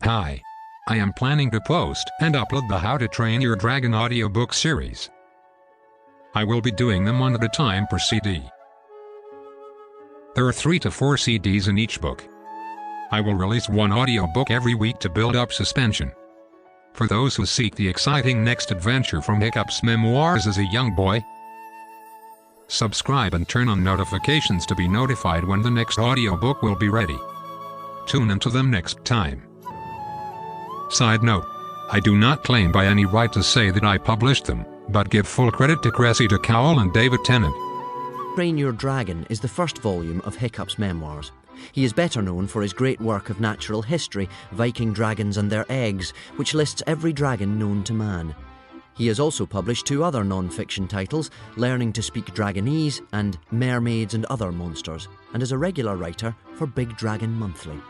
Hi. I am planning to post and upload the How to Train Your Dragon audiobook series. I will be doing them one at a time per CD. There are 3 to 4 CDs in each book. I will release one audiobook every week to build up suspension. For those who seek the exciting next adventure from Hiccup's memoirs as a young boy, subscribe and turn on notifications to be notified when the next audiobook will be ready. Tune into them next time. Side note: I do not claim by any right to say that I published them, but give full credit to Cressida Cowell and David Tennant. Train Your Dragon is the first volume of Hiccup's memoirs. He is better known for his great work of natural history, Viking Dragons and Their Eggs, which lists every dragon known to man. He has also published 2 other non-fiction titles, Learning to Speak Dragonese and Mermaids and Other Monsters, and is a regular writer for Big Dragon Monthly.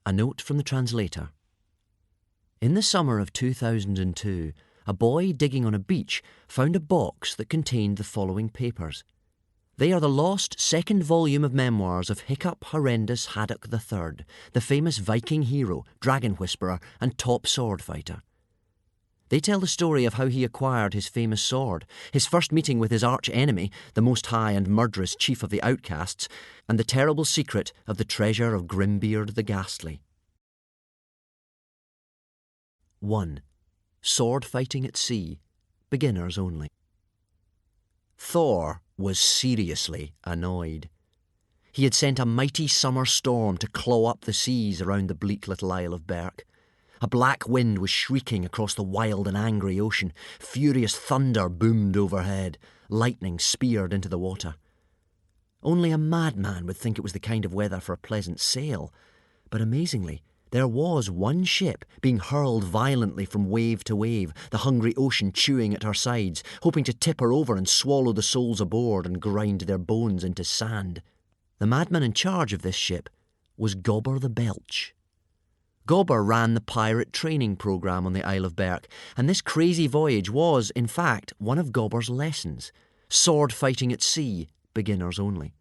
A note from the translator. In the summer of 2002, a boy digging on a beach found a box that contained the following papers. They are the lost second volume of memoirs of Hiccup Horrendous Haddock III, the famous Viking hero, dragon whisperer, and top sword fighter. They tell the story of how he acquired his famous sword, his first meeting with his arch-enemy, the Most High and murderous chief of the outcasts, and the terrible secret of the treasure of Grimbeard the Ghastly. 1. Sword fighting at sea. Beginners only. Thor was seriously annoyed. He had sent a mighty summer storm to claw up the seas around the bleak little Isle of Berk. A black wind was shrieking across the wild and angry ocean. Furious thunder boomed overhead. Lightning speared into the water. Only a madman would think it was the kind of weather for a pleasant sail. But amazingly, there was one ship being hurled violently from wave to wave, the hungry ocean chewing at her sides, hoping to tip her over and swallow the souls aboard and grind their bones into sand. The madman in charge of this ship was Gobber the Belch. Gobber ran the pirate training programme on the Isle of Berk, and this crazy voyage was, in fact, one of Gobber's lessons. Sword fighting at sea, beginners only.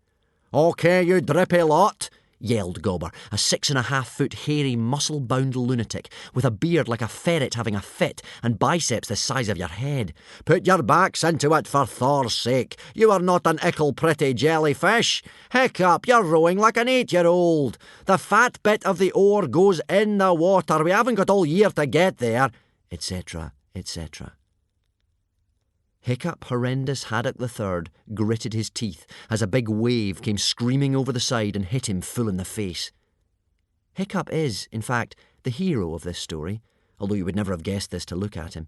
"OK, you drippy lot," yelled Gobber, a 6.5-foot hairy, muscle-bound lunatic, with a beard like a ferret having a fit and biceps the size of your head. "Put your backs into it for Thor's sake. You are not an ickle pretty jellyfish. Hiccup, you're rowing like an 8-year-old. The fat bit of the oar goes in the water. We haven't got all year to get there," etc., etc. Hiccup Horrendous Haddock III gritted his teeth as a big wave came screaming over the side and hit him full in the face. Hiccup is, in fact, the hero of this story, although you would never have guessed this to look at him.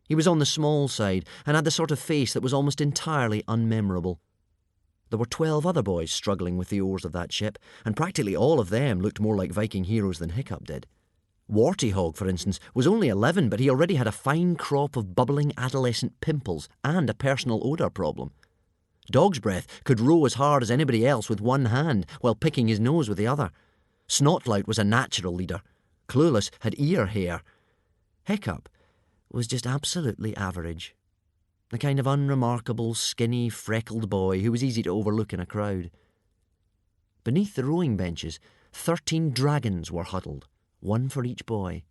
He was on the small side and had the sort of face that was almost entirely unmemorable. There were 12 other boys struggling with the oars of that ship, and practically all of them looked more like Viking heroes than Hiccup did. Wartyhog, for instance, was only 11, but he already had a fine crop of bubbling adolescent pimples and a personal odour problem. Dog's Breath could row as hard as anybody else with one hand while picking his nose with the other. Snotlout was a natural leader. Clueless had ear hair. Hiccup was just absolutely average. The kind of unremarkable, skinny, freckled boy who was easy to overlook in a crowd. Beneath the rowing benches, 13 dragons were huddled, one for each boy.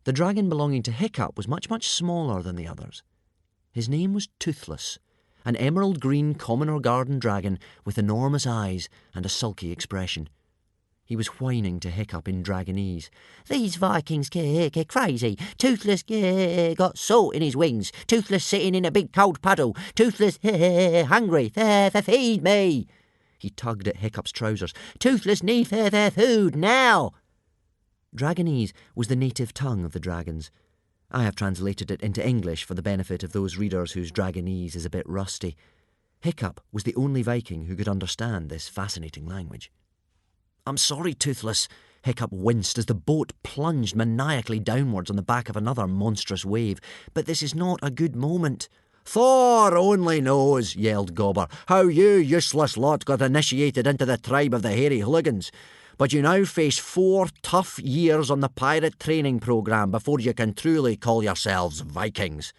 The dragon belonging to Hiccup was much, much smaller than the others. His name was Toothless, an emerald green common or garden dragon with enormous eyes and a sulky expression. He was whining to Hiccup in dragonese. "These Vikings get crazy. Toothless got salt in his wings. Toothless sitting in a big cold puddle. Toothless hungry. Feed me." He tugged at Hiccup's trousers. "Toothless need their food now." Dragonese was the native tongue of the dragons. I have translated it into English for the benefit of those readers whose dragonese is a bit rusty. Hiccup was the only Viking who could understand this fascinating language. "I'm sorry, Toothless." Hiccup winced as the boat plunged maniacally downwards on the back of another monstrous wave. "But this is not a good moment." "Thor only knows," yelled Gobber, "how you useless lot got initiated into the tribe of the hairy hooligans. But you now face 4 tough years on the pirate training programme before you can truly call yourselves Vikings."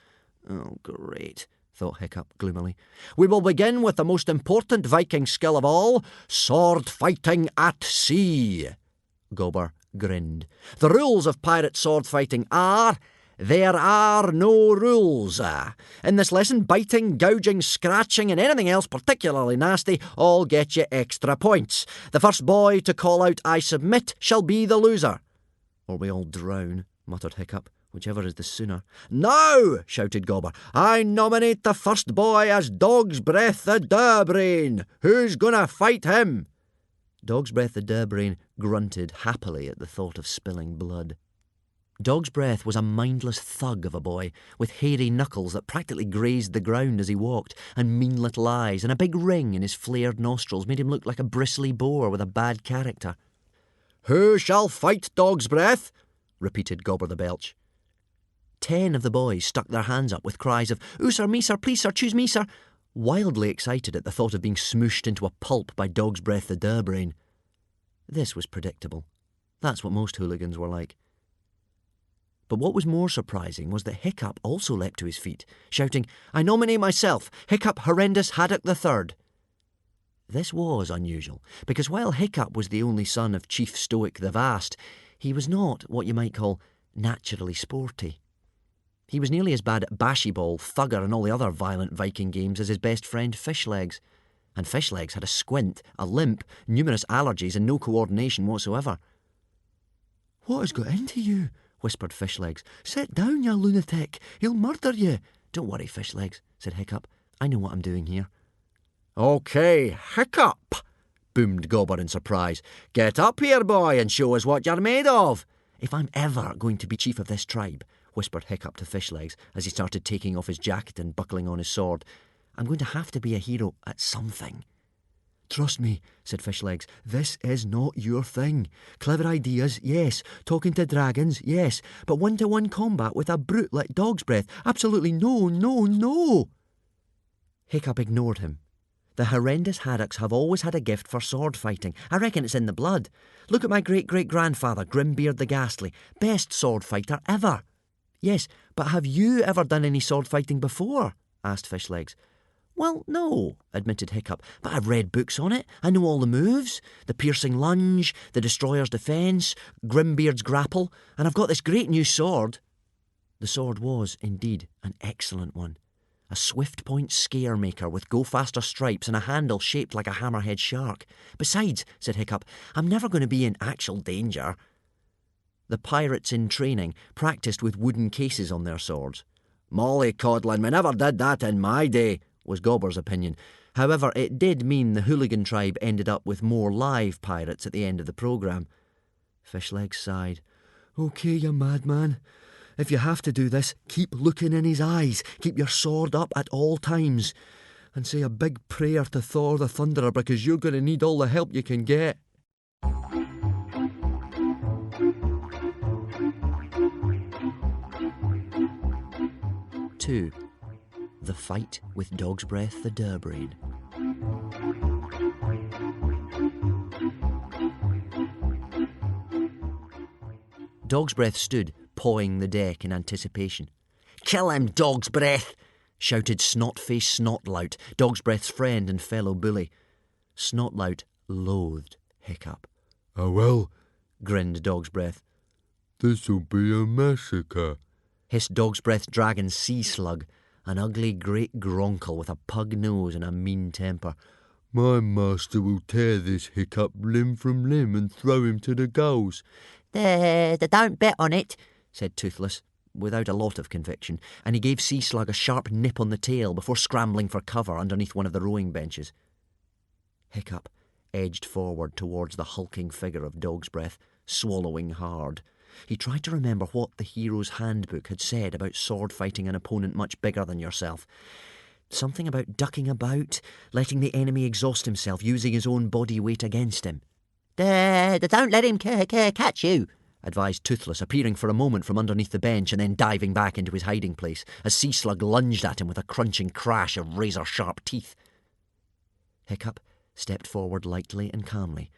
"Oh, great," thought Hiccup gloomily. We will begin with the most important Viking skill of all, sword fighting at sea. Gobber grinned. The rules of pirate sword fighting are... There are no rules. In this lesson, biting, gouging, scratching and anything else particularly nasty all get you extra points. The first boy to call out "I submit" shall be the loser. Or we all drown, muttered Hiccup, whichever is the sooner. Now, shouted Gobber, I nominate the first boy as Dog's Breath the Durbrain. Who's gonna fight him? Dog's Breath the Durbrain grunted happily at the thought of spilling blood. Dog's Breath was a mindless thug of a boy, with hairy knuckles that practically grazed the ground as he walked, and mean little eyes, and a big ring in his flared nostrils made him look like a bristly boar with a bad character. Who shall fight Dog's Breath? Repeated Gobber the Belch. 10 of the boys stuck their hands up with cries of, "Oo, sir, me, sir, please, sir, choose me, sir," wildly excited at the thought of being smooshed into a pulp by Dog's Breath the Durbrain. This was predictable. That's what most hooligans were like. But what was more surprising was that Hiccup also leapt to his feet, shouting, I nominate myself, Hiccup Horrendous Haddock III. This was unusual, because while Hiccup was the only son of Chief Stoic the Vast, he was not what you might call naturally sporty. He was nearly as bad at bashyball, thugger and all the other violent Viking games as his best friend Fishlegs. And Fishlegs had a squint, a limp, numerous allergies and no coordination whatsoever. What has got into you? Whispered Fishlegs. Sit down, you lunatic. He'll murder you. Don't worry, Fishlegs, said Hiccup. I know what I'm doing here. OK, Hiccup, boomed Gobber in surprise. Get up here, boy, and show us what you're made of. If I'm ever going to be chief of this tribe, whispered Hiccup to Fishlegs as he started taking off his jacket and buckling on his sword, I'm going to have to be a hero at something. Trust me, said Fishlegs, this is not your thing. Clever ideas, yes. Talking to dragons, yes. But one-to-one combat with a brute like Dog's Breath, absolutely no, no, no. Hiccup ignored him. The horrendous haddocks have always had a gift for sword fighting. I reckon it's in the blood. Look at my great-great-grandfather, Grimbeard the Ghastly. Best sword fighter ever. Yes, but have you ever done any sword fighting before? Asked Fishlegs. Well, no, admitted Hiccup, but I've read books on it. I know all the moves. The piercing lunge, the destroyer's defence, Grimbeard's grapple, and I've got this great new sword. The sword was, indeed, an excellent one. A swift-point scare-maker with go-faster stripes and a handle shaped like a hammerhead shark. Besides, said Hiccup, I'm never going to be in actual danger. The pirates in training practised with wooden cases on their swords. Mollycoddling, we never did that in my day, was Gobber's opinion. However, it did mean the hooligan tribe ended up with more live pirates at the end of the programme. Fishlegs sighed. OK, you madman. If you have to do this, keep looking in his eyes. Keep your sword up at all times. And say a big prayer to Thor the Thunderer, because you're going to need all the help you can get. Two. The Fight with Dog's Breath the Durbrain. Dog's Breath stood, pawing the deck in anticipation. Kill him, Dog's Breath! Shouted Snot-Face Snotlout, Dog's Breath's friend and fellow bully. Snotlout loathed Hiccup. I will, grinned Dog's Breath. This'll be a massacre, hissed Dog's Breath's dragon Sea Slug, an ugly great gronkle with a pug nose and a mean temper. My master will tear this Hiccup limb from limb and throw him to the gulls. Don't bet on it, said Toothless, without a lot of conviction, and he gave Sea Slug a sharp nip on the tail before scrambling for cover underneath one of the rowing benches. Hiccup edged forward towards the hulking figure of Dog's Breath, swallowing hard. He tried to remember what the hero's handbook had said about sword fighting an opponent much bigger than yourself. Something about ducking about, letting the enemy exhaust himself, using his own body weight against him. Don't let him catch you, advised Toothless, appearing for a moment from underneath the bench and then diving back into his hiding place as Sea Slug lunged at him with a crunching crash of razor-sharp teeth. Hiccup stepped forward lightly and calmly,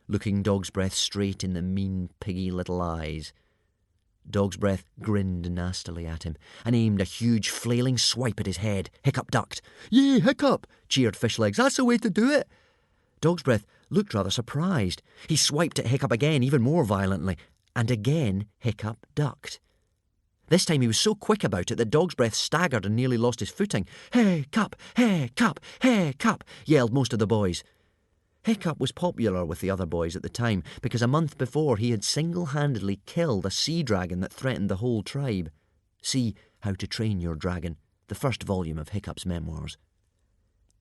looking Dog's Breath straight in the mean, piggy little eyes. Dog's Breath grinned nastily at him and aimed a huge flailing swipe at his head. Hiccup ducked. "Yay, Hiccup!" cheered Fishlegs. "That's the way to do it." Dog's Breath looked rather surprised. He swiped at Hiccup again, even more violently, and again Hiccup ducked. This time he was so quick about it that Dog's Breath staggered and nearly lost his footing. "Hiccup! Hiccup! Hiccup!" yelled most of the boys. Hiccup was popular with the other boys at the time because a month before he had single-handedly killed a sea dragon that threatened the whole tribe. See How to Train Your Dragon, the first volume of Hiccup's memoirs.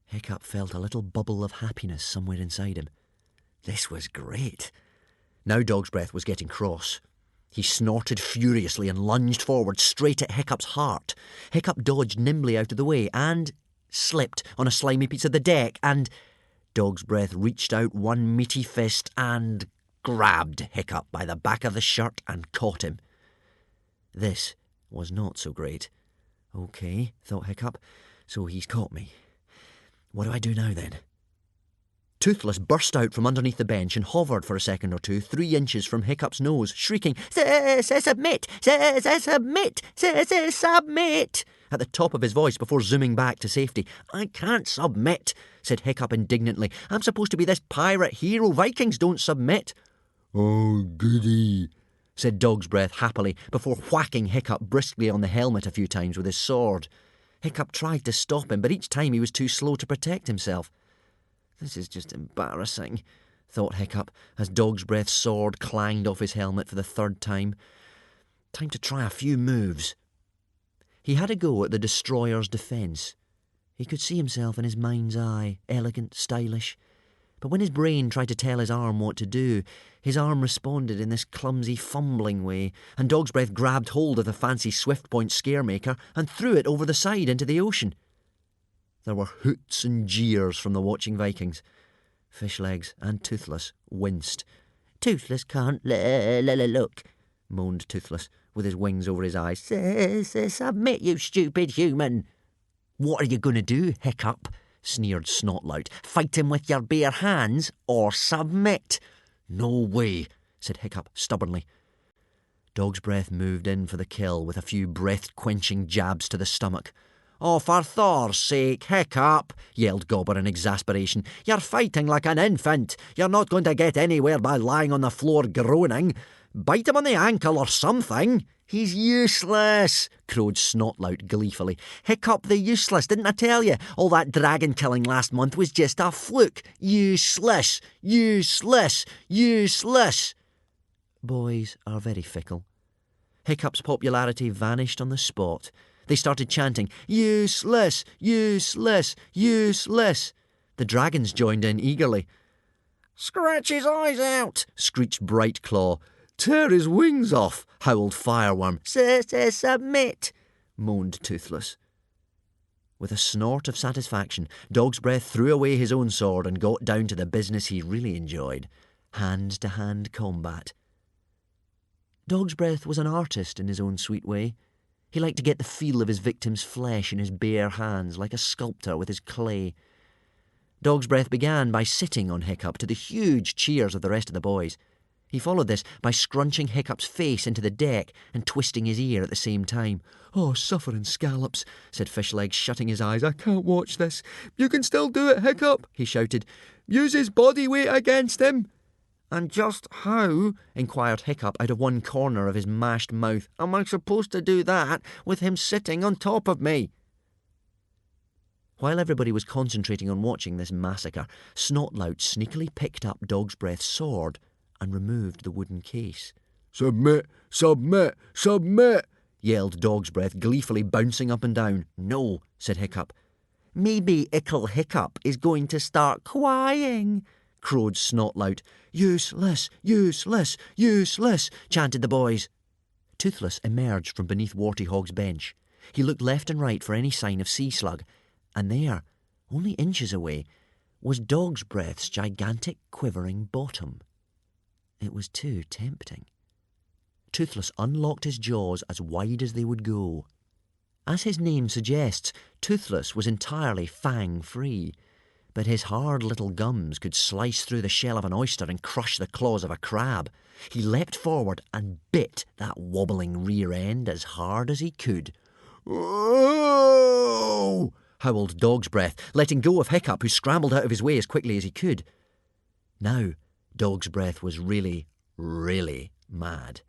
Hiccup felt a little bubble of happiness somewhere inside him. This was great. Now Dog's Breath was getting cross. He snorted furiously and lunged forward straight at Hiccup's heart. Hiccup dodged nimbly out of the way and slipped on a slimy piece of the deck, and Dog's Breath reached out one meaty fist and grabbed Hiccup by the back of the shirt and caught him. This was not so great. "Okay," thought Hiccup, "so he's caught me. What do I do now then?" Toothless burst out from underneath the bench and hovered for a second or two 3 inches from Hiccup's nose, shrieking, "Submit! Submit! Submit!" at the top of his voice before zooming back to safety. "I can't submit," said Hiccup indignantly. "I'm supposed to be this pirate hero. Vikings don't submit." "Oh, goody," said Dog's Breath happily, before whacking Hiccup briskly on the helmet a few times with his sword. Hiccup tried to stop him, but each time he was too slow to protect himself. "This is just embarrassing," thought Hiccup, as Dog's Breath's sword clanged off his helmet for the 3rd time. Time to try a few moves. He had a go at the destroyer's defence. He could see himself in his mind's eye, elegant, stylish. But when his brain tried to tell his arm what to do, his arm responded in this clumsy, fumbling way, and Dog's Breath grabbed hold of the fancy Swift-Point Scaremaker and threw it over the side into the ocean. There were hoots and jeers from the watching Vikings. Fishlegs and Toothless winced. "Toothless can't look," moaned Toothless, with his wings over his eyes. "Submit, you stupid human." "What are you going to do, Hiccup?" sneered Snotlout. "Fight him with your bare hands, or submit?" "No way," said Hiccup stubbornly. Dog's Breath moved in for the kill with a few breath-quenching jabs to the stomach. "Oh, for Thor's sake, Hiccup," yelled Gobber in exasperation. "You're fighting like an infant. You're not going to get anywhere by lying on the floor groaning. Bite him on the ankle or something." "He's useless," crowed Snotlout gleefully. "Hiccup the useless, didn't I tell you? All that dragon killing last month was just a fluke. Useless, useless, useless." Boys are very fickle. Hiccup's popularity vanished on the spot. They started chanting, "Useless, useless, useless." The dragons joined in eagerly. "Scratch his eyes out," screeched Bright Claw. "Tear his wings off," howled Fireworm. "Submit," moaned Toothless. With a snort of satisfaction, Dog's Breath threw away his own sword and got down to the business he really enjoyed, hand-to-hand combat. Dog's Breath was an artist in his own sweet way. He liked to get the feel of his victim's flesh in his bare hands, like a sculptor with his clay. Dog's Breath began by sitting on Hiccup to the huge cheers of the rest of the boys. He followed this by scrunching Hiccup's face into the deck and twisting his ear at the same time. "Oh, suffering scallops," said Fishlegs, shutting his eyes. "I can't watch this." "You can still do it, Hiccup," he shouted. "Use his body weight against him." "And just how," inquired Hiccup out of one corner of his mashed mouth, "am I supposed to do that with him sitting on top of me?" While everybody was concentrating on watching this massacre, Snotlout sneakily picked up Dog's Breath's sword and removed the wooden case. "Submit, submit, submit," yelled Dog's Breath, gleefully bouncing up and down. "No," said Hiccup. "Maybe Ickle Hiccup is going to start crying," crowed Snotlout. "Useless, useless, useless," chanted the boys. Toothless emerged from beneath Warty Hog's bench. He looked left and right for any sign of Sea Slug, and there, only inches away, was Dog's Breath's gigantic quivering bottom. It was too tempting. Toothless unlocked his jaws as wide as they would go. As his name suggests, Toothless was entirely fang-free. but his hard little gums could slice through the shell of an oyster and crush the claws of a crab. He leapt forward and bit that wobbling rear end as hard as he could. "Oh!" howled Dog's Breath, letting go of Hiccup, who scrambled out of his way as quickly as he could. Now, Dog's Breath was really, really mad.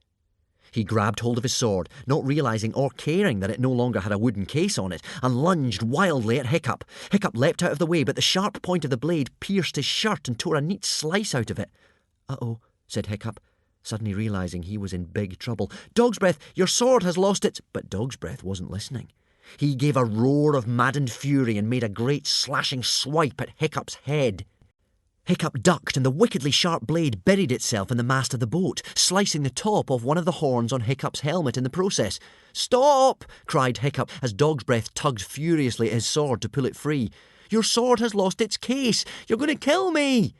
He grabbed hold of his sword, not realising or caring that it no longer had a wooden case on it, and lunged wildly at Hiccup. Hiccup leapt out of the way, but the sharp point of the blade pierced his shirt and tore a neat slice out of it. "Uh-oh," said Hiccup, suddenly realising he was in big trouble. "Dog's Breath, your sword has lost its—" But Dog's Breath wasn't listening. He gave a roar of maddened fury and made a great slashing swipe at Hiccup's head. Hiccup ducked, and the wickedly sharp blade buried itself in the mast of the boat, slicing the top off one of the horns on Hiccup's helmet in the process. "Stop!" cried Hiccup as Dog's Breath tugged furiously at his sword to pull it free. "Your sword has lost its case! You're going to kill me!"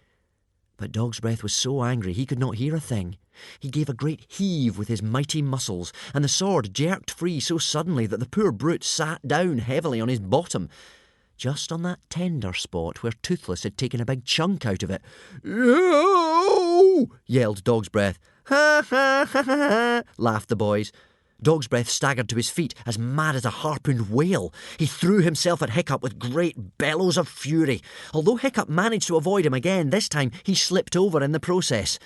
But Dog's Breath was so angry he could not hear a thing. He gave a great heave with his mighty muscles, and the sword jerked free so suddenly that the poor brute sat down heavily on his bottom, just on that tender spot where Toothless had taken a big chunk out of it. "No!" yelled Dog's Breath. "Ha ha ha ha!" laughed the boys. Dog's Breath staggered to his feet, as mad as a harpooned whale. He threw himself at Hiccup with great bellows of fury. Although Hiccup managed to avoid him again, this time he slipped over in the process.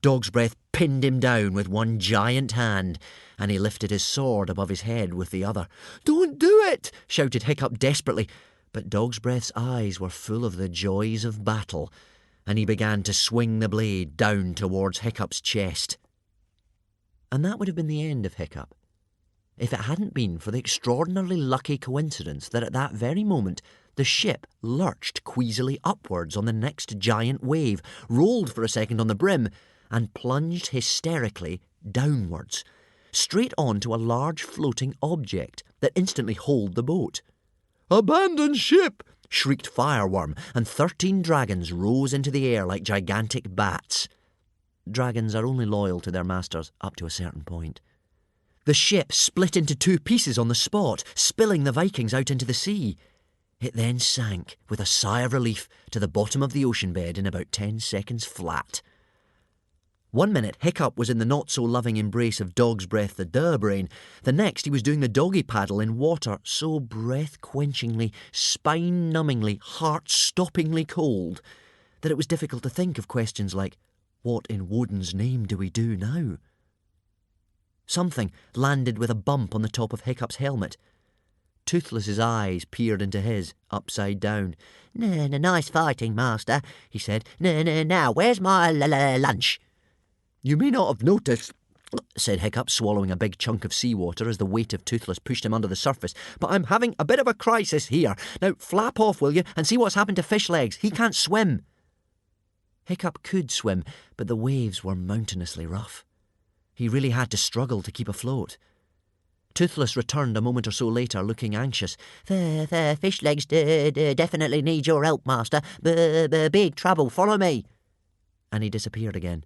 Dog's Breath pinned him down with one giant hand, and he lifted his sword above his head with the other. "Don't do it!" shouted Hiccup desperately. But Dog's Breath's eyes were full of the joys of battle, and he began to swing the blade down towards Hiccup's chest. And that would have been the end of Hiccup, if it hadn't been for the extraordinarily lucky coincidence that at that very moment the ship lurched queasily upwards on the next giant wave, rolled for a second on the brim, and plunged hysterically downwards, straight on to a large floating object that instantly holed the boat. "Abandon ship!" shrieked Fireworm, and 13 dragons rose into the air like gigantic bats. Dragons are only loyal to their masters up to a certain point. The ship split into 2 pieces on the spot, spilling the Vikings out into the sea. It then sank, with a sigh of relief, to the bottom of the ocean bed in about 10 seconds flat. 1 minute, Hiccup was in the not-so-loving embrace of Dog's Breath the Durbrain. The next, he was doing the doggy paddle in water so breath-quenchingly, spine-numbingly, heart-stoppingly cold that it was difficult to think of questions like, "What in Woden's name do we do now?" Something landed with a bump on the top of Hiccup's helmet. Toothless's eyes peered into his, upside down. Nice fighting, Master," he said. Now, where's my lunch?" "You may not have noticed," said Hiccup, swallowing a big chunk of seawater as the weight of Toothless pushed him under the surface, "but I'm having a bit of a crisis here. Now, flap off, will you, and see what's happened to Fish Legs. He can't swim." Hiccup could swim, but the waves were mountainously rough. He really had to struggle to keep afloat. Toothless returned a moment or so later, looking anxious. The Fish Legs definitely need your help, Master. Big trouble, follow me." And he disappeared again.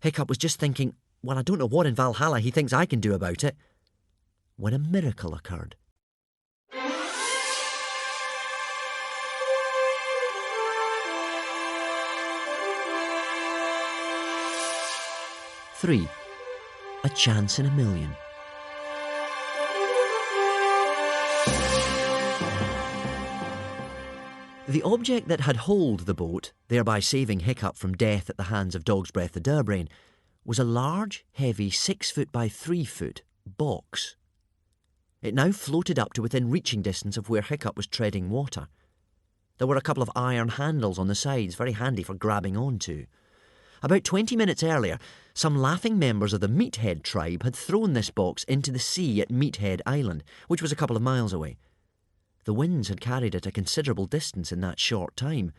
Hiccup was just thinking, well, I don't know what in Valhalla he thinks I can do about it, when a miracle occurred. Three, a chance in a million. The object that had holed the boat, thereby saving Hiccup from death at the hands of Dog's Breath the Durbrain, was a large, heavy 6 foot by 3 foot box. It now floated up to within reaching distance of where Hiccup was treading water. There were a couple of iron handles on the sides, very handy for grabbing onto. About 20 minutes earlier, some laughing members of the Meathead tribe had thrown this box into the sea at Meathead Island, which was a couple of miles away. The winds had carried it a considerable distance in that short time,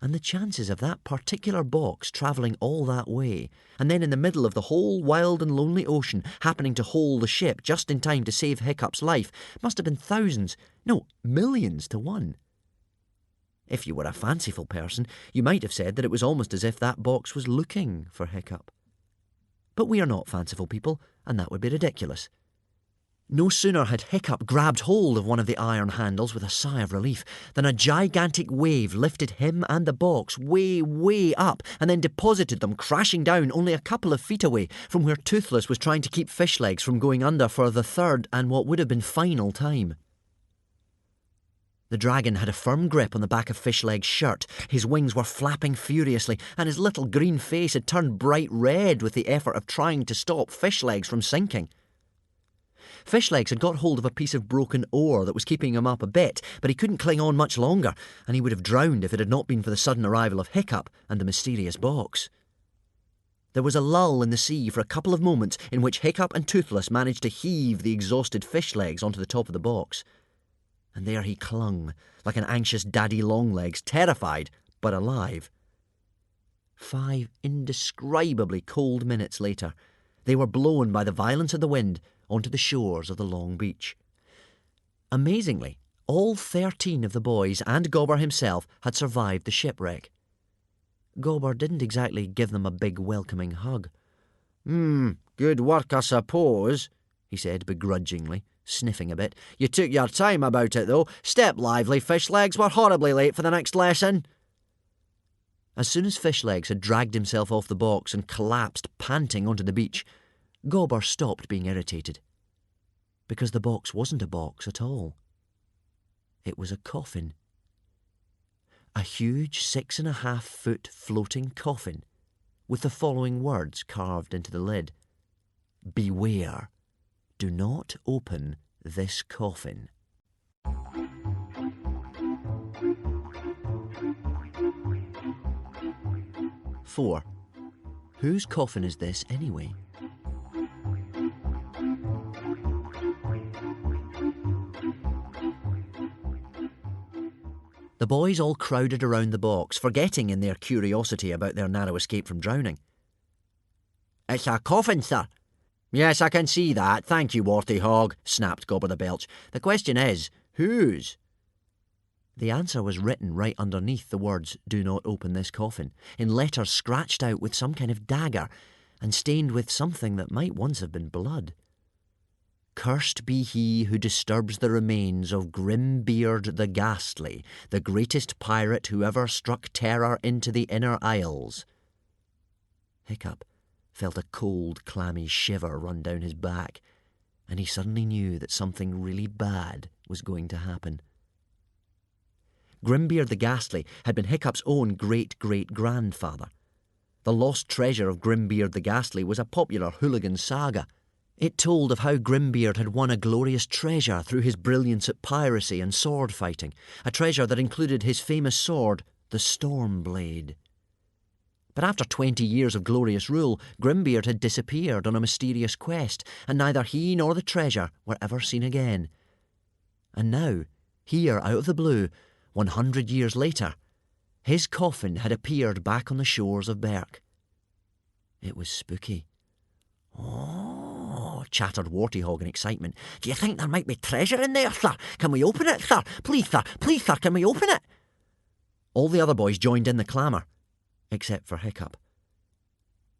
and the chances of that particular box travelling all that way, and then in the middle of the whole wild and lonely ocean happening to hole the ship just in time to save Hiccup's life, must have been thousands, no, millions to one. If you were a fanciful person, you might have said that it was almost as if that box was looking for Hiccup. But we are not fanciful people, and that would be ridiculous. No sooner had Hiccup grabbed hold of one of the iron handles with a sigh of relief than a gigantic wave lifted him and the box way, way up and then deposited them crashing down only a couple of feet away from where Toothless was trying to keep Fishlegs from going under for the third and what would have been final time. The dragon had a firm grip on the back of Fishleg's shirt, his wings were flapping furiously, and his little green face had turned bright red with the effort of trying to stop Fishlegs from sinking. Fishlegs had got hold of a piece of broken oar that was keeping him up a bit, but he couldn't cling on much longer, and he would have drowned if it had not been for the sudden arrival of Hiccup and the mysterious box. There was a lull in the sea for a couple of moments in which Hiccup and Toothless managed to heave the exhausted Fishlegs onto the top of the box. And there he clung, like an anxious daddy longlegs, terrified, but alive. 5 indescribably cold minutes later, they were blown by the violence of the wind onto the shores of the long beach. Amazingly, all 13 of the boys and Gobber himself had survived the shipwreck. Gobber didn't exactly give them a big welcoming hug. Good work, I suppose, he said begrudgingly, sniffing a bit. You took your time about it, though. Step lively, Fishlegs. We're horribly late for the next lesson. As soon as Fishlegs had dragged himself off the box and collapsed panting onto the beach, Gobber stopped being irritated. Because the box wasn't a box at all. It was a coffin. A huge 6.5-foot floating coffin with the following words carved into the lid. Beware. Do not open this coffin. 4. Whose coffin is this anyway? The boys all crowded around the box, forgetting in their curiosity about their narrow escape from drowning. It's a coffin, sir. Yes, I can see that. Thank you, Warty Hog, snapped Gobber the Belch. The question is, whose? The answer was written right underneath the words, do not open this coffin, in letters scratched out with some kind of dagger and stained with something that might once have been blood. Cursed be he who disturbs the remains of Grimbeard the Ghastly, the greatest pirate who ever struck terror into the inner isles. Hiccup felt a cold, clammy shiver run down his back, and he suddenly knew that something really bad was going to happen. Grimbeard the Ghastly had been Hiccup's own great-great-grandfather. The lost treasure of Grimbeard the Ghastly was a popular hooligan saga. It told of how Grimbeard had won a glorious treasure through his brilliance at piracy and sword fighting, a treasure that included his famous sword, the Stormblade. But after 20 years of glorious rule, Grimbeard had disappeared on a mysterious quest, and neither he nor the treasure were ever seen again. And now, here out of the blue, 100 years later, his coffin had appeared back on the shores of Berk. It was spooky. Oh, chattered Warty Hog in excitement. Do you think there might be treasure in there, sir? Can we open it, sir? Please, sir, can we open it? All the other boys joined in the clamour, except for Hiccup.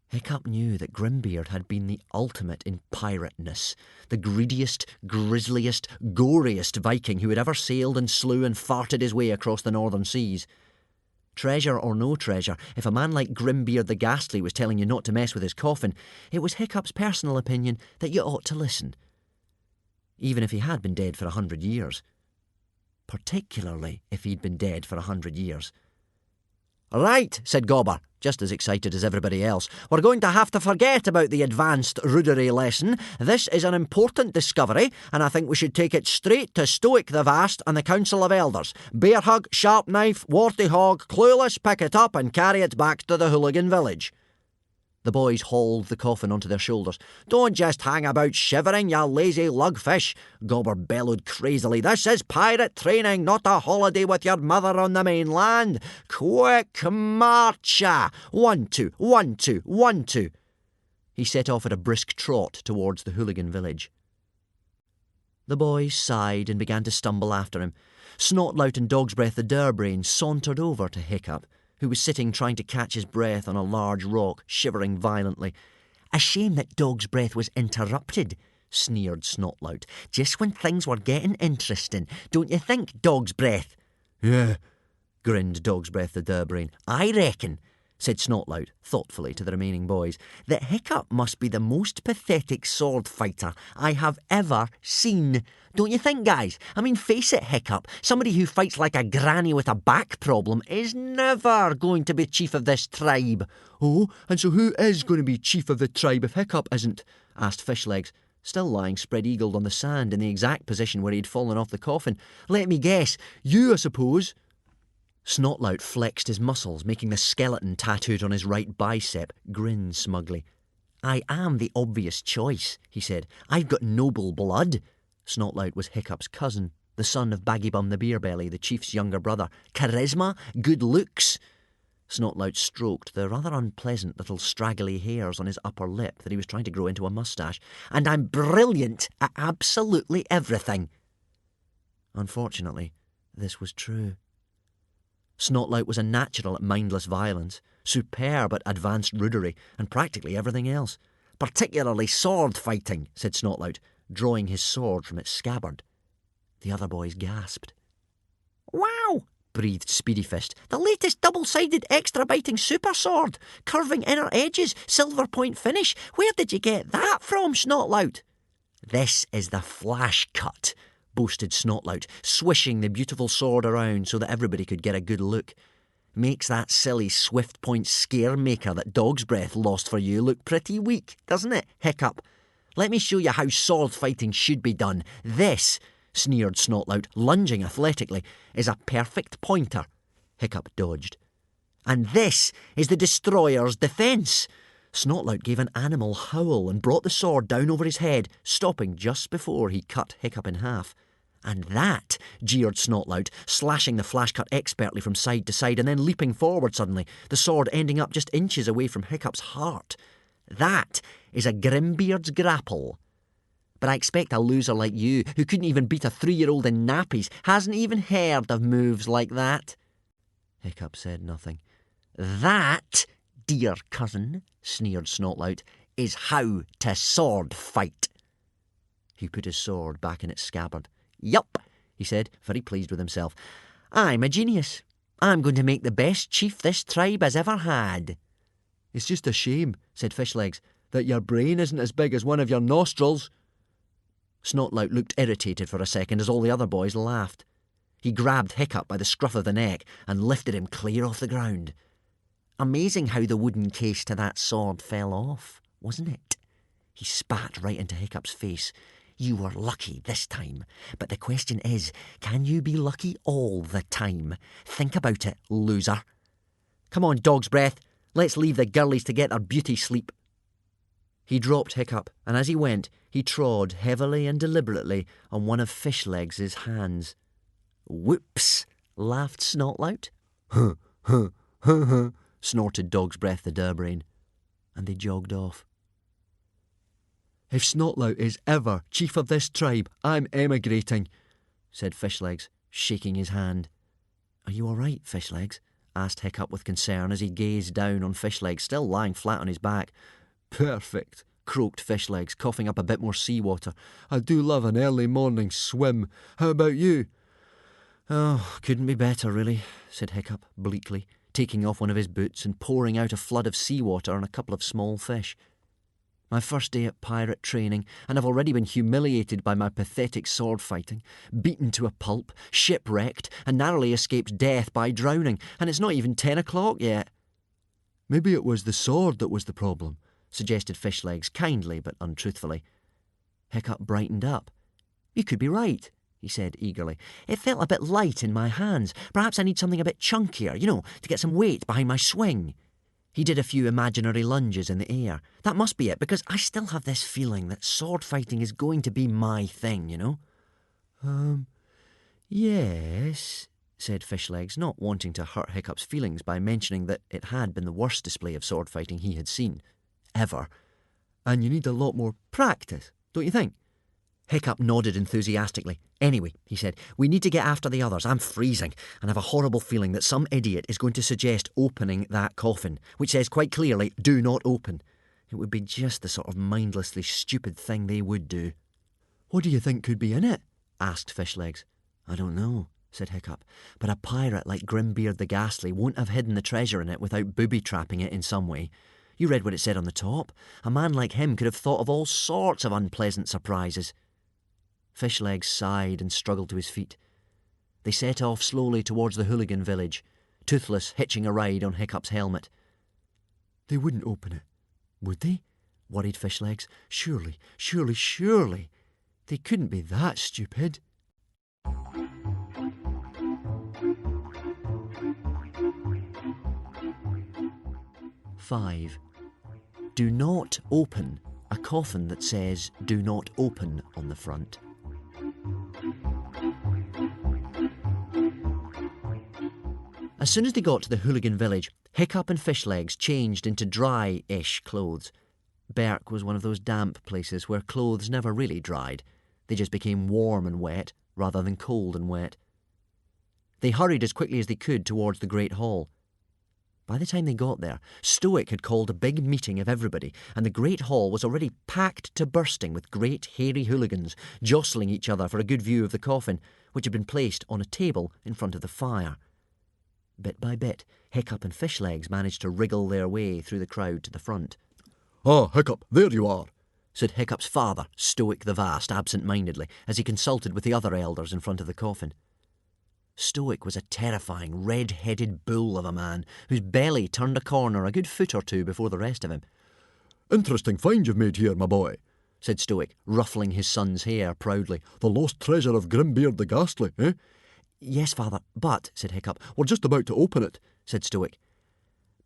Hiccup knew that Grimbeard had been the ultimate in pirateness, the greediest, grisliest, goriest Viking who had ever sailed and slew and farted his way across the northern seas. Treasure or no treasure, if a man like Grimbeard the Ghastly was telling you not to mess with his coffin, it was Hiccup's personal opinion that you ought to listen. Even if he had been dead for 100 years. Particularly if he'd been dead for 100 years. Right, said Gobber, just as excited as everybody else. We're going to have to forget about the advanced rudery lesson. This is an important discovery, and I think we should take it straight to Stoic the Vast and the Council of Elders. Bear Hug, Sharp Knife, Warty Hog, Clueless, pick it up and carry it back to the hooligan village. The boys hauled the coffin onto their shoulders. Don't just hang about shivering, you lazy lugfish, Gobber bellowed crazily. This is pirate training, not a holiday with your mother on the mainland. Quick marcha! 1, 2, 1, 2, 1, 2. He set off at a brisk trot towards the hooligan village. The boys sighed and began to stumble after him. Snotlout and Dogsbreath the Durbrain sauntered over to Hiccup, who was sitting trying to catch his breath on a large rock, shivering violently. A shame that Dogsbreath was interrupted, sneered Snotlout. "Just when things were getting interesting, don't you think, Dog's Breath?" "Yeah," grinned Dog's Breath the Durbrain. "I reckon," said Snotlout thoughtfully to the remaining boys, "that Hiccup must be the most pathetic sword fighter I have ever seen. Don't you think, guys? I mean, face it, Hiccup, somebody who fights like a granny with a back problem is never going to be chief of this tribe." "Oh, and so who is going to be chief of the tribe if Hiccup isn't?" asked Fishlegs, still lying spread-eagled on the sand in the exact position where he'd fallen off the coffin. "Let me guess. You, I suppose." Snotlout flexed his muscles, making the skeleton tattooed on his right bicep grin smugly. "I am the obvious choice," he said. "I've got noble blood." Snotlout was Hiccup's cousin, the son of Baggybum the Beerbelly, the chief's younger brother. "Charisma, good looks." Snotlout stroked the rather unpleasant little straggly hairs on his upper lip that he was trying to grow into a moustache. "And I'm brilliant at absolutely everything." Unfortunately, this was true. Snotlout was a natural at mindless violence, superb at advanced rudery, and practically everything else. "Particularly sword fighting," said Snotlout, drawing his sword from its scabbard. The other boys gasped. "Wow!" breathed Speedyfist. "The latest double-sided extra-biting super sword! Curving inner edges, silver point finish. Where did you get that from, Snotlout?" "This is the flash cut," boasted Snotlout, swishing the beautiful sword around so that everybody could get a good look. "Makes that silly swift point scare maker that Dog's Breath lost for you look pretty weak, doesn't it, Hiccup? Let me show you how sword fighting should be done. This," sneered Snotlout, lunging athletically, "is a perfect pointer." Hiccup dodged. "And this is the Destroyer's defence." Snotlout gave an animal howl and brought the sword down over his head, stopping just before he cut Hiccup in half. "And that," jeered Snotlout, slashing the flash cut expertly from side to side and then leaping forward suddenly, the sword ending up just inches away from Hiccup's heart. "That is a Grimbeard's grapple. But I expect a loser like you, who couldn't even beat a 3-year-old in nappies, hasn't even heard of moves like that." Hiccup said nothing. "That, dear cousin," sneered Snotlout, "is how to sword fight." He put his sword back in its scabbard. "Yup," he said, very pleased with himself. "I'm a genius. I'm going to make the best chief this tribe has ever had." "It's just a shame," said Fishlegs, "that your brain isn't as big as one of your nostrils." Snotlout looked irritated for a second as all the other boys laughed. He grabbed Hiccup by the scruff of the neck and lifted him clear off the ground. "Amazing how the wooden case to that sword fell off, wasn't it?" He spat right into Hiccup's face. "You were lucky this time, but the question is, can you be lucky all the time? Think about it, loser. Come on, Dog's Breath, let's leave the girlies to get their beauty sleep." He dropped Hiccup, and as he went, he trod heavily and deliberately on one of Fishlegs' hands. "Whoops," laughed Snotlout. "Huh, huh, huh, huh," snorted Dog's Breath the Durbrain, and they jogged off. "If Snotlout is ever chief of this tribe, I'm emigrating," said Fishlegs, shaking his hand. "Are you all right, Fishlegs?" asked Hiccup with concern as he gazed down on Fishlegs, still lying flat on his back. "Perfect," croaked Fishlegs, coughing up a bit more seawater. "I do love an early morning swim. How about you?" "Oh, couldn't be better, really," said Hiccup bleakly, taking off one of his boots and pouring out a flood of seawater on a couple of small fish. "My first day at pirate training, and I've already been humiliated by my pathetic sword fighting, beaten to a pulp, shipwrecked, and narrowly escaped death by drowning, and it's not even 10 o'clock yet." "Maybe it was the sword that was the problem," suggested Fishlegs, kindly but untruthfully. Hiccup brightened up. "You could be right," he said eagerly. "It felt a bit light in my hands. Perhaps I need something a bit chunkier, to get some weight behind my swing." He did a few imaginary lunges in the air. "That must be it, because I still have this feeling that sword fighting is going to be my thing, Yes," said Fishlegs, not wanting to hurt Hiccup's feelings by mentioning that it had been the worst display of sword fighting he had seen, ever. "And you need a lot more practice, don't you think?" Hiccup nodded enthusiastically. "Anyway," he said, "we need to get after the others. I'm freezing, and have a horrible feeling that some idiot is going to suggest opening that coffin, which says quite clearly, 'Do not open.' It would be just the sort of mindlessly stupid thing they would do." "What do you think could be in it?" asked Fishlegs. "I don't know," said Hiccup, "but a pirate like Grimbeard the Ghastly won't have hidden the treasure in it without booby-trapping it in some way. You read what it said on the top. A man like him could have thought of all sorts of unpleasant surprises." Fishlegs sighed and struggled to his feet. They set off slowly towards the hooligan village, Toothless hitching a ride on Hiccup's helmet. "They wouldn't open it, would they?" worried Fishlegs. "Surely, surely, surely. They couldn't be that stupid." "5. Do not open a coffin that says 'Do not open' on the front." As soon as they got to the hooligan village, Hiccup and Fishlegs changed into dry-ish clothes. Berk was one of those damp places where clothes never really dried. They just became warm and wet, rather than cold and wet. They hurried as quickly as they could towards the Great Hall. By the time they got there, Stoic had called a big meeting of everybody, and the Great Hall was already packed to bursting with great hairy hooligans, jostling each other for a good view of the coffin, which had been placed on a table in front of the fire. Bit by bit, Hiccup and Fishlegs managed to wriggle their way through the crowd to the front. "Ah, Hiccup, there you are," said Hiccup's father, Stoic the Vast, absent-mindedly, as he consulted with the other elders in front of the coffin. Stoic was a terrifying, red-headed bull of a man, whose belly turned a corner a good foot or two before the rest of him. "Interesting find you've made here, my boy," said Stoic, ruffling his son's hair proudly. "The lost treasure of Grimbeard the Ghastly, eh?" "Yes, father, but," said Hiccup. "We're just about to open it," said Stoic.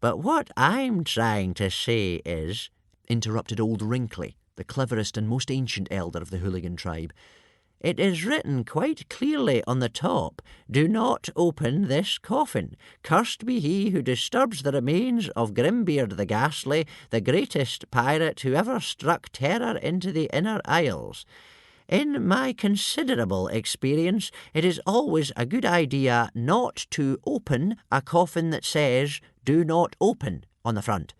"But what I'm trying to say is," interrupted old Wrinkly, the cleverest and most ancient elder of the hooligan tribe, "it is written quite clearly on the top, 'Do not open this coffin. Cursed be he who disturbs the remains of Grimbeard the Ghastly, the greatest pirate who ever struck terror into the Inner Isles.' In my considerable experience, it is always a good idea not to open a coffin that says, 'Do not open' on the front."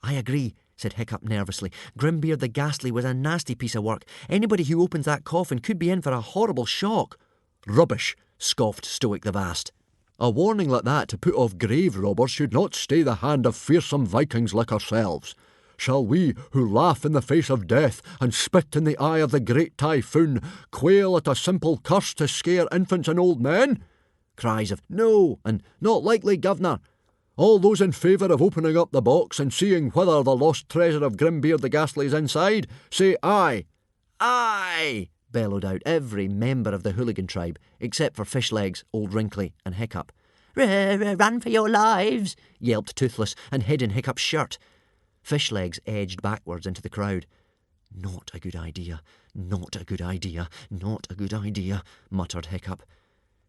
"I agree," said Hiccup nervously. "Grimbeard the Ghastly was a nasty piece of work. Anybody who opens that coffin could be in for a horrible shock." "Rubbish," scoffed Stoic the Vast. "A warning like that to put off grave robbers should not stay the hand of fearsome Vikings like ourselves. Shall we, who laugh in the face of death and spit in the eye of the great typhoon, quail at a simple curse to scare infants and old men?" Cries of "No" and "Not likely, governor." "All those in favour of opening up the box and seeing whether the lost treasure of Grimbeard the Ghastly is inside, say aye." "Aye!" bellowed out every member of the hooligan tribe, except for Fishlegs, old Wrinkly, and Hiccup. "Run for your lives!" yelped Toothless, and hid in Hiccup's shirt. Fishlegs edged backwards into the crowd. "Not a good idea, not a good idea, not a good idea," muttered Hiccup.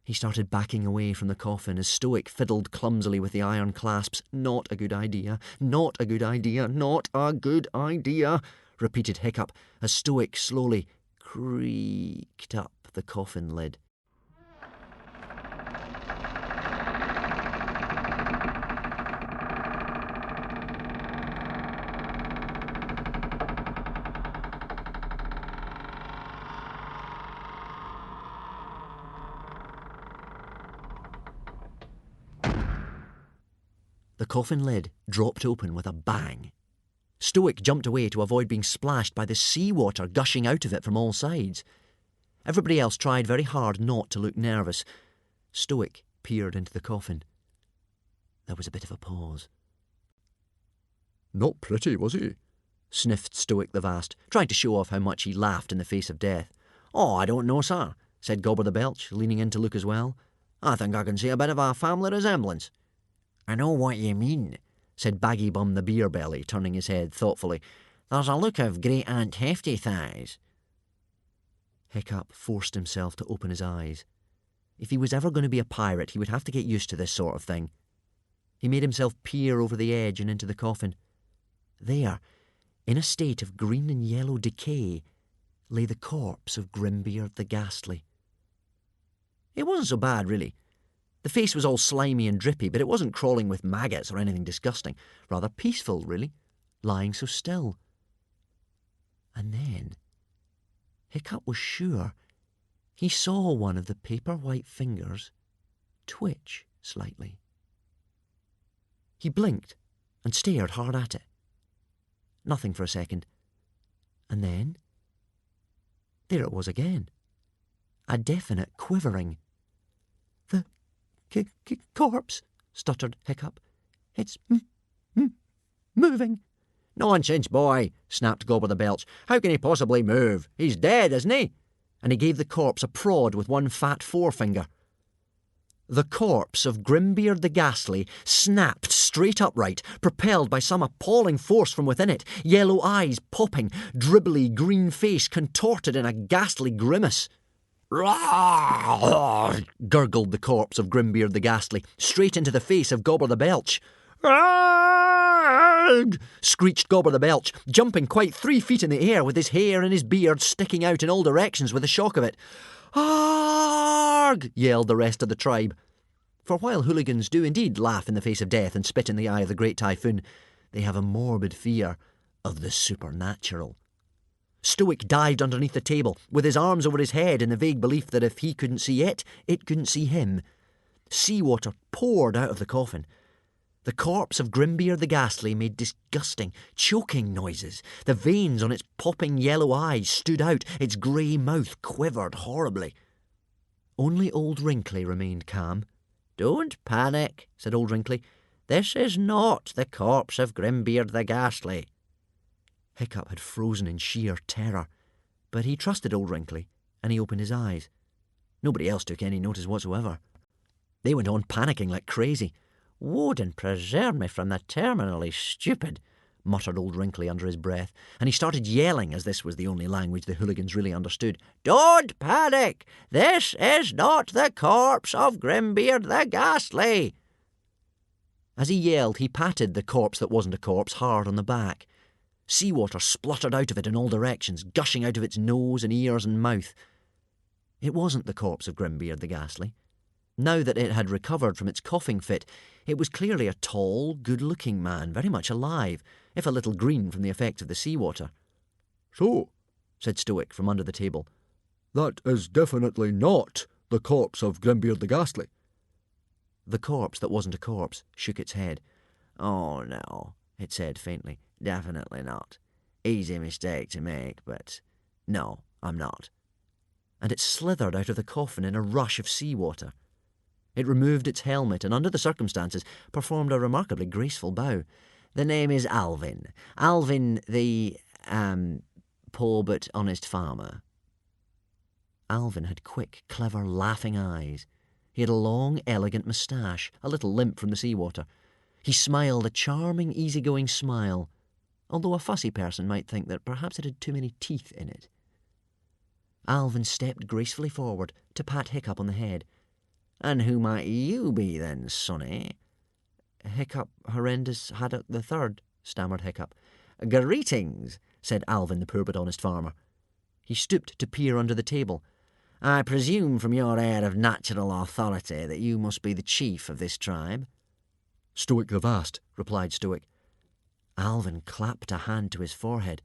He started backing away from the coffin as Stoic fiddled clumsily with the iron clasps. "Not a good idea, not a good idea, not a good idea," repeated Hiccup as Stoic slowly creaked up the coffin lid. The coffin lid dropped open with a bang. Stoic jumped away to avoid being splashed by the seawater gushing out of it from all sides. Everybody else tried very hard not to look nervous. Stoic peered into the coffin. There was a bit of a pause. "Not pretty, was he?" sniffed Stoic the Vast, trying to show off how much he laughed in the face of death. "Oh, I don't know, sir," said Gobber the Belch, leaning in to look as well. "I think I can see a bit of a family resemblance." "I know what you mean," said Baggy Bum the Beer Belly, turning his head thoughtfully. "There's a look of Great Aunt Hefty Thighs." Hiccup forced himself to open his eyes. If he was ever going to be a pirate, he would have to get used to this sort of thing. He made himself peer over the edge and into the coffin. There, in a state of green and yellow decay, lay the corpse of Grimbeard the Ghastly. It wasn't so bad, really. The face was all slimy and drippy, but it wasn't crawling with maggots or anything disgusting. Rather peaceful, really, lying so still. And then Hiccup was sure he saw one of the paper-white fingers twitch slightly. He blinked and stared hard at it. Nothing for a second. And then, there it was again. A definite quivering. "The corpse," stuttered Hiccup. "It's moving." "Nonsense, boy," snapped Gobber the Belch. "How can he possibly move? He's dead, isn't he?" And he gave the corpse a prod with one fat forefinger. The corpse of Grimbeard the Ghastly snapped straight upright, propelled by some appalling force from within it, yellow eyes popping, dribbly green face contorted in a ghastly grimace. "Rawr!" gurgled the corpse of Grimbeard the Ghastly, straight into the face of Gobber the Belch. "Arrgh!" screeched Gobber the Belch, jumping quite 3 feet in the air with his hair and his beard sticking out in all directions with the shock of it. "Arrgh!" yelled the rest of the tribe. For while hooligans do indeed laugh in the face of death and spit in the eye of the great typhoon, they have a morbid fear of the supernatural. Stoic dived underneath the table, with his arms over his head in the vague belief that if he couldn't see it couldn't see him. Seawater poured out of the coffin. The corpse of Grimbeard the Ghastly made disgusting, choking noises. The veins on its popping yellow eyes stood out, its grey mouth quivered horribly. Only Old Wrinkly remained calm. "Don't panic," said Old Wrinkly. "This is not the corpse of Grimbeard the Ghastly." Hiccup had frozen in sheer terror, but he trusted Old Wrinkly, and he opened his eyes. Nobody else took any notice whatsoever. They went on panicking like crazy. "Woden preserve me from the terminally stupid," muttered Old Wrinkly under his breath, and he started yelling, as this was the only language the hooligans really understood. "Don't panic! This is not the corpse of Grimbeard the Ghastly!" As he yelled, he patted the corpse that wasn't a corpse hard on the back. Seawater spluttered out of it in all directions, gushing out of its nose and ears and mouth. It wasn't the corpse of Grimbeard the Ghastly. Now that it had recovered from its coughing fit, it was clearly a tall, good-looking man, very much alive, if a little green from the effect of the seawater. "So," said Stoic from under the table, "that is definitely not the corpse of Grimbeard the Ghastly." The corpse that wasn't a corpse shook its head. "Oh, no," it said faintly. "Definitely not. Easy mistake to make, but no, I'm not." And it slithered out of the coffin in a rush of seawater. It removed its helmet and, under the circumstances, performed a remarkably graceful bow. "The name is Alvin. Alvin the, poor but honest farmer." Alvin had quick, clever, laughing eyes. He had a long, elegant moustache, a little limp from the seawater. He smiled a charming, easygoing smile, although a fussy person might think that perhaps it had too many teeth in it. Alvin stepped gracefully forward to pat Hiccup on the head. "And who might you be then, sonny?" "Hiccup Horrendous Haddock the Third," stammered Hiccup. "Greetings," said Alvin, the poor but honest farmer. He stooped to peer under the table. "I presume from your air of natural authority that you must be the chief of this tribe?" "Stoic the Vast," replied Stoic. Alvin clapped a hand to his forehead.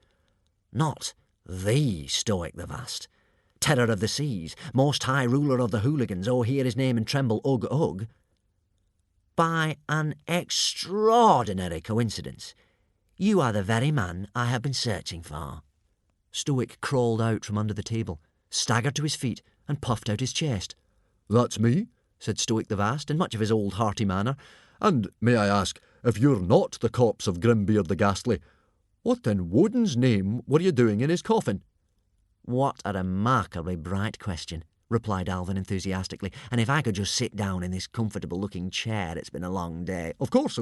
"Not the Stoic the Vast. Terror of the seas, most high ruler of the hooligans, oh, hear his name and tremble, ugh, ugh. By an extraordinary coincidence, you are the very man I have been searching for." Stoic crawled out from under the table, staggered to his feet, and puffed out his chest. "That's me," said Stoic the Vast, in much of his old hearty manner. "And may I ask, if you're not the corpse of Grimbeard the Ghastly, what in Woden's name were you doing in his coffin?" "What a remarkably bright question," replied Alvin enthusiastically. "And if I could just sit down in this comfortable-looking chair, it's been a long day." Of course,"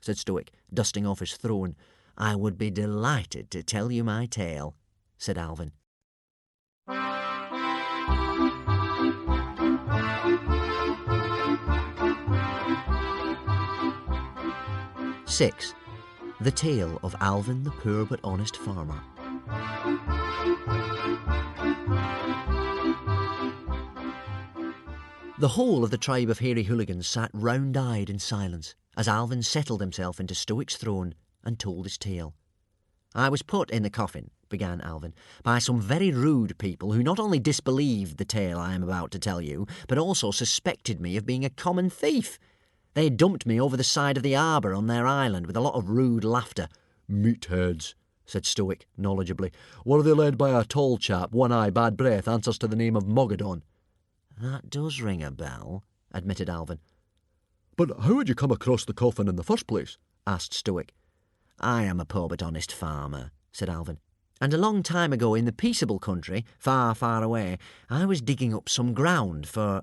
said Stoic, dusting off his throne. "I would be delighted to tell you my tale," said Alvin. "6. The Tale of Alvin the Poor but Honest Farmer." The whole of the tribe of hairy hooligans sat round-eyed in silence as Alvin settled himself into Stoic's throne and told his tale. "I was put in the coffin began Alvin, by some very rude people who not only disbelieved the tale I am about to tell you, but also suspected me of being a common thief. They dumped me over the side of the arbour on their island with a lot of rude laughter. Meatheads, said Stoic knowledgeably. Were they led by a tall chap, one eye, bad breath, answers to the name of Mogadon? That does ring a bell, admitted Alvin. But how would you come across the coffin in the first place? Asked Stoic. I am a poor but honest farmer, said Alvin. And a long time ago in the peaceable country, far, far away, I was digging up some ground for,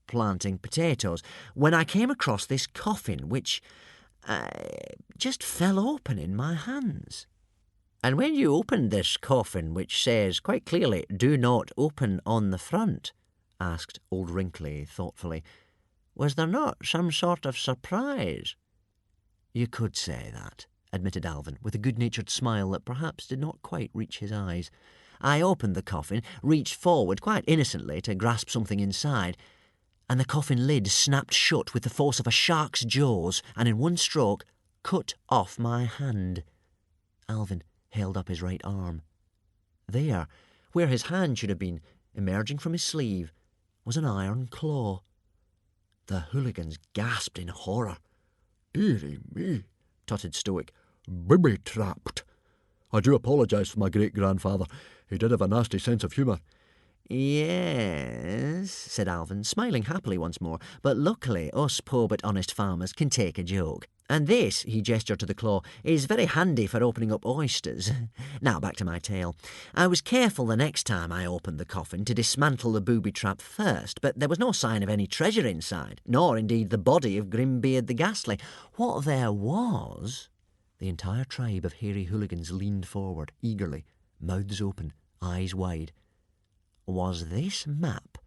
planting potatoes, when I came across this coffin which just fell open in my hands. And when you opened this coffin, which says quite clearly, "Do not open on the front," asked Old Wrinkly thoughtfully, was there not some sort of surprise? You could say that, admitted Alvin, with a good-natured smile that perhaps did not quite reach his eyes. I opened the coffin, reached forward quite innocently to grasp something inside, and the coffin lid snapped shut with the force of a shark's jaws, and in one stroke cut off my hand. Alvin held up his right arm. There, where his hand should have been, emerging from his sleeve, was an iron claw. The hooligans gasped in horror. Dearie me, tutted Stoic. Bibby-trapped. I do apologise for my great-grandfather. He did have a nasty sense of humour. Yes, said Alvin, smiling happily once more, but luckily us poor but honest farmers can take a joke. And this, he gestured to the claw, is very handy for opening up oysters. Now back to my tale. I was careful the next time I opened the coffin to dismantle the booby trap first, but there was no sign of any treasure inside, nor indeed the body of Grimbeard the Ghastly. What there was... The entire tribe of hairy hooligans leaned forward, eagerly, mouths open, eyes wide. Was this map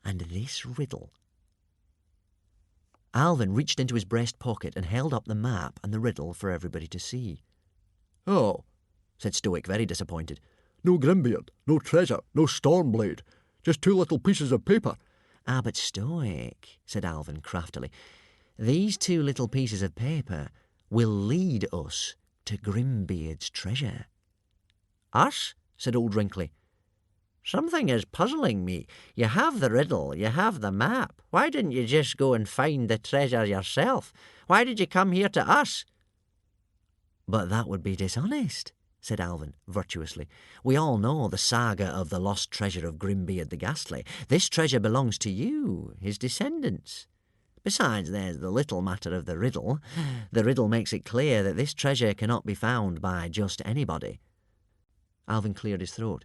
and this riddle. Alvin reached into his breast pocket and held up the map and the riddle for everybody to see. Oh, said Stoic, very disappointed. No Grimbeard, no treasure, no Stormblade, just two little pieces of paper. Ah, but Stoic, said Alvin craftily, these two little pieces of paper will lead us to Grimbeard's treasure. Us? Said Old Wrinkly. Something is puzzling me. You have the riddle, you have the map. Why didn't you just go and find the treasure yourself? Why did you come here to us? But that would be dishonest, said Alvin virtuously. We all know the saga of the lost treasure of Grimbeard the Ghastly. This treasure belongs to you, his descendants. Besides, there's the little matter of the riddle. The riddle makes it clear that this treasure cannot be found by just anybody. Alvin cleared his throat.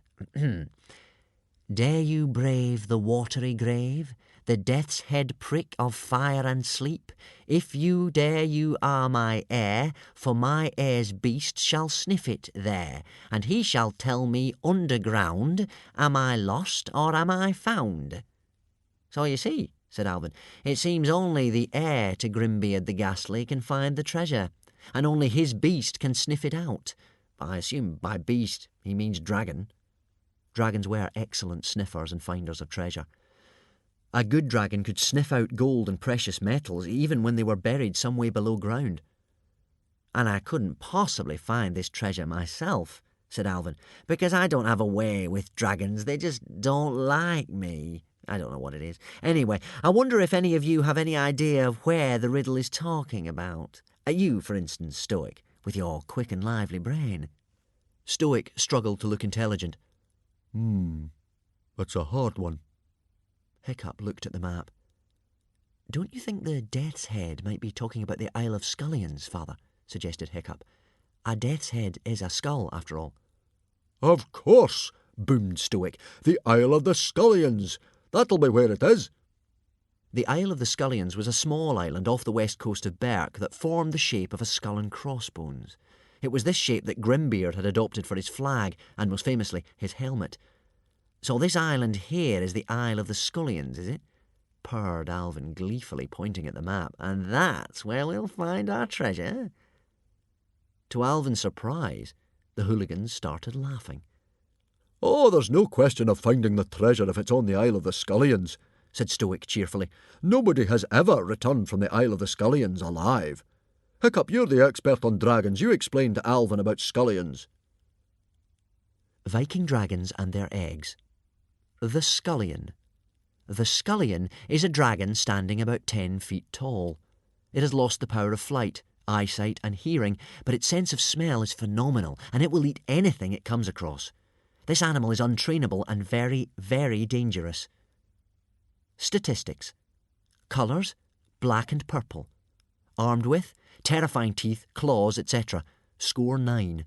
Dare you brave the watery grave, the death's head prick of fire and sleep? If you dare, you are my heir, for my heir's beast shall sniff it there, and he shall tell me underground, am I lost or am I found? So you see, said Alvin, it seems only the heir to Grimbeard the Ghastly can find the treasure, and only his beast can sniff it out. I assume by beast he means dragon. Dragons were excellent sniffers and finders of treasure. A good dragon could sniff out gold and precious metals even when they were buried some way below ground. And I couldn't possibly find this treasure myself, said Alvin, because I don't have a way with dragons. They just don't like me. I don't know what it is. Anyway, I wonder if any of you have any idea of where the riddle is talking about. You, for instance, Stoic, with your quick and lively brain. Stoic struggled to look intelligent. That's a hard one. Hiccup looked at the map. Don't you think the Death's Head might be talking about the Isle of Scullions, Father? Suggested Hiccup. A death's head is a skull, after all. Of course, boomed Stoic. The Isle of the Scullions. That'll be where it is. The Isle of the Scullions was a small island off the west coast of Berk that formed the shape of a skull and crossbones. It was this shape that Grimbeard had adopted for his flag, and most famously, his helmet. So this island here is the Isle of the Scullions, is it? Purred Alvin, gleefully pointing at the map. And that's where we'll find our treasure. To Alvin's surprise, the hooligans started laughing. Oh, there's no question of finding the treasure if it's on the Isle of the Scullions, said Stoic cheerfully. Nobody has ever returned from the Isle of the Scullions alive. Hiccup, you're the expert on dragons. You explain to Alvin about scullions. Viking dragons and their eggs. The scullion. The scullion is a dragon standing about 10 feet tall. It has lost the power of flight, eyesight and hearing, but its sense of smell is phenomenal, and it will eat anything it comes across. This animal is untrainable and very, very dangerous. Statistics. Colours, black and purple. Armed with, terrifying teeth, claws, etc. Score 9.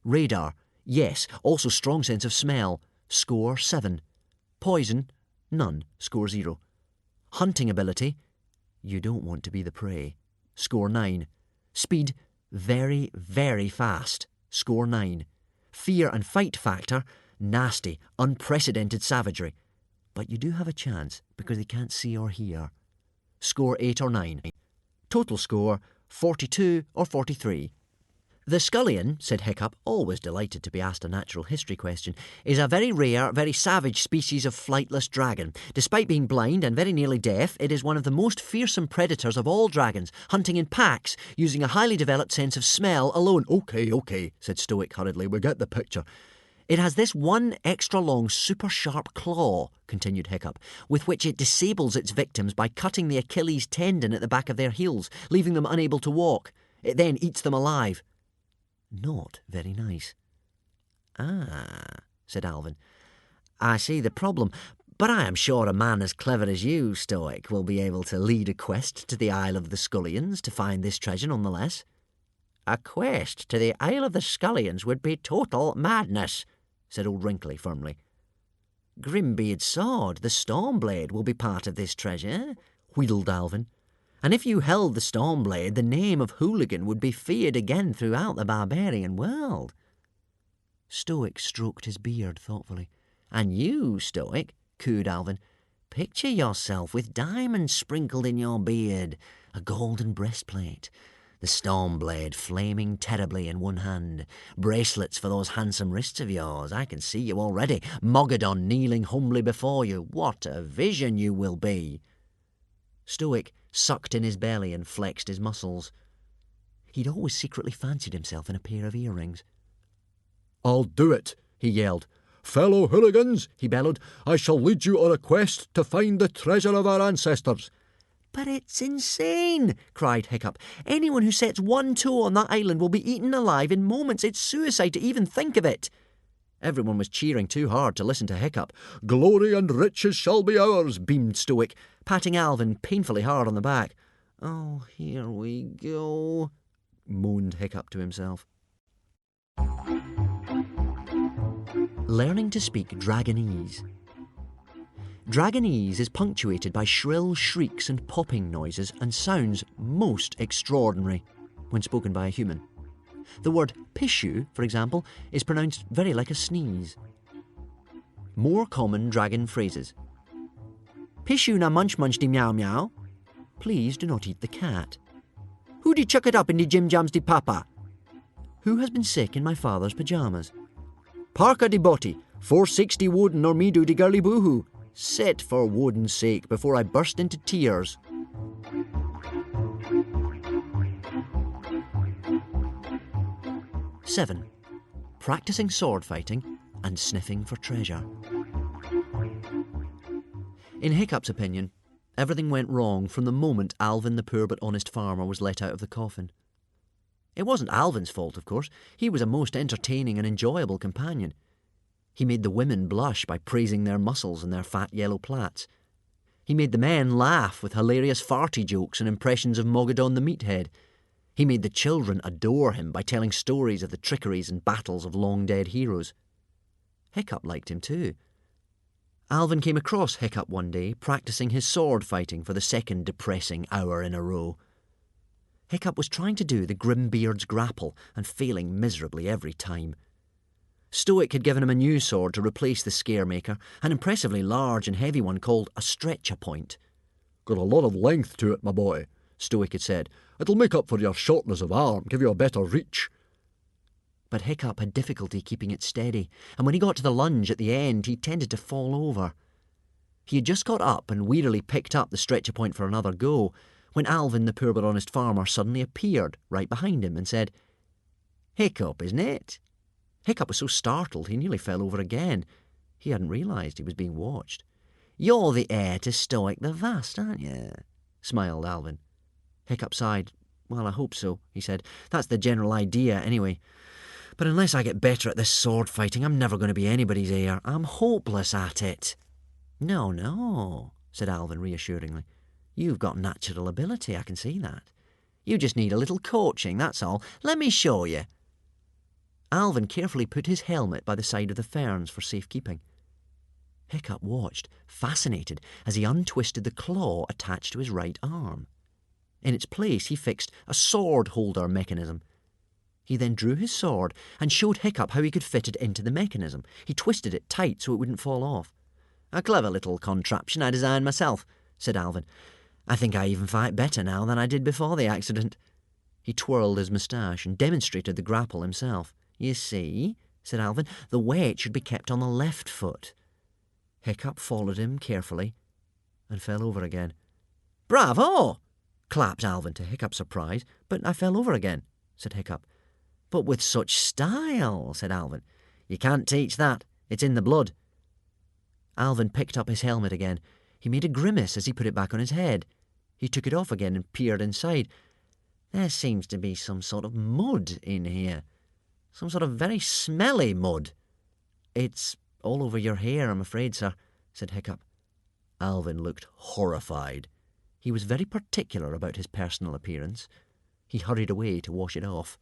Radar, yes, also strong sense of smell. Score 7. Poison, none. Score 0. Hunting ability, you don't want to be the prey. Score 9. Speed, very, very fast. Score 9. Fear and fight factor, nasty, unprecedented savagery. But you do have a chance because they can't see or hear. Score 8 or 9. Total score, 42 or 43. The scullion, said Hiccup, always delighted to be asked a natural history question, is a very rare, very savage species of flightless dragon. Despite being blind and very nearly deaf, it is one of the most fearsome predators of all dragons, hunting in packs, using a highly developed sense of smell alone. Okay, said Stoic hurriedly. We get the picture. It has this one extra long, super sharp claw, continued Hiccup, with which it disables its victims by cutting the Achilles tendon at the back of their heels, leaving them unable to walk. It then eats them alive. Not very nice. Ah, said Alvin. I see the problem, but I am sure a man as clever as you, Stoic, will be able to lead a quest to the Isle of the Scullions to find this treasure nonetheless. A quest to the Isle of the Scullions would be total madness, said old Wrinkly firmly. Grimbeard's sword, the Stormblade, will be part of this treasure, wheedled Alvin. And if you held the Stormblade, the name of Hooligan would be feared again throughout the barbarian world. Stoic stroked his beard thoughtfully. And you, Stoic, cooed Alvin, picture yourself with diamonds sprinkled in your beard, a golden breastplate, the Stormblade flaming terribly in one hand, bracelets for those handsome wrists of yours. I can see you already, Mogadon kneeling humbly before you. What a vision you will be! Stoic sucked in his belly and flexed his muscles. He'd always secretly fancied himself in a pair of earrings. I'll do it, he yelled. Fellow hooligans, he bellowed, I shall lead you on a quest to find the treasure of our ancestors. But it's insane, cried Hiccup. Anyone who sets one toe on that island will be eaten alive in moments. It's suicide to even think of it. Everyone was cheering too hard to listen to Hiccup. Glory and riches shall be ours, beamed Stoic, patting Alvin painfully hard on the back. Oh, here we go, moaned Hiccup to himself. Learning to speak drgonease. Drgonease is punctuated by shrill shrieks and popping noises and sounds most extraordinary when spoken by a human. The word pishu, for example, is pronounced very like a sneeze. More common dragon phrases. Pishu na munch munch di meow meow. Please do not eat the cat. Who di chuck it up in di jim jams di papa? Who has been sick in my father's pyjamas? Parka di boti, 460 Woden or me do di girly boohoo. Sit for Woden's sake before I burst into tears. Seven. Practicing sword fighting and sniffing for treasure. In Hiccup's opinion, everything went wrong from the moment Alvin the poor but honest farmer was let out of the coffin. It wasn't Alvin's fault, of course. He was a most entertaining and enjoyable companion. He made the women blush by praising their muscles and their fat yellow plaits. He made the men laugh with hilarious farty jokes and impressions of Mogadon the meathead. He made the children adore him by telling stories of the trickeries and battles of long-dead heroes. Hiccup liked him too. Alvin came across Hiccup one day practicing his sword fighting for the second depressing hour in a row. Hiccup was trying to do the Grimbeard's grapple and failing miserably every time. Stoic had given him a new sword to replace the Scaremaker, an impressively large and heavy one called a stretcher point. Got a lot of length to it, my boy, Stoic had said. It'll make up for your shortness of arm, give you a better reach. But Hiccup had difficulty keeping it steady, and when he got to the lunge at the end, he tended to fall over. He had just got up and wearily picked up the stretcher point for another go, when Alvin the poor but honest farmer suddenly appeared right behind him and said, Hiccup, isn't it? Hiccup was so startled he nearly fell over again. He hadn't realised he was being watched. "You're the heir to Stoic the Vast, aren't you?" smiled Alvin. Hiccup sighed. "Well, I hope so," he said. "That's the general idea, anyway. But unless I get better at this sword fighting, I'm never going to be anybody's heir. I'm hopeless at it." "No, no," said Alvin reassuringly. "You've got natural ability, I can see that. You just need a little coaching, that's all. Let me show you." Alvin carefully put his helmet by the side of the ferns for safekeeping. Hiccup watched, fascinated, as he untwisted the claw attached to his right arm. In its place, he fixed a sword-holder mechanism. He then drew his sword and showed Hiccup how he could fit it into the mechanism. He twisted it tight so it wouldn't fall off. "A clever little contraption I designed myself," said Alvin. "I think I even fight better now than I did before the accident." He twirled his moustache and demonstrated the grapple himself. "You see," said Alvin, "the weight should be kept on the left foot." Hiccup followed him carefully and fell over again. "Bravo!" clapped Alvin to Hiccup's surprise. "But I fell over again," said Hiccup. "But with such style," said Alvin. "You can't teach that. It's in the blood." Alvin picked up his helmet again. He made a grimace as he put it back on his head. He took it off again and peered inside. "There seems to be some sort of mud in here. Some sort of very smelly mud." "It's all over your hair, I'm afraid, sir," said Hiccup. Alvin looked horrified. He was very particular about his personal appearance. He hurried away to wash it off.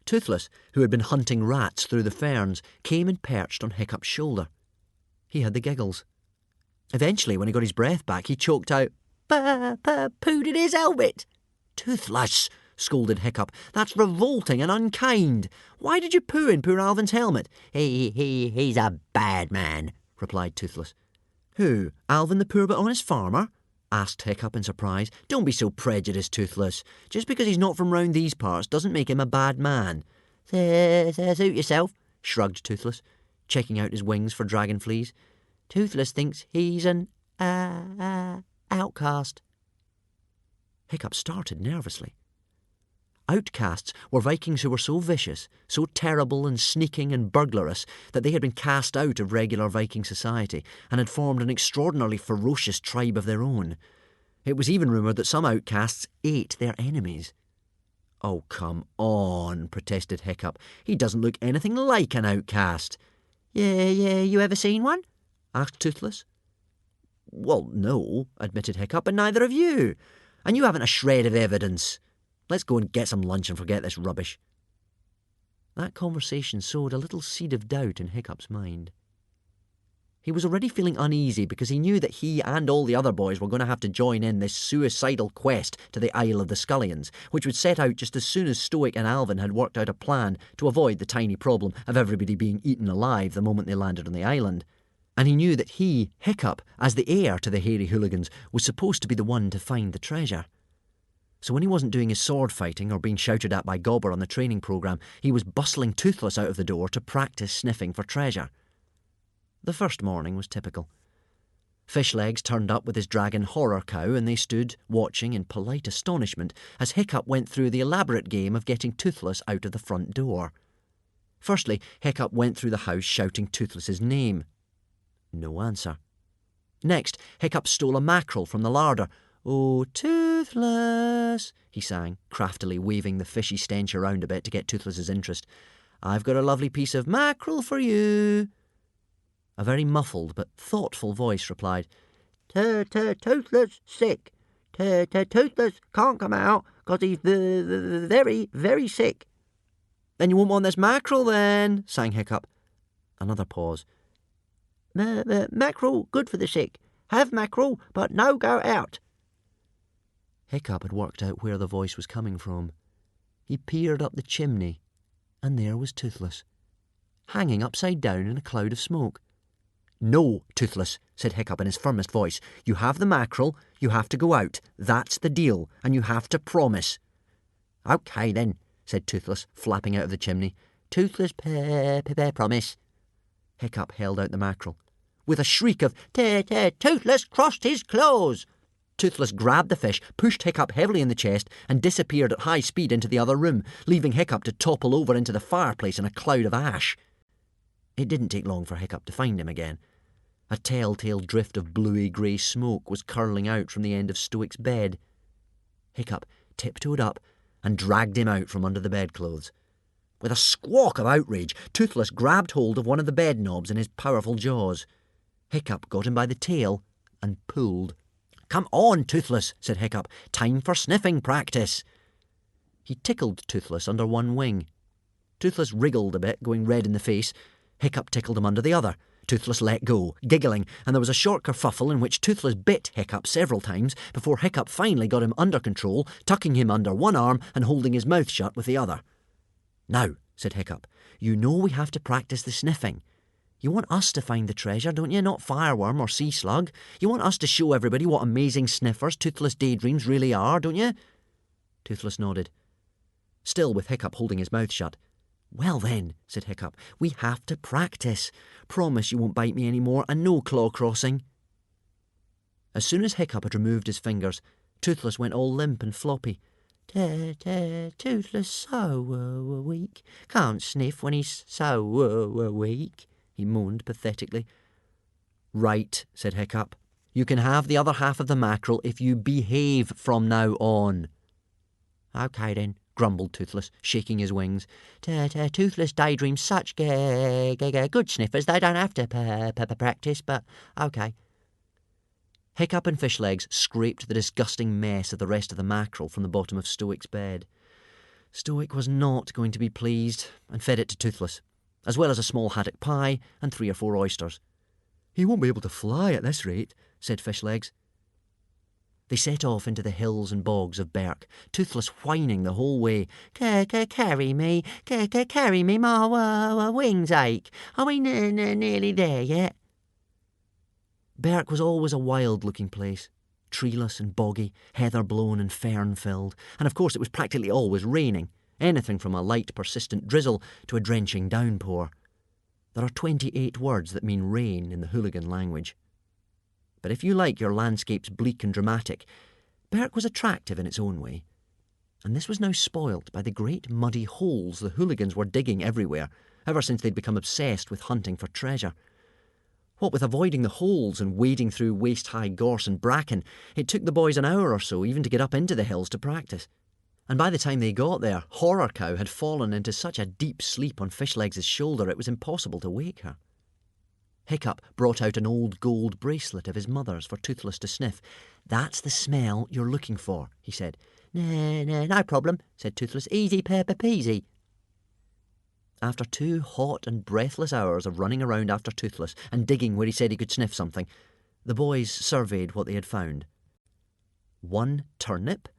Toothless, who had been hunting rats through the ferns, came and perched on Hiccup's shoulder. He had the giggles. Eventually, when he got his breath back, he choked out, "Pooed in his helmet." "Toothless," scolded Hiccup, "that's revolting and unkind. Why did you poo in poor Alvin's helmet?" He's a bad man," replied Toothless. "Who, Alvin the poor but honest farmer?" asked Hiccup in surprise. "Don't be so prejudiced, Toothless. Just because he's not from round these parts doesn't make him a bad man." Suit yourself," shrugged Toothless, checking out his wings for dragon fleas. "Toothless thinks he's an outcast." Hiccup started nervously. Outcasts were Vikings who were so vicious, so terrible and sneaking and burglarious that they had been cast out of regular Viking society and had formed an extraordinarily ferocious tribe of their own. It was even rumoured that some outcasts ate their enemies. "Oh, come on," protested Hiccup. "He doesn't look anything like an outcast." Yeah, you ever seen one?" asked Toothless. "Well, no," admitted Hiccup, "and neither have you. And you haven't a shred of evidence. Let's go and get some lunch and forget this rubbish." That conversation sowed a little seed of doubt in Hiccup's mind. He was already feeling uneasy because he knew that he and all the other boys were going to have to join in this suicidal quest to the Isle of the Scullions, which would set out just as soon as Stoic and Alvin had worked out a plan to avoid the tiny problem of everybody being eaten alive the moment they landed on the island. And he knew that he, Hiccup, as the heir to the hairy hooligans, was supposed to be the one to find the treasure. So when he wasn't doing his sword fighting or being shouted at by Gobber on the training programme, he was bustling Toothless out of the door to practice sniffing for treasure. The first morning was typical. Fishlegs turned up with his dragon Horror Cow, and they stood watching in polite astonishment as Hiccup went through the elaborate game of getting Toothless out of the front door. Firstly, Hiccup went through the house shouting Toothless's name. No answer. Next, Hiccup stole a mackerel from the larder. "Oh, Toothless," he sang, craftily waving the fishy stench around a bit to get Toothless's interest. "I've got a lovely piece of mackerel for you." A very muffled but thoughtful voice replied, Toothless sick. Toothless can't come out because he's very, very sick." "Then you won't want this mackerel then," sang Hiccup. Another pause. "Mackerel good for the sick. Have mackerel, but no go out." Hiccup had worked out where the voice was coming from. He peered up the chimney, and there was Toothless, hanging upside down in a cloud of smoke. "No, Toothless," said Hiccup in his firmest voice. "You have the mackerel, you have to go out. That's the deal, and you have to promise." "OK, then," said Toothless, flapping out of the chimney. "Toothless promise." Hiccup held out the mackerel. With a shriek of Toothless crossed his claws, Toothless grabbed the fish, pushed Hiccup heavily in the chest, and disappeared at high speed into the other room, leaving Hiccup to topple over into the fireplace in a cloud of ash. It didn't take long for Hiccup to find him again. A telltale drift of bluey-grey smoke was curling out from the end of Stoic's bed. Hiccup tiptoed up and dragged him out from under the bedclothes. With a squawk of outrage, Toothless grabbed hold of one of the bed knobs in his powerful jaws. Hiccup got him by the tail and pulled. "Come on, Toothless," said Hiccup. "Time for sniffing practice." He tickled Toothless under one wing. Toothless wriggled a bit, going red in the face. Hiccup tickled him under the other. Toothless let go, giggling, and there was a short kerfuffle in which Toothless bit Hiccup several times before Hiccup finally got him under control, tucking him under one arm and holding his mouth shut with the other. "Now," said Hiccup, "you know we have to practice the sniffing. You want us to find the treasure, don't you? Not Fireworm or Sea Slug. You want us to show everybody what amazing sniffers Toothless Daydreams really are, don't you?" Toothless nodded, still with Hiccup holding his mouth shut. "Well then," said Hiccup, "we have to practice. Promise you won't bite me any more, and no claw crossing." As soon as Hiccup had removed his fingers, Toothless went all limp and floppy. "Toothless so weak. Can't sniff when he's so weak," he moaned pathetically. "Right," said Hiccup. "You can have the other half of the mackerel if you behave from now on." "OK then," grumbled Toothless, shaking his wings. "Toothless Daydreams such good sniffers they don't have to practice, but OK." Hiccup and Fishlegs scraped the disgusting mess of the rest of the mackerel from the bottom of Stoic's bed. Stoic was not going to be pleased, and fed it to Toothless, as well as a small haddock pie and 3 or 4 oysters. "He won't be able to fly at this rate," said Fishlegs. They set off into the hills and bogs of Berk, Toothless whining the whole way. Carry me, my wings ache. Are we nearly there yet?" Berk was always a wild-looking place, treeless and boggy, heather-blown and fern-filled, and of course it was practically always raining, anything from a light, persistent drizzle to a drenching downpour. There are 28 words that mean rain in the hooligan language. But if you like your landscapes bleak and dramatic, Berk was attractive in its own way. And this was now spoilt by the great muddy holes the hooligans were digging everywhere, ever since they'd become obsessed with hunting for treasure. What with avoiding the holes and wading through waist-high gorse and bracken, it took the boys an hour or so even to get up into the hills to practice. And by the time they got there, Horror Cow had fallen into such a deep sleep on Fishlegs' shoulder it was impossible to wake her. Hiccup brought out an old gold bracelet of his mother's for Toothless to sniff. "That's the smell you're looking for," he said. No problem," said Toothless. "Easy peasy." After 2 hot and breathless hours of running around after Toothless and digging where he said he could sniff something, the boys surveyed what they had found. 1 turnip,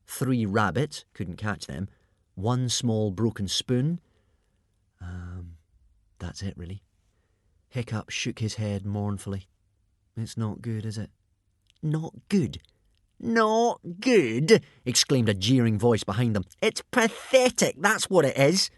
3 rabbits, couldn't catch them, 1 small broken spoon. That's it, really. Hiccup shook his head mournfully. "It's not good, is it?" "Not good? Not good?" exclaimed a jeering voice behind them. "It's pathetic, that's what it is."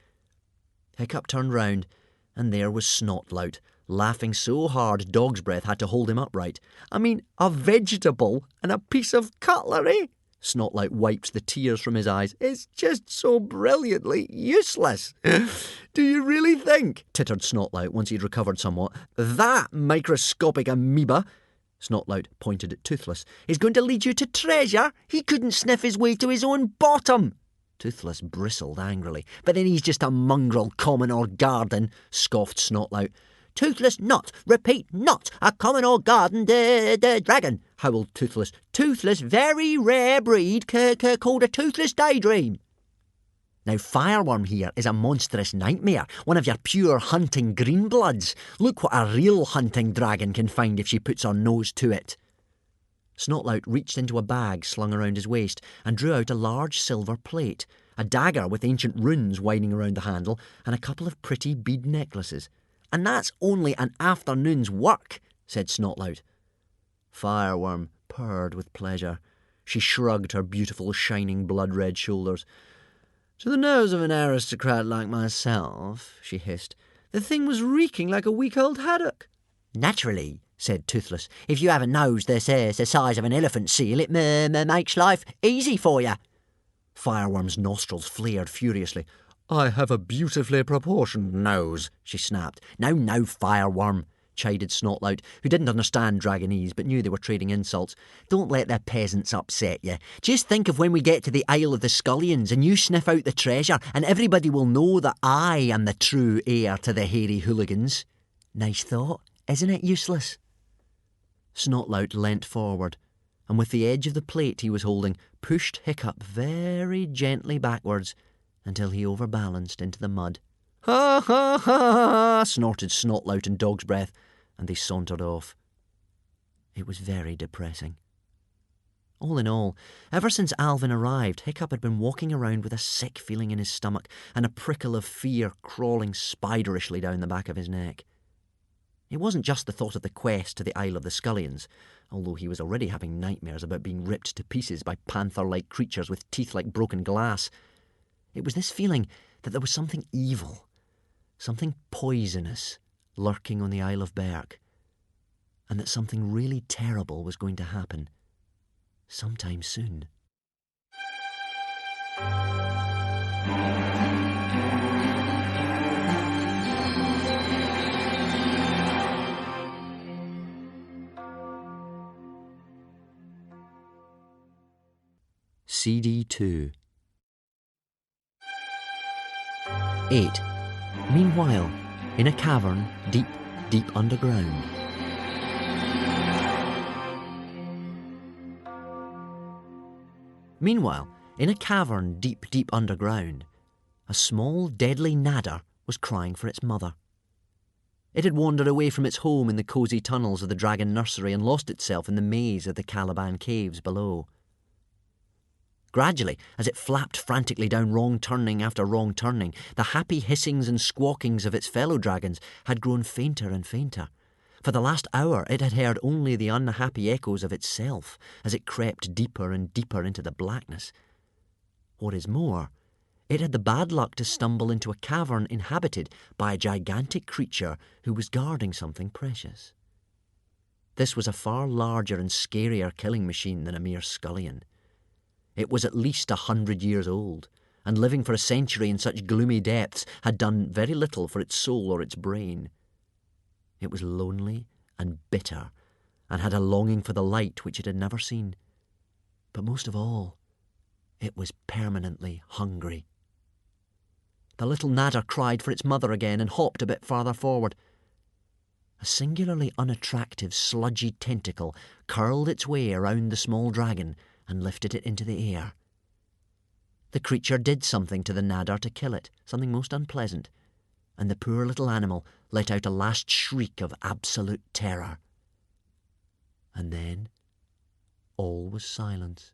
Hiccup turned round, and there was Snotlout, laughing so hard Dog's Breath had to hold him upright. "I mean, a vegetable and a piece of cutlery?" Snotlout wiped the tears from his eyes. "It's just so brilliantly useless." "Do you really think," tittered Snotlout once he'd recovered somewhat, "that microscopic amoeba," Snotlout pointed at Toothless, "is going to lead you to treasure? He couldn't sniff his way to his own bottom." Toothless bristled angrily. "But then he's just a mongrel, common or garden," scoffed Snotlout. "Toothless not, repeat, not a common or garden dragon," howled Toothless. "Toothless very rare breed called a Toothless Daydream." "Now Fireworm here is a monstrous nightmare, one of your pure hunting greenbloods. Look what a real hunting dragon can find if she puts her nose to it." Snotlout reached into a bag slung around his waist and drew out a large silver plate, a dagger with ancient runes winding around the handle, and a couple of pretty bead necklaces. "And that's only an afternoon's work," said Snotlout. Fireworm purred with pleasure. She shrugged her beautiful, shining, blood-red shoulders. "To the nose of an aristocrat like myself," she hissed, "the thing was reeking like a week-old haddock." "Naturally," said Toothless. "If you have a nose this is the size of an elephant seal, it makes life easy for you." Fireworm's nostrils flared furiously. "I have a beautifully proportioned nose," she snapped. "Now, Fireworm," chided Snotlout, who didn't understand Dragonese but knew they were trading insults. "Don't let the peasants upset you. Just think of when we get to the Isle of the Scullions and you sniff out the treasure and everybody will know that I am the true heir to the hairy hooligans. Nice thought, isn't it, Useless?" Snotlout leant forward, and with the edge of the plate he was holding, pushed Hiccup very gently backwards until he overbalanced into the mud. "Ha, ha, ha," snorted Snotlout in dog's breath, and they sauntered off. It was very depressing. All in all, ever since Alvin arrived, Hiccup had been walking around with a sick feeling in his stomach and a prickle of fear crawling spiderishly down the back of his neck. It wasn't just the thought of the quest to the Isle of the Scullions, although he was already having nightmares about being ripped to pieces by panther-like creatures with teeth like broken glass. It was this feeling that there was something evil, something poisonous, lurking on the Isle of Berk, and that something really terrible was going to happen sometime soon. CD 2. 8. Meanwhile, in a cavern deep, deep underground. Meanwhile, in a cavern deep, deep underground, a small, deadly nadder was crying for its mother. It had wandered away from its home in the cosy tunnels of the dragon nursery and lost itself in the maze of the Caliban caves below. Gradually, as it flapped frantically down wrong turning after wrong turning, the happy hissings and squawkings of its fellow dragons had grown fainter and fainter. For the last hour it had heard only the unhappy echoes of itself as it crept deeper and deeper into the blackness. What is more, it had the bad luck to stumble into a cavern inhabited by a gigantic creature who was guarding something precious. This was a far larger and scarier killing machine than a mere scullion. It was at least 100 years old, and living for a century in such gloomy depths had done very little for its soul or its brain. It was lonely and bitter, and had a longing for the light which it had never seen. But most of all, it was permanently hungry. The little nadder cried for its mother again and hopped a bit farther forward. A singularly unattractive, sludgy tentacle curled its way around the small dragon and lifted it into the air. The creature did something to the nadder to kill it, something most unpleasant, and the poor little animal let out a last shriek of absolute terror. And then all was silence.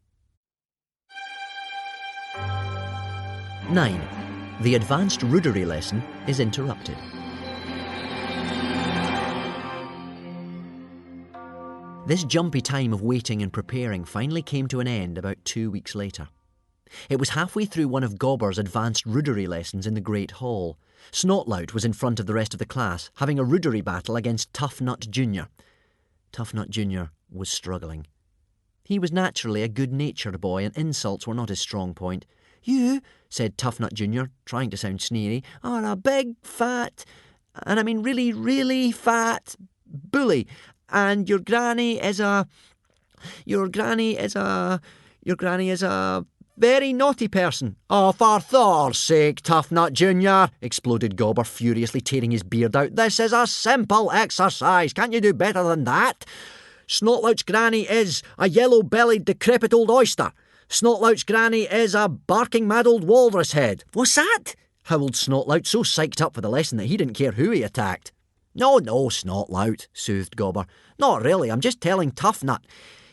9. The advanced rudery lesson is interrupted. This jumpy time of waiting and preparing finally came to an end about 2 weeks later. It was halfway through one of Gobber's advanced rudery lessons in the Great Hall. Snotlout was in front of the rest of the class, having a rudery battle against Toughnut Jr. Toughnut Jr. was struggling. He was naturally a good-natured boy, and insults were not his strong point. "You," said Toughnut Jr., trying to sound sneery, "are a big, fat, and I mean really, really fat bully. And your granny is a very naughty person." "Oh, for Thor's sake, Toughnut Jr., exploded Gobber, furiously tearing his beard out. "This is a simple exercise. Can't you do better than that? Snotlout's granny is a yellow-bellied, decrepit old oyster. Snotlout's granny is a barking mad old walrus head." "What's that?" howled Snotlout, so psyched up for the lesson that he didn't care who he attacked. No, Snotlout," soothed Gobber. "Not really, I'm just telling Toughnut.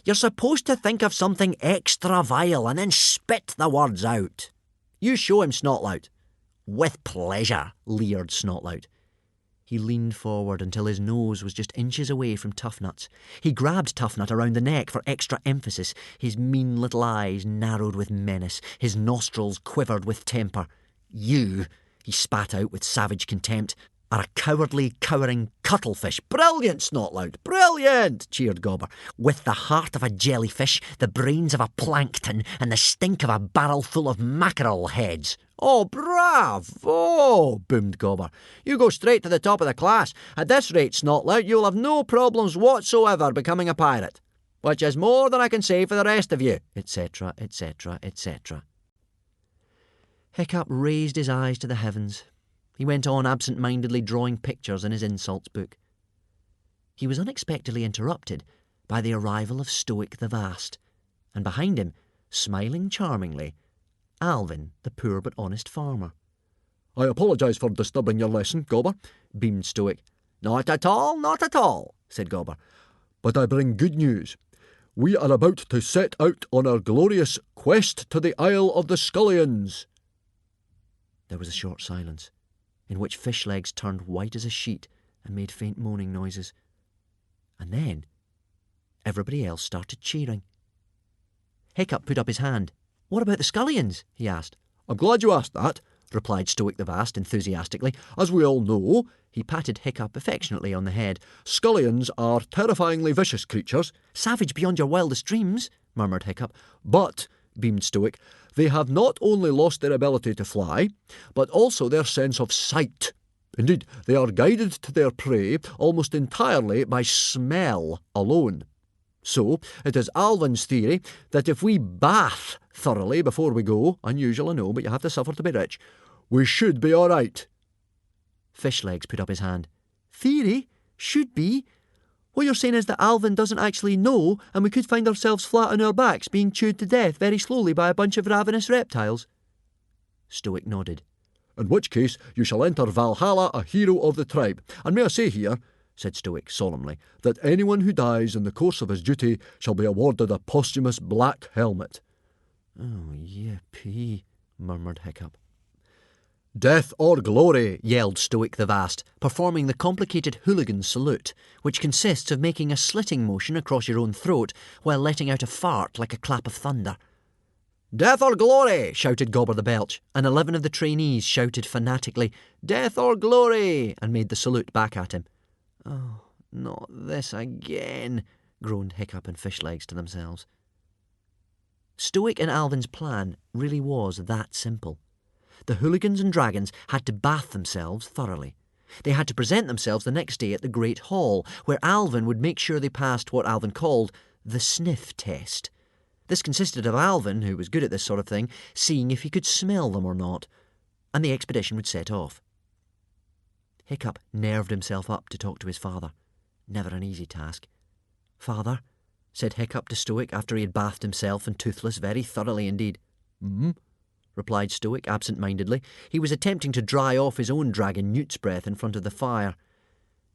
You're supposed to think of something extra vile and then spit the words out. You show him, Snotlout." "With pleasure," leered Snotlout. He leaned forward until his nose was just inches away from Toughnut's. He grabbed Toughnut around the neck for extra emphasis. His mean little eyes narrowed with menace. His nostrils quivered with temper. "You," he spat out with savage contempt. are a cowardly, cowering cuttlefish. Brilliant, Snotlout, brilliant, cheered Gobber. With the heart of a jellyfish, the brains of a plankton, and the stink of a barrel full of mackerel heads. Oh, bravo, boomed Gobber. You go straight to the top of the class. At this rate, Snotlout, you'll have no problems whatsoever becoming a pirate. Which is more than I can say for the rest of you, etc., etc., etc. Hiccup raised his eyes to the heavens. He went on absent-mindedly drawing pictures in his insults book. He was unexpectedly interrupted by the arrival of Stoic the Vast, and behind him, smiling charmingly, Alvin, the poor but honest farmer. I apologise for disturbing your lesson, Gobber, beamed Stoic. Not at all, said Gobber. But I bring good news. We are about to set out on our glorious quest to the Isle of the Scullions. There was a short silence, in which fish legs turned white as a sheet and made faint moaning noises. And then everybody else started cheering. Hiccup put up his hand. What about the Scullions? He asked. I'm glad you asked that, replied Stoic the Vast enthusiastically. As we all know, he patted Hiccup affectionately on the head, Scullions are terrifyingly vicious creatures. Savage beyond your wildest dreams, murmured Hiccup. But, beamed Stoic, they have not only lost their ability to fly, but also their sense of sight. Indeed, they are guided to their prey almost entirely by smell alone. So, it is Alvin's theory that if we bath thoroughly before we go, unusual I know, but you have to suffer to be rich, we should be all right. Fishlegs put up his hand. Theory? Should be? What you're saying is that Alvin doesn't actually know, and we could find ourselves flat on our backs being chewed to death very slowly by a bunch of ravenous reptiles? Stoic nodded. In which case you shall enter Valhalla a hero of the tribe. And may I say here, said Stoic solemnly, that anyone who dies in the course of his duty shall be awarded a posthumous black helmet. Oh, yippee, murmured Hiccup. Death or glory, yelled Stoic the Vast, performing the complicated hooligan salute, which consists of making a slitting motion across your own throat while letting out a fart like a clap of thunder. Death or glory, shouted Gobber the Belch, and 11 of the trainees shouted fanatically, Death or glory, and made the salute back at him. Oh, not this again, groaned Hiccup and Fishlegs to themselves. Stoic and Alvin's plan really was that simple. The hooligans and dragons had to bath themselves thoroughly. They had to present themselves the next day at the Great Hall, where Alvin would make sure they passed what Alvin called the sniff test. This consisted of Alvin, who was good at this sort of thing, seeing if he could smell them or not, and the expedition would set off. Hiccup nerved himself up to talk to his father. Never an easy task. Father, said Hiccup to Stoic after he had bathed himself and Toothless very thoroughly indeed. Replied Stoic absent-mindedly. He was attempting to dry off his own dragon Newt's Breath in front of the fire.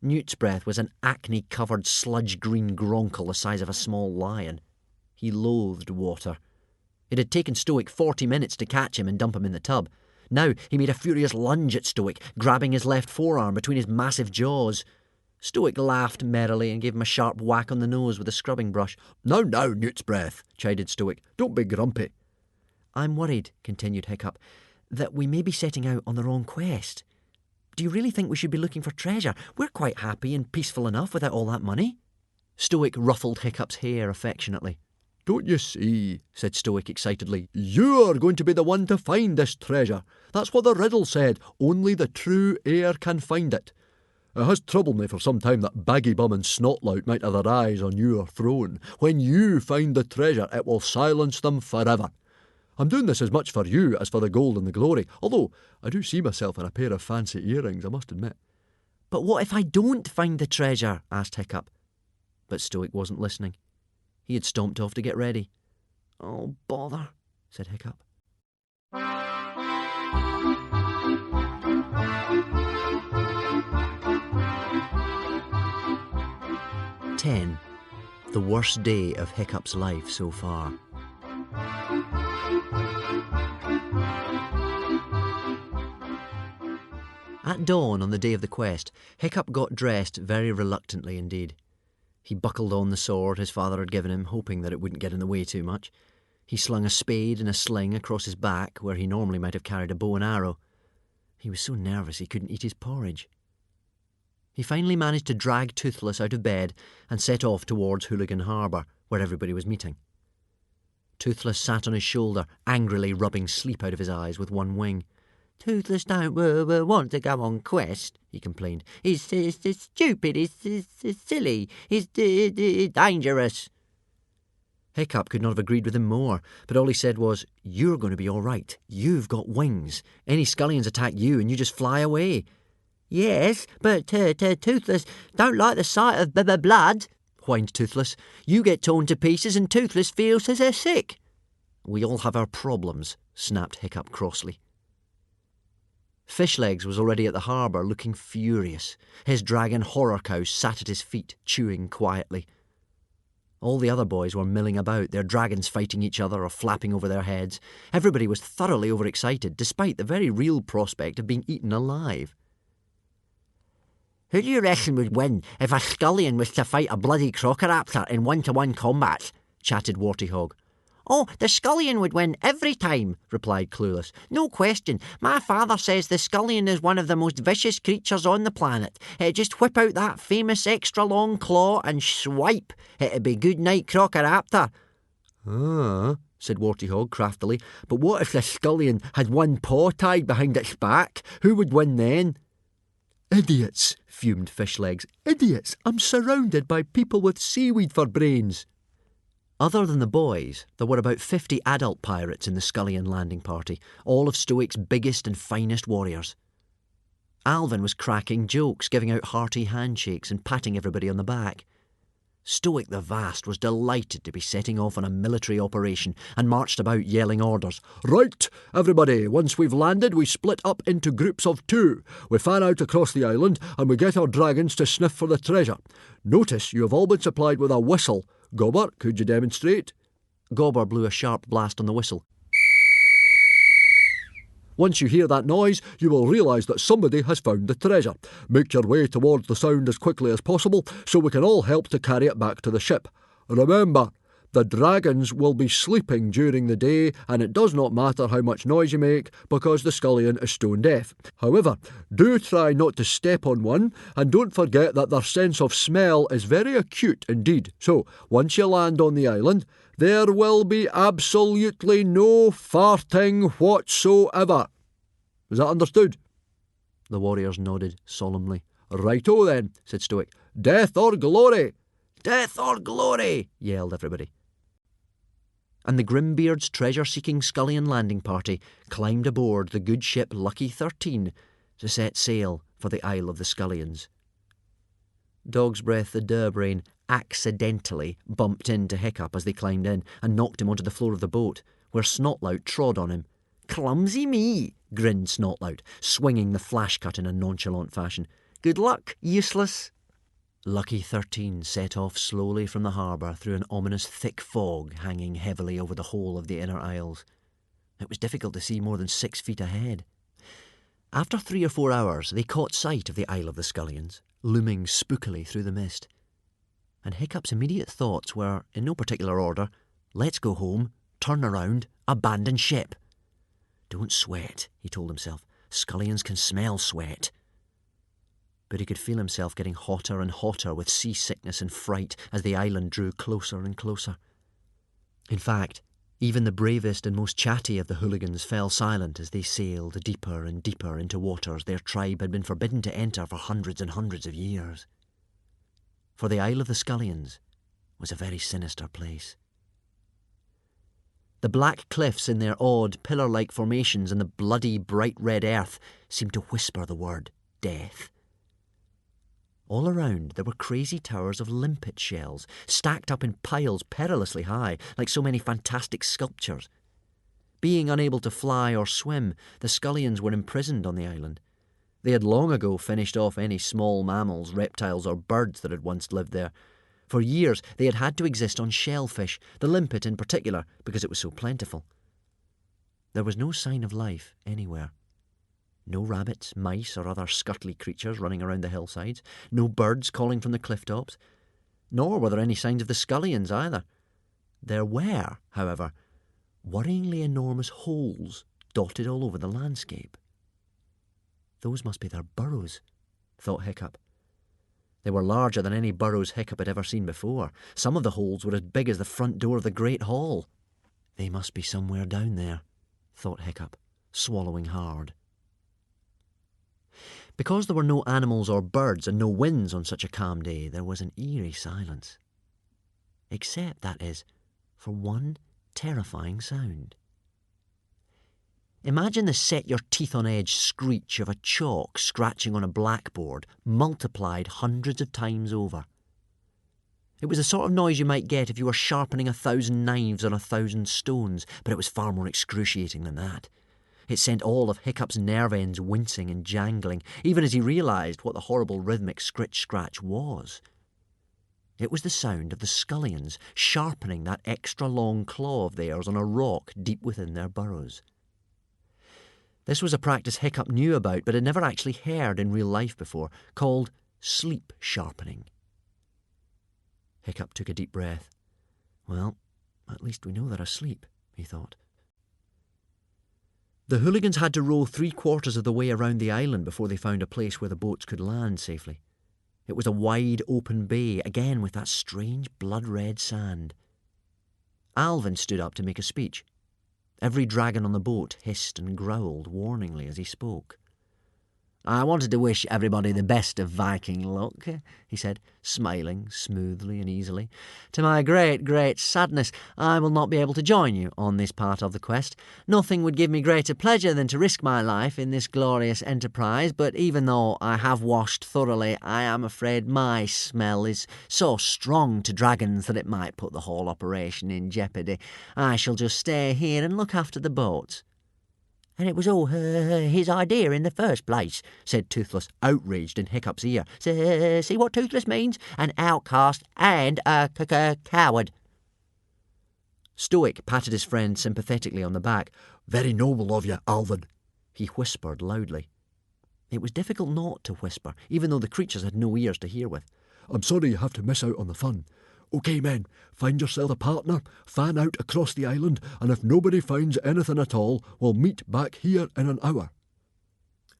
Newt's Breath was an acne-covered sludge-green gronkel the size of a small lion. He loathed water. It had taken Stoic 40 minutes to catch him and dump him in the tub. Now he made a furious lunge at Stoic, grabbing his left forearm between his massive jaws. Stoic laughed merrily and gave him a sharp whack on the nose with a scrubbing brush. Now, Newt's Breath, chided Stoic. Don't be grumpy. I'm worried, continued Hiccup, that we may be setting out on the wrong quest. Do you really think we should be looking for treasure? We're quite happy and peaceful enough without all that money. Stoic ruffled Hiccup's hair affectionately. Don't you see, said Stoic excitedly, you're going to be the one to find this treasure. That's what the riddle said. Only the true heir can find it. It has troubled me for some time that Baggybum and Snotlout might have their eyes on your throne. When you find the treasure, it will silence them forever. I'm doing this as much for you as for the gold and the glory, although I do see myself in a pair of fancy earrings, I must admit. But what if I don't find the treasure? Asked Hiccup. But Stoic wasn't listening. He had stomped off to get ready. Oh, bother, said Hiccup. 10. The worst day of Hiccup's life so far. At dawn on the day of the quest, Hiccup got dressed very reluctantly indeed. He buckled on the sword his father had given him, hoping that it wouldn't get in the way too much. He slung a spade and a sling across his back, where he normally might have carried a bow and arrow. He was so nervous he couldn't eat his porridge. He finally managed to drag Toothless out of bed and set off towards Hooligan Harbour, where everybody was meeting. Toothless sat on his shoulder, angrily rubbing sleep out of his eyes with one wing. Toothless don't want to go on quest, he complained. He's stupid, he's silly, he's dangerous. Hiccup could not have agreed with him more, but all he said was, "You're going to be all right. You've got wings. Any scullions attack you and you just fly away." "Yes, but Toothless don't like the sight of blood," whined Toothless. "You get torn to pieces and Toothless feels sick." "We all have our problems," snapped Hiccup crossly. Fishlegs was already at the harbour, looking furious. His dragon horror cow sat at his feet, chewing quietly. All the other boys were milling about, their dragons fighting each other or flapping over their heads. Everybody was thoroughly overexcited, despite the very real prospect of being eaten alive. "Who do you reckon would win if a scullion was to fight a bloody crocodile in one-to-one combat?" chatted Wartyhog. "Oh, the scullion would win every time," replied Clueless. "No question. My father says the scullion is one of the most vicious creatures on the planet. Just whip out that famous extra long claw and swipe. It'd be good night, Crocodile." "Ah," said Wartyhog craftily, "but what if the scullion had one paw tied behind its back? Who would win then?" "Idiots," fumed Fishlegs. "Idiots! I'm surrounded by people with seaweed for brains." Other than the boys, there were about 50 adult pirates in the scullion landing party, all of Stoic's biggest and finest warriors. Alvin was cracking jokes, giving out hearty handshakes and patting everybody on the back. Stoic the Vast was delighted to be setting off on a military operation and marched about yelling orders. "Right, everybody, once we've landed, we split up into groups of 2. We fan out across the island and we get our dragons to sniff for the treasure. Notice you have all been supplied with a whistle. Gobber, could you demonstrate?" Gobber blew a sharp blast on the whistle. "Once you hear that noise, you will realise that somebody has found the treasure. Make your way towards the sound as quickly as possible so we can all help to carry it back to the ship. Remember, the dragons will be sleeping during the day and it does not matter how much noise you make because the scullion is stone deaf. However, do try not to step on one and don't forget that their sense of smell is very acute indeed. So, once you land on the island, there will be absolutely no farting whatsoever. Is that understood?" The warriors nodded solemnly. "Righto then," said Stoic. "Death or glory!" "Death or glory!" yelled everybody. And the Grimbeard's treasure-seeking scullion landing party climbed aboard the good ship Lucky 13 to set sail for the Isle of the Scullions. Dog's Breath the Durbrain accidentally bumped into Hiccup as they climbed in and knocked him onto the floor of the boat, where Snotlout trod on him. "Clumsy me," grinned Snotlout, swinging the flash cut in a nonchalant fashion. "Good luck, useless." Lucky 13 set off slowly from the harbour through an ominous thick fog hanging heavily over the whole of the inner isles. It was difficult to see more than 6 feet ahead. After 3 or 4 hours, they caught sight of the Isle of the Scullions, looming spookily through the mist. And Hiccup's immediate thoughts were, in no particular order, let's go home, turn around, abandon ship. Don't sweat, he told himself. Scullions can smell sweat. But he could feel himself getting hotter and hotter with seasickness and fright as the island drew closer and closer. In fact, even the bravest and most chatty of the hooligans fell silent as they sailed deeper and deeper into waters their tribe had been forbidden to enter for hundreds and hundreds of years. For the Isle of the Scullions was a very sinister place. The black cliffs in their odd, pillar-like formations and the bloody, bright red earth seemed to whisper the word death. All around there were crazy towers of limpet shells, stacked up in piles perilously high, like so many fantastic sculptures. Being unable to fly or swim, the scullions were imprisoned on the island. They had long ago finished off any small mammals, reptiles or birds that had once lived there. For years they had had to exist on shellfish, the limpet in particular, because it was so plentiful. There was no sign of life anywhere. No rabbits, mice, or other scuttly creatures running around the hillsides. No birds calling from the cliff tops. Nor were there any signs of the scullions either. There were, however, worryingly enormous holes dotted all over the landscape. Those must be their burrows, thought Hiccup. They were larger than any burrows Hiccup had ever seen before. Some of the holes were as big as the front door of the great hall. They must be somewhere down there, thought Hiccup, swallowing hard. Because there were no animals or birds and no winds on such a calm day, there was an eerie silence. Except, that is, for one terrifying sound. Imagine the set-your-teeth-on-edge screech of a chalk scratching on a blackboard, multiplied hundreds of times over. It was the sort of noise you might get if you were sharpening 1,000 knives on 1,000 stones, but it was far more excruciating than that. It sent all of Hiccup's nerve ends wincing and jangling, even as he realised what the horrible rhythmic scritch-scratch was. It was the sound of the scullions sharpening that extra-long claw of theirs on a rock deep within their burrows. This was a practice Hiccup knew about but had never actually heard in real life before, called sleep sharpening. Hiccup took a deep breath. Well, at least we know they're asleep, he thought. The hooligans had to row 3/4 of the way around the island before they found a place where the boats could land safely. It was a wide open bay, again with that strange blood-red sand. Alvin stood up to make a speech. Every dragon on the boat hissed and growled warningly as he spoke. "I wanted to wish everybody the best of Viking luck," he said, smiling smoothly and easily. "To my great, great sadness, I will not be able to join you on this part of the quest. Nothing would give me greater pleasure than to risk my life in this glorious enterprise, but even though I have washed thoroughly, I am afraid my smell is so strong to dragons that it might put the whole operation in jeopardy. I shall just stay here and look after the boats." "And it was all his idea in the first place," said Toothless, outraged in Hiccup's ear. "See what Toothless means? An outcast and a coward." Stoic patted his friend sympathetically on the back. Very noble of you, Alvin, he whispered loudly. It was difficult not to whisper, even though the creatures had no ears to hear with. I'm sorry you have to miss out on the fun. OK, men, find yourself a partner, fan out across the island, and if nobody finds anything at all, we'll meet back here in an hour.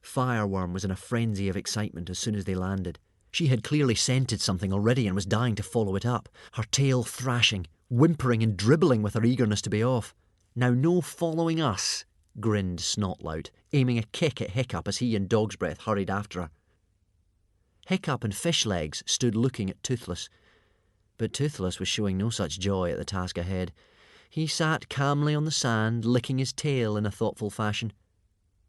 Fireworm was in a frenzy of excitement as soon as they landed. She had clearly scented something already and was dying to follow it up, her tail thrashing, whimpering and dribbling with her eagerness to be off. "Now no following us," grinned Snotlout, aiming a kick at Hiccup as he and Dog's Breath hurried after her. Hiccup and Fishlegs stood looking at Toothless, but Toothless was showing no such joy at the task ahead. He sat calmly on the sand, licking his tail in a thoughtful fashion.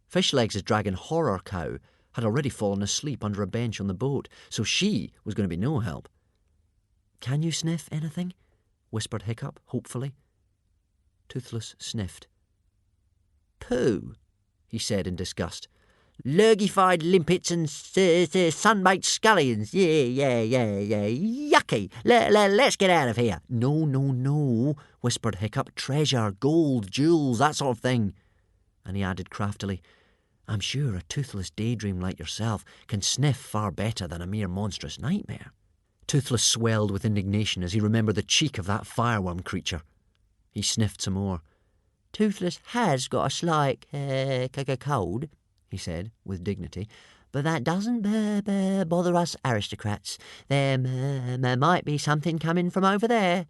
Fishlegs' dragon Horror Cow had already fallen asleep under a bench on the boat, so she was going to be no help. "Can you sniff anything?" whispered Hiccup, hopefully. Toothless sniffed. "Pooh," he said in disgust. "Lurgified limpets and sun-baked scullions. Yeah. Yucky. Let's get out of here." No, whispered Hiccup. "Treasure, gold, jewels, that sort of thing." And he added craftily, "I'm sure a toothless daydream like yourself can sniff far better than a mere monstrous nightmare." Toothless swelled with indignation as he remembered the cheek of that fireworm creature. He sniffed some more. "Toothless has got a slight cold," he said, with dignity, "but that doesn't bother us aristocrats. There might be something coming from over there."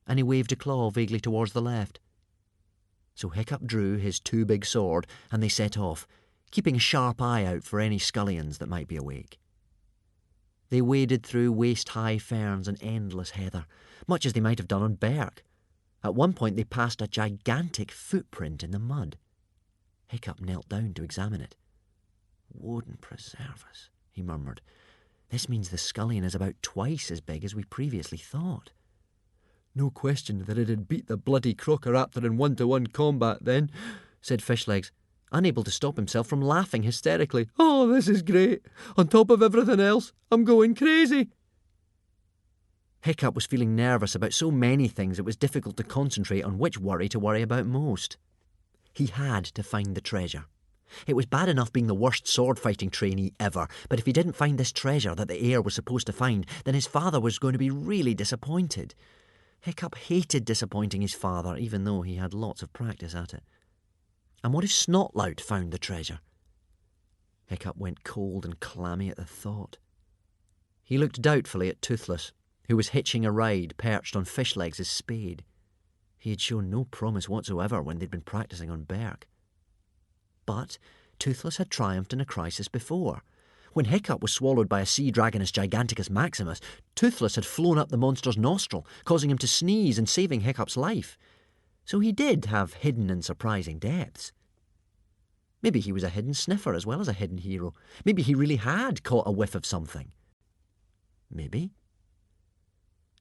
And he waved a claw vaguely towards the left. So Hiccup drew his too big sword, and they set off, keeping a sharp eye out for any scullions that might be awake. They waded through waist-high ferns and endless heather, much as they might have done on Berk. At one point they passed a gigantic footprint in the mud. Hiccup knelt down to examine it. "Wouldn't preserve us," he murmured. "This means the scullion is about twice as big as we previously thought." "No question that it had beat the bloody Crocodile in 1-to-1 combat then," said Fishlegs, unable to stop himself from laughing hysterically. "Oh, this is great. On top of everything else, I'm going crazy." Hiccup was feeling nervous about so many things it was difficult to concentrate on which worry to worry about most. He had to find the treasure. It was bad enough being the worst sword-fighting trainee ever, but if he didn't find this treasure that the heir was supposed to find, then his father was going to be really disappointed. Hiccup hated disappointing his father, even though he had lots of practice at it. And what if Snotlout found the treasure? Hiccup went cold and clammy at the thought. He looked doubtfully at Toothless, who was hitching a ride perched on Fishlegs' spade. He had shown no promise whatsoever when they'd been practising on Berk. But Toothless had triumphed in a crisis before. When Hiccup was swallowed by a sea dragoness Giganticus Maximus, Toothless had flown up the monster's nostril, causing him to sneeze and saving Hiccup's life. So he did have hidden and surprising depths. Maybe he was a hidden sniffer as well as a hidden hero. Maybe he really had caught a whiff of something. Maybe.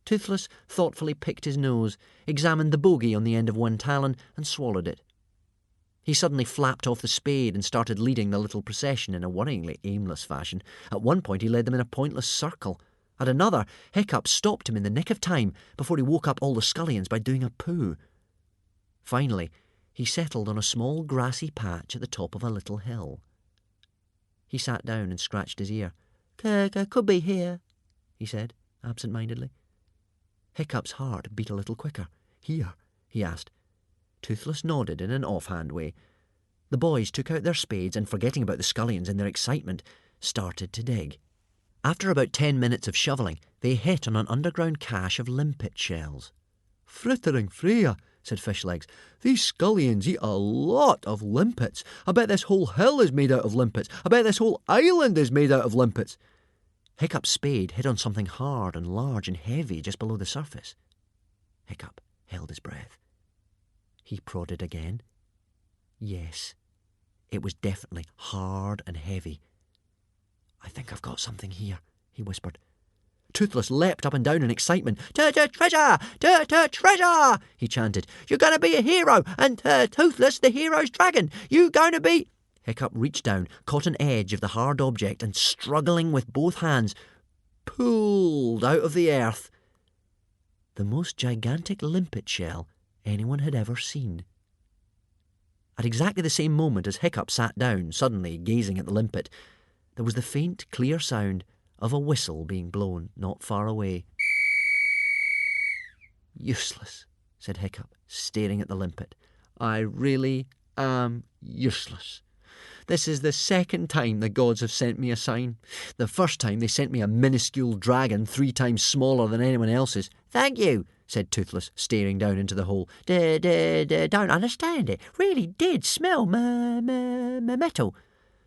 Toothless thoughtfully picked his nose, examined the bogey on the end of one talon, and swallowed it. He suddenly flapped off the spade and started leading the little procession in a worryingly aimless fashion. At one point he led them in a pointless circle. At another, Hiccup stopped him in the nick of time before he woke up all the scullions by doing a poo. Finally, he settled on a small grassy patch at the top of a little hill. He sat down and scratched his ear. "Could be here," he said, absent-mindedly. Hiccup's heart beat a little quicker. "Here?" he asked. Toothless nodded in an offhand way. The boys took out their spades and, forgetting about the scullions in their excitement, started to dig. After about 10 minutes of shovelling, they hit on an underground cache of limpet shells. "Frittering Freya," said Fishlegs, "these scullions eat a lot of limpets. I bet this whole hill is made out of limpets. I bet this whole island is made out of limpets." Hiccup's spade hit on something hard and large and heavy just below the surface. Hiccup held his breath. He prodded again. Yes, it was definitely hard and heavy. "I think I've got something here," he whispered. Toothless leapt up and down in excitement. Treasure! Treasure! He chanted. "You're going to be a hero, and Toothless, the hero's dragon. You're going to be—" Hiccup reached down, caught an edge of the hard object, and struggling with both hands, pulled out of the earth the most gigantic limpet shell anyone had ever seen. At exactly the same moment as Hiccup sat down, suddenly gazing at the limpet, there was the faint, clear sound of a whistle being blown not far away. "Useless," said Hiccup, staring at the limpet. "I really am useless. This is the second time the gods have sent me a sign. The first time they sent me a minuscule dragon 3 times smaller than anyone else's." "Thank you," said Toothless, staring down into the hole. Don't understand it. Really did smell metal."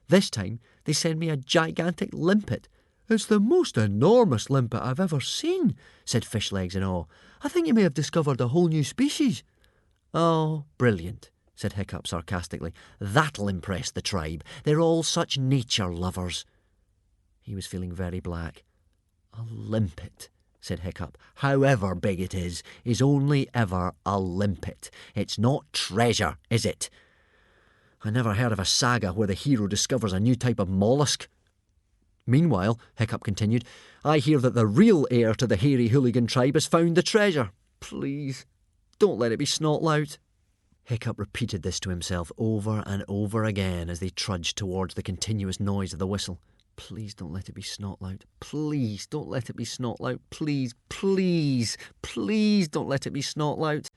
"This time they send me a gigantic limpet." "It's the most enormous limpet I've ever seen," said Fishlegs in awe. "I think you may have discovered a whole new species." "Oh, brilliant," said Hiccup sarcastically. "That'll impress the tribe. They're all such nature lovers." He was feeling very black. "A limpet," said Hiccup, "however big it is only ever a limpet. It's not treasure, is it? I never heard of a saga where the hero discovers a new type of mollusk." "Meanwhile," Hiccup continued, "I hear that the real heir to the hairy hooligan tribe has found the treasure. Please, don't let it be Snotlout." Hiccup repeated this to himself over and over again as they trudged towards the continuous noise of the whistle. "Please don't let it be Snotlout. Please don't let it be Snotlout. Please, please, please don't let it be Snotlout."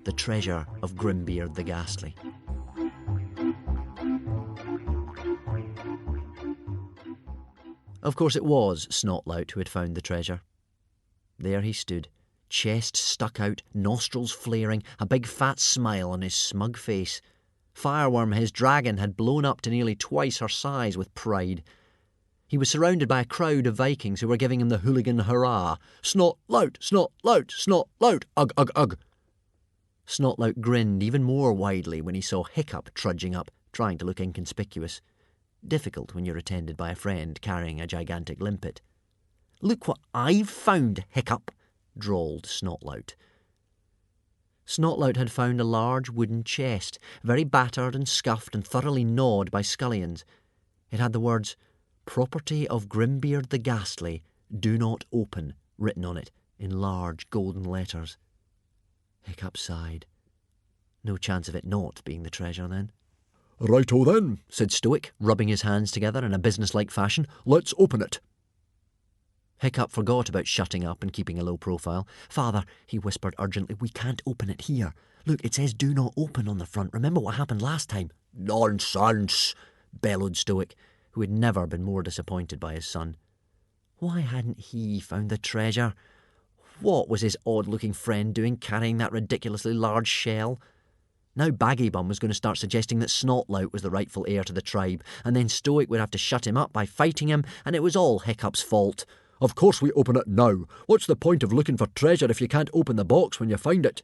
The Treasure of Grimbeard the Ghastly. Of course it was Snotlout who had found the treasure. There he stood, chest stuck out, nostrils flaring, a big fat smile on his smug face. Fireworm, his dragon, had blown up to nearly twice her size with pride. He was surrounded by a crowd of Vikings who were giving him the hooligan hurrah. "Snotlout! Snotlout! Snotlout! Ugh, ugh, ugh!" Snotlout grinned even more widely when he saw Hiccup trudging up, trying to look inconspicuous. Difficult when you're attended by a friend carrying a gigantic limpet. "Look what I've found, Hiccup," drawled Snotlout. Snotlout had found a large wooden chest, very battered and scuffed and thoroughly gnawed by scullions. It had the words, "Property of Grimbeard the Ghastly, do not open," written on it in large golden letters. Hiccup sighed. No chance of it not being the treasure, then. "Righto then," said Stoic, rubbing his hands together in a businesslike fashion. "Let's open it." Hiccup forgot about shutting up and keeping a low profile. "Father," he whispered urgently, "we can't open it here. Look, it says 'do not open' on the front. Remember what happened last time?" "Nonsense!" bellowed Stoic, who had never been more disappointed by his son. Why hadn't he found the treasure? What was his odd-looking friend doing carrying that ridiculously large shell? Now Baggybum was going to start suggesting that Snotlout was the rightful heir to the tribe, and then Stoic would have to shut him up by fighting him, and it was all Hiccup's fault. "Of course we open it now. What's the point of looking for treasure if you can't open the box when you find it?"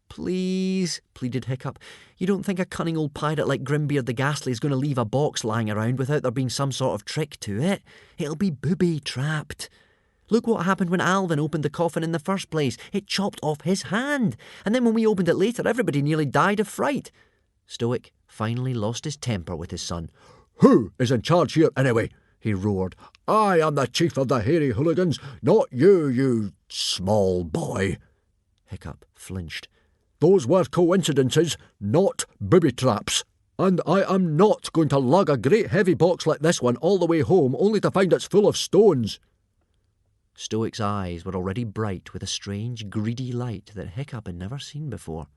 "Please," pleaded Hiccup. "You don't think a cunning old pirate like Grimbeard the Ghastly is going to leave a box lying around without there being some sort of trick to it? It'll be booby-trapped. Look what happened when Alvin opened the coffin in the first place. It chopped off his hand. And then when we opened it later, everybody nearly died of fright." Stoic finally lost his temper with his son. "Who is in charge here anyway?" he roared. "I am the chief of the hairy hooligans, not you, you small boy." Hiccup flinched. "Those were coincidences, not booby traps. And I am not going to lug a great heavy box like this one all the way home only to find it's full of stones." Stoic's eyes were already bright with a strange, greedy light that Hiccup had never seen before.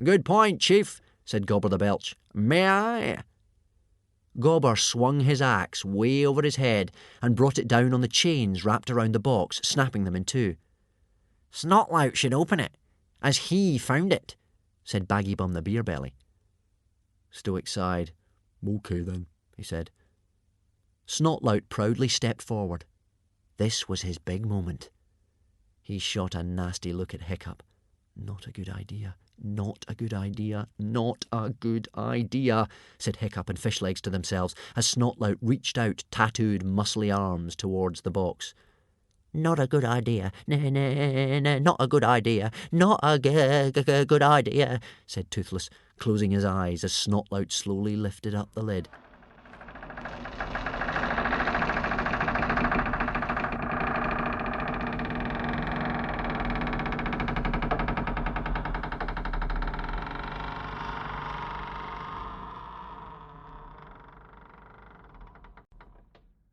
"Good point, Chief," said Gobber the Belch. "May I?" Gobber swung his axe way over his head and brought it down on the chains wrapped around the box, snapping them in two. "Snotlout should open it, as he found it," said Baggybum the Beerbelly. Stoic sighed. "OK then," he said. Snotlout proudly stepped forward. This was his big moment. He shot a nasty look at Hiccup. "Not a good idea. Not a good idea. Not a good idea," said Hiccup and Fishlegs to themselves as Snotlout reached out tattooed, muscly arms towards the box. "Not a good idea. Not a good idea. Not a good idea," said Toothless, closing his eyes as Snotlout slowly lifted up the lid.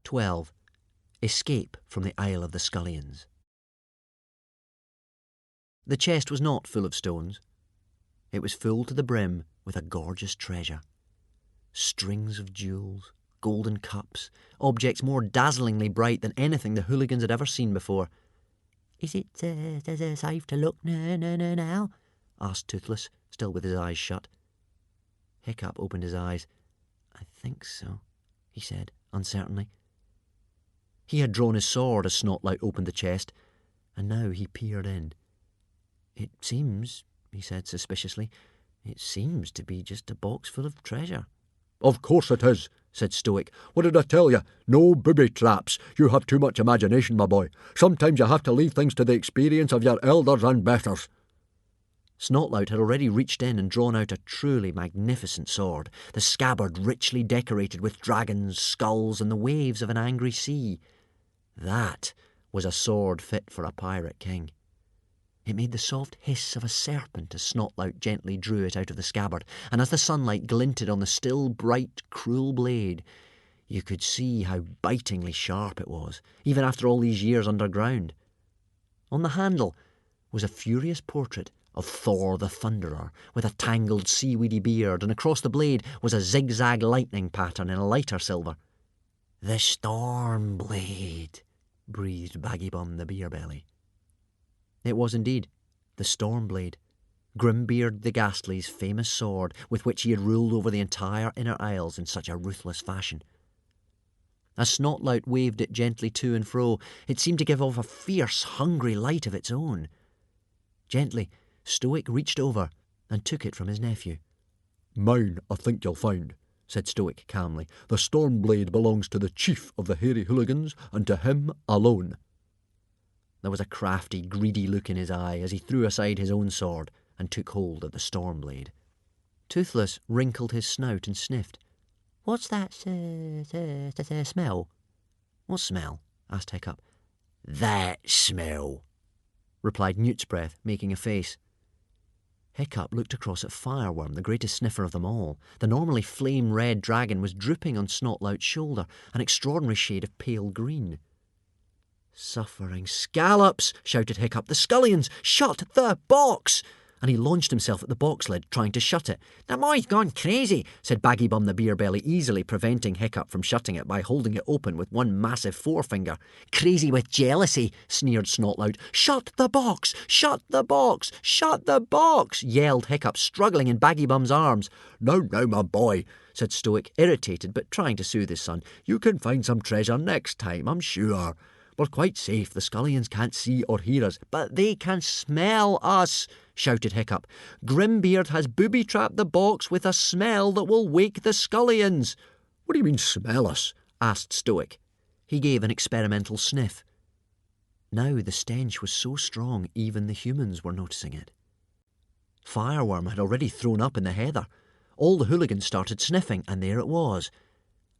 "12. Escape from the Isle of the Scullions." The chest was not full of stones. It was full to the brim with a gorgeous treasure. Strings of jewels, golden cups, objects more dazzlingly bright than anything the hooligans had ever seen before. "Is it safe to look now?" asked Toothless, still with his eyes shut. Hiccup opened his eyes. "I think so," he said, uncertainly. He had drawn his sword as Snotlout opened the chest, and now he peered in. "It seems," he said suspiciously, "it seems to be just a box full of treasure." "Of course it is," said Stoic. "What did I tell you? No booby traps. You have too much imagination, my boy. Sometimes you have to leave things to the experience of your elders and betters." Snotlout had already reached in and drawn out a truly magnificent sword, the scabbard richly decorated with dragons, skulls, and the waves of an angry sea. That was a sword fit for a pirate king. It made the soft hiss of a serpent as Snotlout gently drew it out of the scabbard, and as the sunlight glinted on the still bright, cruel blade, you could see how bitingly sharp it was, even after all these years underground. On the handle was a furious portrait of Thor the Thunderer, with a tangled seaweedy beard, and across the blade was a zigzag lightning pattern in a lighter silver. "The Storm Blade," breathed Baggybum the Beerbelly. It was indeed the Storm Blade, Grimbeard the Ghastly's famous sword with which he had ruled over the entire Inner Isles in such a ruthless fashion. As Snotlout waved it gently to and fro, it seemed to give off a fierce, hungry light of its own. Gently, Stoic reached over and took it from his nephew. "Mine, I think you'll find," said Stoic calmly. "The Storm Blade belongs to the chief of the hairy hooligans, and to him alone." There was a crafty, greedy look in his eye as he threw aside his own sword and took hold of the Storm Blade. Toothless wrinkled his snout and sniffed. "What's that smell?" "What smell?" asked Hiccup. "That smell," replied Newt's Breath, making a face. Hiccup looked across at Fireworm, the greatest sniffer of them all. The normally flame-red dragon was drooping on Snotlout's shoulder, an extraordinary shade of pale green. Suffering scallops, shouted Hiccup. The scullions! Shut the box! And he launched himself at the box lid, trying to shut it. The boy's gone crazy, said Baggy Bum the beer belly, easily preventing Hiccup from shutting it by holding it open with one massive forefinger. Crazy with jealousy, sneered Snotlout. Shut the box! Shut the box! Shut the box! Yelled Hiccup, struggling in Baggy Bum's arms. No, my boy, said Stoic, irritated but trying to soothe his son. You can find some treasure next time, I'm sure. We're quite safe. The scullions can't see or hear us. But they can smell us, shouted Hiccup. Grimbeard has booby-trapped the box with a smell that will wake the scullions. What do you mean, smell us? Asked Stoic. He gave an experimental sniff. Now the stench was so strong even the humans were noticing it. Fireworm had already thrown up in the heather. All the hooligans started sniffing, and there it was.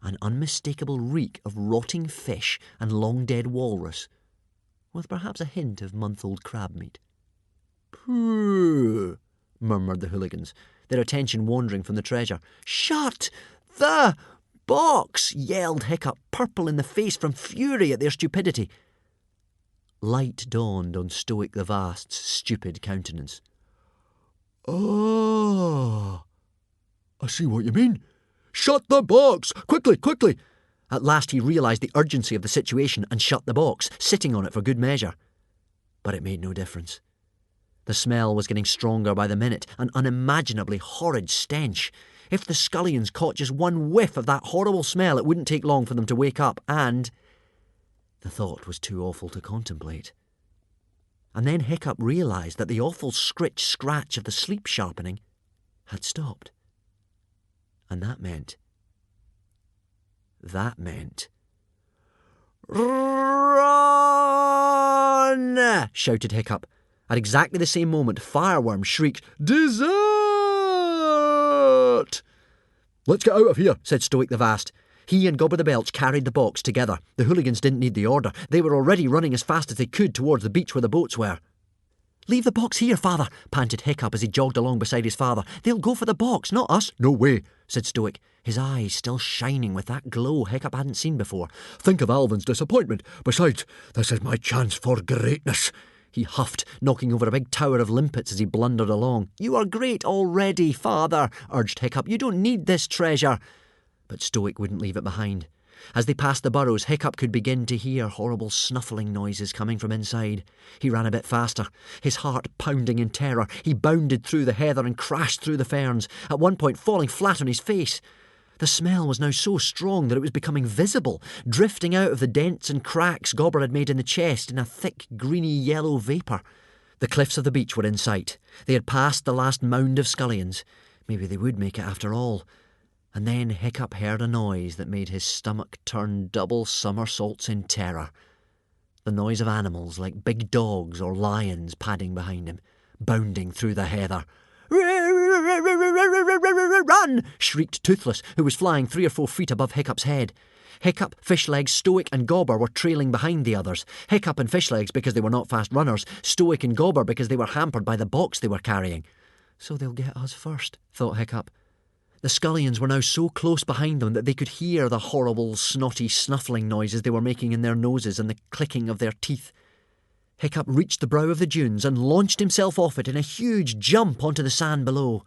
An unmistakable reek of rotting fish and long-dead walrus, with perhaps a hint of month-old crab meat. Pooh, murmured the hooligans, their attention wandering from the treasure. Shut the box! Yelled Hiccup, purple in the face from fury at their stupidity. Light dawned on Stoic the Vast's stupid countenance. Oh, I see what you mean. Shut the box! Quickly, quickly! At last he realised the urgency of the situation and shut the box, sitting on it for good measure. But it made no difference. The smell was getting stronger by the minute, an unimaginably horrid stench. If the scullions caught just one whiff of that horrible smell, it wouldn't take long for them to wake up, and... The thought was too awful to contemplate. And then Hiccup realised that the awful scritch-scratch of the sleep sharpening had stopped. And that meant... Run! Shouted Hiccup. At exactly the same moment, Fireworm shrieked, Dessert! Let's get out of here, said Stoic the Vast. He and Gobber the Belch carried the box together. The hooligans didn't need the order. They were already running as fast as they could towards the beach where the boats were. Leave the box here, father, panted Hiccup as he jogged along beside his father. They'll go for the box, not us. No way, said Stoic, his eyes still shining with that glow Hiccup hadn't seen before. Think of Alvin's disappointment. Besides, this is my chance for greatness. He huffed, knocking over a big tower of limpets as he blundered along. You are great already, father, urged Hiccup. You don't need this treasure. But Stoic wouldn't leave it behind. As they passed the burrows, Hiccup could begin to hear horrible snuffling noises coming from inside. He ran a bit faster, his heart pounding in terror. He bounded through the heather and crashed through the ferns, at one point falling flat on his face. The smell was now so strong that it was becoming visible, drifting out of the dents and cracks Gobber had made in the chest in a thick, greeny-yellow vapour. The cliffs of the beach were in sight. They had passed the last mound of scullions. Maybe they would make it after all. And then Hiccup heard a noise that made his stomach turn double somersaults in terror. The noise of animals like big dogs or lions padding behind him, bounding through the heather. Run! Shrieked Toothless, who was flying 3 or 4 feet above Hiccup's head. Hiccup, Fishlegs, Stoic and Gobber were trailing behind the others. Hiccup and Fishlegs because they were not fast runners, Stoic and Gobber because they were hampered by the box they were carrying. So they'll get us first, thought Hiccup. The scullions were now so close behind them that they could hear the horrible, snotty, snuffling noises they were making in their noses and the clicking of their teeth. Hiccup reached the brow of the dunes and launched himself off it in a huge jump onto the sand below.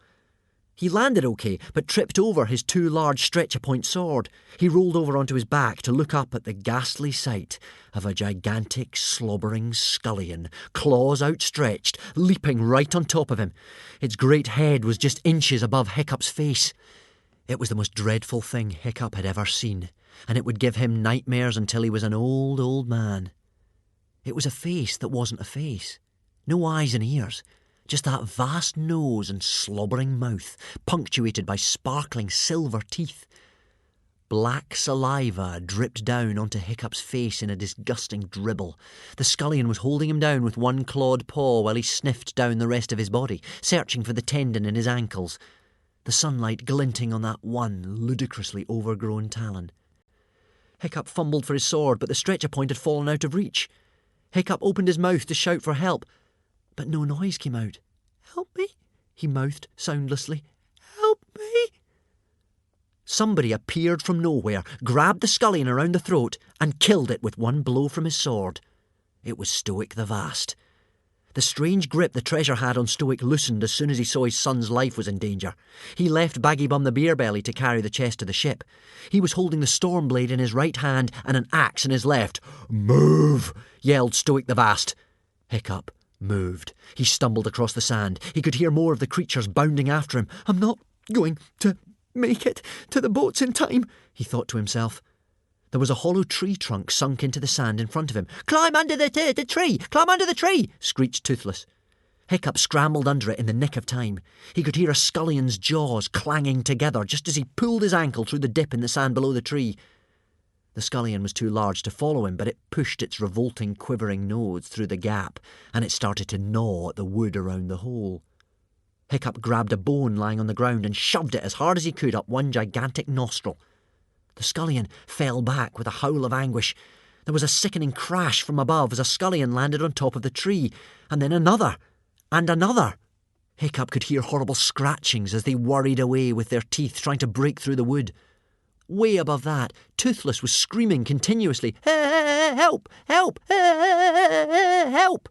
He landed okay, but tripped over his 2 large stretcher-point sword. He rolled over onto his back to look up at the ghastly sight of a gigantic, slobbering scullion, claws outstretched, leaping right on top of him. Its great head was just inches above Hiccup's face. It was the most dreadful thing Hiccup had ever seen, and it would give him nightmares until he was an old, old man. It was a face that wasn't a face. No eyes and ears. Just that vast nose and slobbering mouth, punctuated by sparkling silver teeth. Black saliva dripped down onto Hiccup's face in a disgusting dribble. The scullion was holding him down with one clawed paw while he sniffed down the rest of his body, searching for the tendon in his ankles, the sunlight glinting on that one ludicrously overgrown talon. Hiccup fumbled for his sword, but the stretcher point had fallen out of reach. Hiccup opened his mouth to shout for help, but no noise came out. "Help me," he mouthed soundlessly. "Help me." Somebody appeared from nowhere, grabbed the scullion around the throat, and killed it with one blow from his sword. It was Stoic the Vast. The strange grip the treasure had on Stoic loosened as soon as he saw his son's life was in danger. He left Baggy Bum the Beerbelly to carry the chest to the ship. He was holding the storm blade in his right hand and an axe in his left. "Move!" yelled Stoic the Vast. Hiccup moved. He stumbled across the sand. He could hear more of the creatures bounding after him. "I'm not going to make it to the boats in time," he thought to himself. There was a hollow tree trunk sunk into the sand in front of him. "Climb under the tree! Climb under the tree!" screeched Toothless. Hiccup scrambled under it in the nick of time. He could hear a scullion's jaws clanging together just as he pulled his ankle through the dip in the sand below the tree. The scullion was too large to follow him, but it pushed its revolting, quivering nose through the gap, and it started to gnaw at the wood around the hole. Hiccup grabbed a bone lying on the ground and shoved it as hard as he could up one gigantic nostril. The scullion fell back with a howl of anguish. There was a sickening crash from above as a scullion landed on top of the tree, and then another, and another. Hiccup could hear horrible scratchings as they worried away with their teeth, trying to break through the wood. Way above that, Toothless was screaming continuously, "Help! Help! Help!"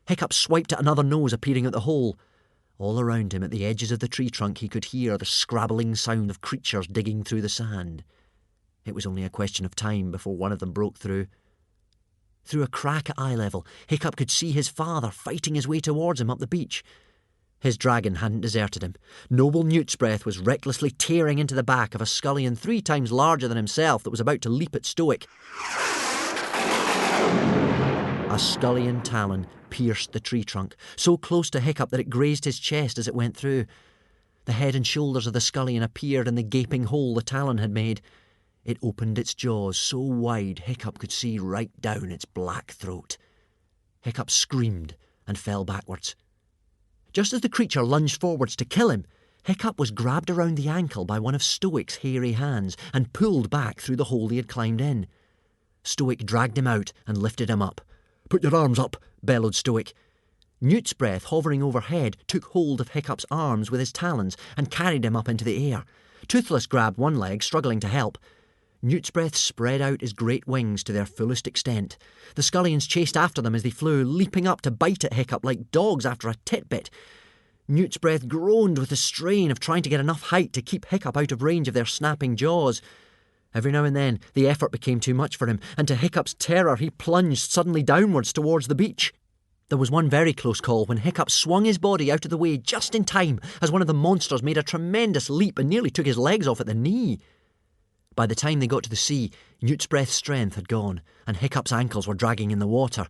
Hiccup swiped at another nose appearing at the hole. All around him, at the edges of the tree trunk, he could hear the scrabbling sound of creatures digging through the sand. It was only a question of time before one of them broke through. Through a crack at eye level, Hiccup could see his father fighting his way towards him up the beach. His dragon hadn't deserted him. Noble Newt's Breath was recklessly tearing into the back of a scullion 3 times larger than himself that was about to leap at Stoic. A scullion talon pierced the tree trunk, so close to Hiccup that it grazed his chest as it went through. The head and shoulders of the scullion appeared in the gaping hole the talon had made. It opened its jaws so wide Hiccup could see right down its black throat. Hiccup screamed and fell backwards. Just as the creature lunged forwards to kill him, Hiccup was grabbed around the ankle by one of Stoic's hairy hands and pulled back through the hole he had climbed in. Stoic dragged him out and lifted him up. "Put your arms up," bellowed Stoic. Newt's Breath, hovering overhead, took hold of Hiccup's arms with his talons and carried him up into the air. Toothless grabbed one leg, struggling to help. Newt's Breath spread out his great wings to their fullest extent. The scullions chased after them as they flew, leaping up to bite at Hiccup like dogs after a titbit. Newt's Breath groaned with the strain of trying to get enough height to keep Hiccup out of range of their snapping jaws. Every now and then, the effort became too much for him, and to Hiccup's terror, he plunged suddenly downwards towards the beach. There was one very close call when Hiccup swung his body out of the way just in time as one of the monsters made a tremendous leap and nearly took his legs off at the knee. By the time they got to the sea, Newt's Breath's strength had gone, and Hiccup's ankles were dragging in the water.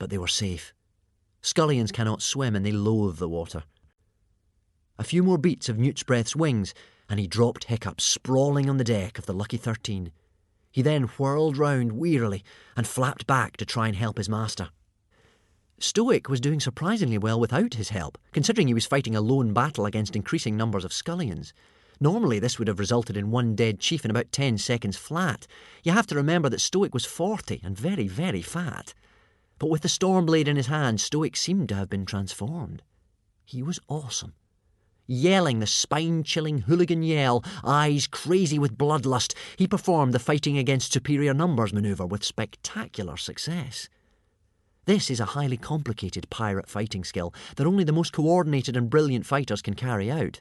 But they were safe. Scullions cannot swim, and they loathe the water. A few more beats of Newt's Breath's wings, and he dropped Hiccup sprawling on the deck of the Lucky 13. He then whirled round wearily and flapped back to try and help his master. Stoic was doing surprisingly well without his help, considering he was fighting a lone battle against increasing numbers of scullions. Normally this would have resulted in one dead chief in about 10 seconds flat. You have to remember that Stoic was 40 and very, very fat. But with the storm blade in his hand, Stoic seemed to have been transformed. He was awesome. Yelling the spine-chilling hooligan yell, eyes crazy with bloodlust, he performed the fighting against superior numbers manoeuvre with spectacular success. This is a highly complicated pirate fighting skill that only the most coordinated and brilliant fighters can carry out.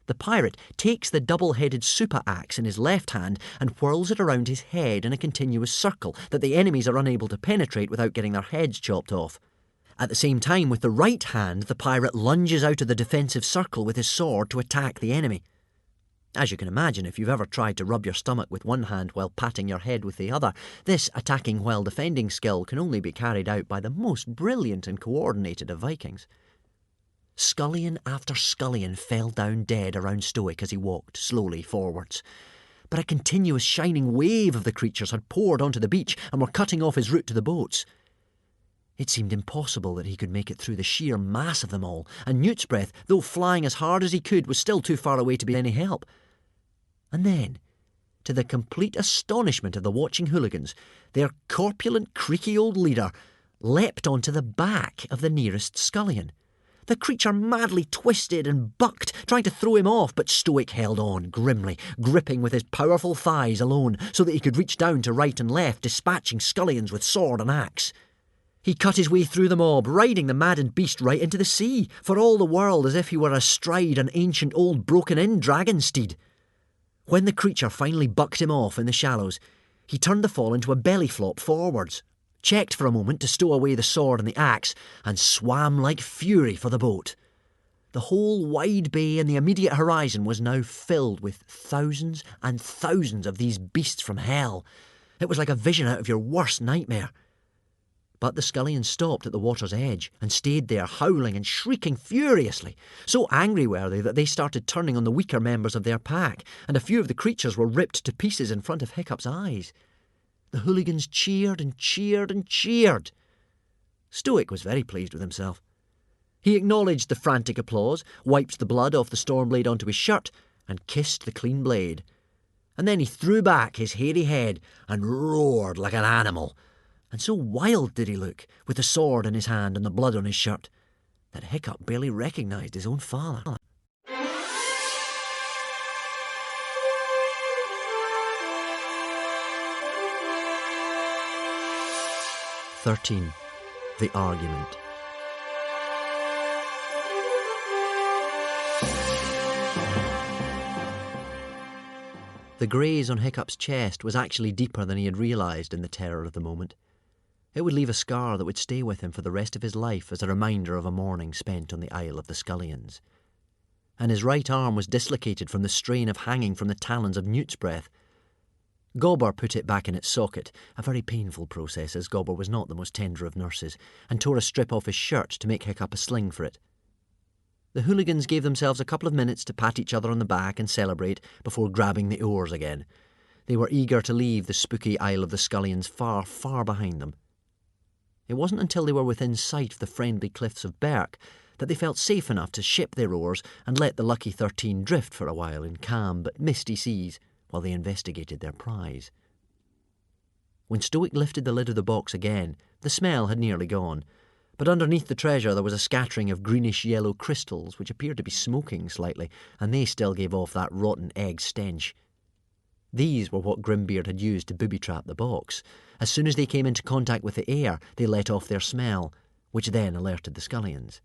The pirate takes the double-headed super axe in his left hand and whirls it around his head in a continuous circle that the enemies are unable to penetrate without getting their heads chopped off. At the same time, with the right hand, the pirate lunges out of the defensive circle with his sword to attack the enemy. As you can imagine, if you've ever tried to rub your stomach with one hand while patting your head with the other, this attacking while defending skill can only be carried out by the most brilliant and coordinated of Vikings. Scullion after scullion fell down dead around Stoic as he walked slowly forwards. But a continuous shining wave of the creatures had poured onto the beach and were cutting off his route to the boats. It seemed impossible that he could make it through the sheer mass of them all, and Newt's Breath, though flying as hard as he could, was still too far away to be any help. And then, to the complete astonishment of the watching hooligans, their corpulent, creaky old leader leapt onto the back of the nearest scullion. The creature madly twisted and bucked, trying to throw him off, but Stoic held on grimly, gripping with his powerful thighs alone, so that he could reach down to right and left, dispatching scullions with sword and axe. He cut his way through the mob, riding the maddened beast right into the sea, for all the world as if he were astride an ancient old broken-in dragon steed. When the creature finally bucked him off in the shallows, he turned the fall into a belly flop forwards, checked for a moment to stow away the sword and the axe, and swam like fury for the boat. The whole wide bay and the immediate horizon was now filled with thousands and thousands of these beasts from hell. It was like a vision out of your worst nightmare. But the scullions stopped at the water's edge and stayed there howling and shrieking furiously. So angry were they that they started turning on the weaker members of their pack, and a few of the creatures were ripped to pieces in front of Hiccup's eyes. The hooligans cheered and cheered and cheered. Stoic was very pleased with himself. He acknowledged the frantic applause, wiped the blood off the Stormblade onto his shirt, and kissed the clean blade. And then he threw back his hairy head and roared like an animal. And so wild did he look, with the sword in his hand and the blood on his shirt, that Hiccup barely recognised his own father. "13. The Argument. The graze on Hiccup's chest was actually deeper than he had realised in the terror of the moment. It would leave a scar that would stay with him for the rest of his life as a reminder of a morning spent on the Isle of the Scullions. And his right arm was dislocated from the strain of hanging from the talons of Newt's breath. Gobber put it back in its socket, a very painful process as Gobber was not the most tender of nurses, and tore a strip off his shirt to make Hiccup a sling for it. The hooligans gave themselves a couple of minutes to pat each other on the back and celebrate before grabbing the oars again. They were eager to leave the spooky Isle of the Scullions far, far behind them. It wasn't until they were within sight of the friendly cliffs of Berk that they felt safe enough to ship their oars and let the lucky 13 drift for a while in calm but misty seas while they investigated their prize. When Stoic lifted the lid of the box again, the smell had nearly gone, but underneath the treasure there was a scattering of greenish-yellow crystals which appeared to be smoking slightly, and they still gave off that rotten egg stench. These were what Grimbeard had used to booby-trap the box. As soon as they came into contact with the air, they let off their smell, which then alerted the scullions.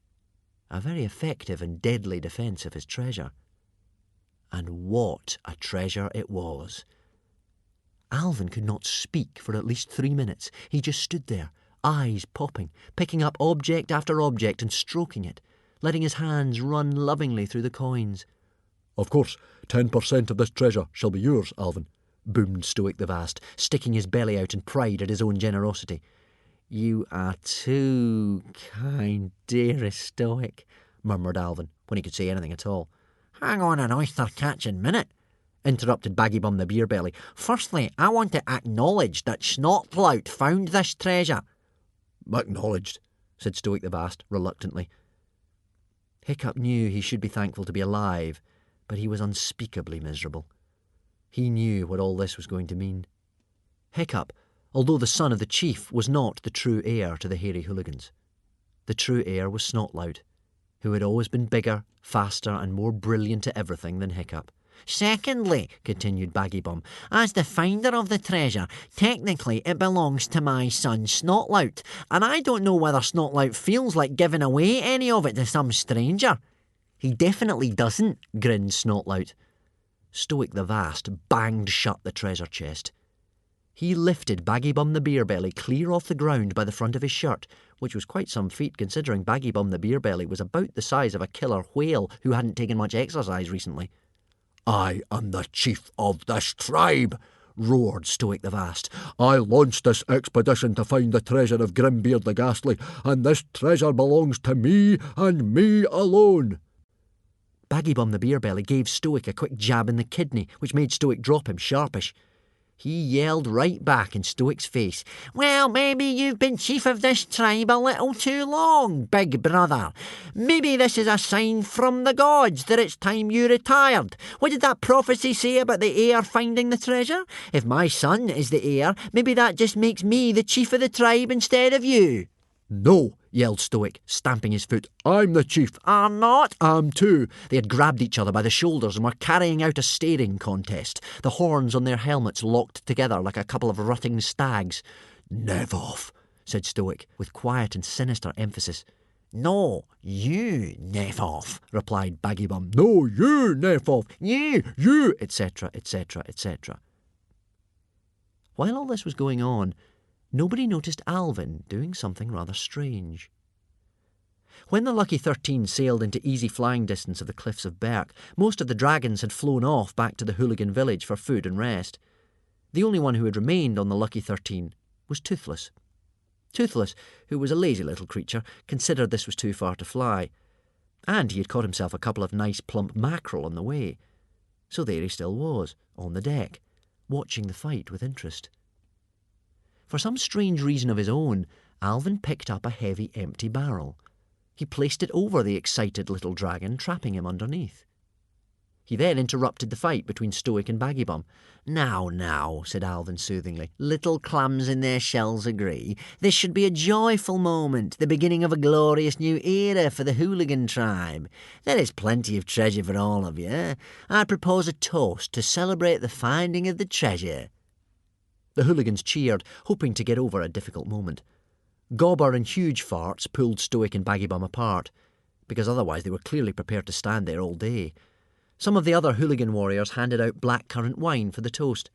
A very effective and deadly defence of his treasure. And what a treasure it was! Alvin could not speak for at least 3 minutes. He just stood there, eyes popping, picking up object after object and stroking it, letting his hands run lovingly through the coins. "Of course, 10% of this treasure shall be yours, Alvin," boomed Stoic the Vast, sticking his belly out in pride at his own generosity. "You are too kind, dearest Stoic," murmured Alvin, when he could say anything at all. "Hang on an oyster-catching minute," interrupted Baggybum the Beerbelly. "Firstly, I want to acknowledge that Snotlout found this treasure." "Acknowledged," said Stoic the Vast, reluctantly. Hiccup knew he should be thankful to be alive, but he was unspeakably miserable. He knew what all this was going to mean. Hiccup, although the son of the chief, was not the true heir to the hairy hooligans. The true heir was Snotlout, who had always been bigger, faster, and more brilliant at everything than Hiccup. "Secondly," continued Baggybum, "as the finder of the treasure, technically it belongs to my son Snotlout, and I don't know whether Snotlout feels like giving away any of it to some stranger." "He definitely doesn't," grinned Snotlout. Stoic the Vast banged shut the treasure chest. He lifted Baggybum the Beerbelly clear off the ground by the front of his shirt, which was quite some feat considering Baggybum the Beerbelly was about the size of a killer whale who hadn't taken much exercise recently. "I am the chief of this tribe," roared Stoic the Vast. "I launched this expedition to find the treasure of Grimbeard the Ghastly, and this treasure belongs to me and me alone." Baggybum the Beerbelly gave Stoic a quick jab in the kidney, which made Stoic drop him sharpish. He yelled right back in Stoic's face. "Well, maybe you've been chief of this tribe a little too long, big brother. Maybe this is a sign from the gods that it's time you retired. What did that prophecy say about the heir finding the treasure? If my son is the heir, maybe that just makes me the chief of the tribe instead of you." "No," yelled Stoic, stamping his foot. "I'm the chief." "Are not?" "Am too." They had grabbed each other by the shoulders and were carrying out a staring contest, the horns on their helmets locked together like a couple of rutting stags. "Nevoff," said Stoic, with quiet and sinister emphasis. No, you, Nefoff, replied Baggybum. No, you, Nefoff. You, etc., etc., etc. While all this was going on, nobody noticed Alvin doing something rather strange. When the Lucky 13 sailed into easy flying distance of the cliffs of Berk, most of the dragons had flown off back to the hooligan village for food and rest. The only one who had remained on the Lucky 13 was Toothless. Toothless, who was a lazy little creature, considered this was too far to fly. And he had caught himself a couple of nice plump mackerel on the way. So there he still was, on the deck, watching the fight with interest. For some strange reason of his own, Alvin picked up a heavy empty barrel. He placed it over the excited little dragon, trapping him underneath. He then interrupted the fight between Stoic and Baggybum. Now, said Alvin soothingly, little clams in their shells agree. This should be a joyful moment, the beginning of a glorious new era for the hooligan tribe. There is plenty of treasure for all of you. I propose a toast to celebrate the finding of the treasure. The hooligans cheered, hoping to get over a difficult moment. Gobber and Huge Farts pulled Stoic and Baggybum apart, because otherwise they were clearly prepared to stand there all day. Some of the other hooligan warriors handed out blackcurrant wine for the toast.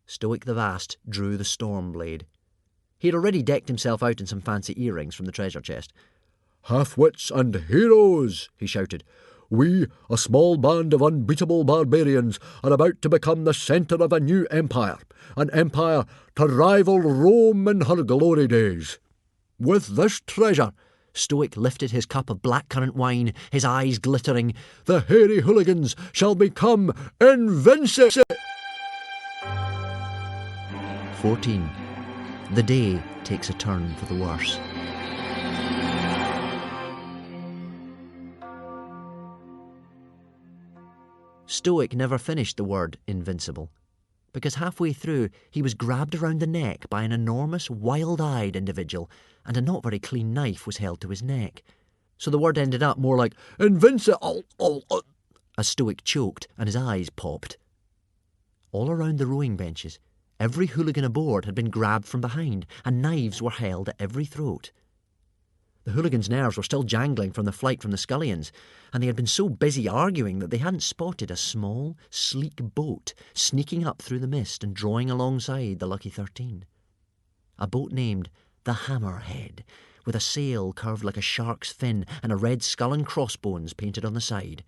Stoic the Vast drew the storm blade. He had already decked himself out in some fancy earrings from the treasure chest. Half-wits and heroes, he shouted. We, a small band of unbeatable barbarians, are about to become the centre of a new empire, an empire to rival Rome in her glory days. With this treasure, Stoic lifted his cup of blackcurrant wine, his eyes glittering, the hairy hooligans shall become invincible. 14. The day takes a turn for the worse. Stoic never finished the word invincible, because halfway through he was grabbed around the neck by an enormous, wild-eyed individual, and a not very clean knife was held to his neck. So the word ended up more like invincible, as Stoic choked and his eyes popped. All around the rowing benches, every hooligan aboard had been grabbed from behind, and knives were held at every throat. The hooligans' nerves were still jangling from the flight from the scullions, and they had been so busy arguing that they hadn't spotted a small, sleek boat sneaking up through the mist and drawing alongside the Lucky 13. A boat named the Hammerhead, with a sail curved like a shark's fin and a red skull and crossbones painted on the side.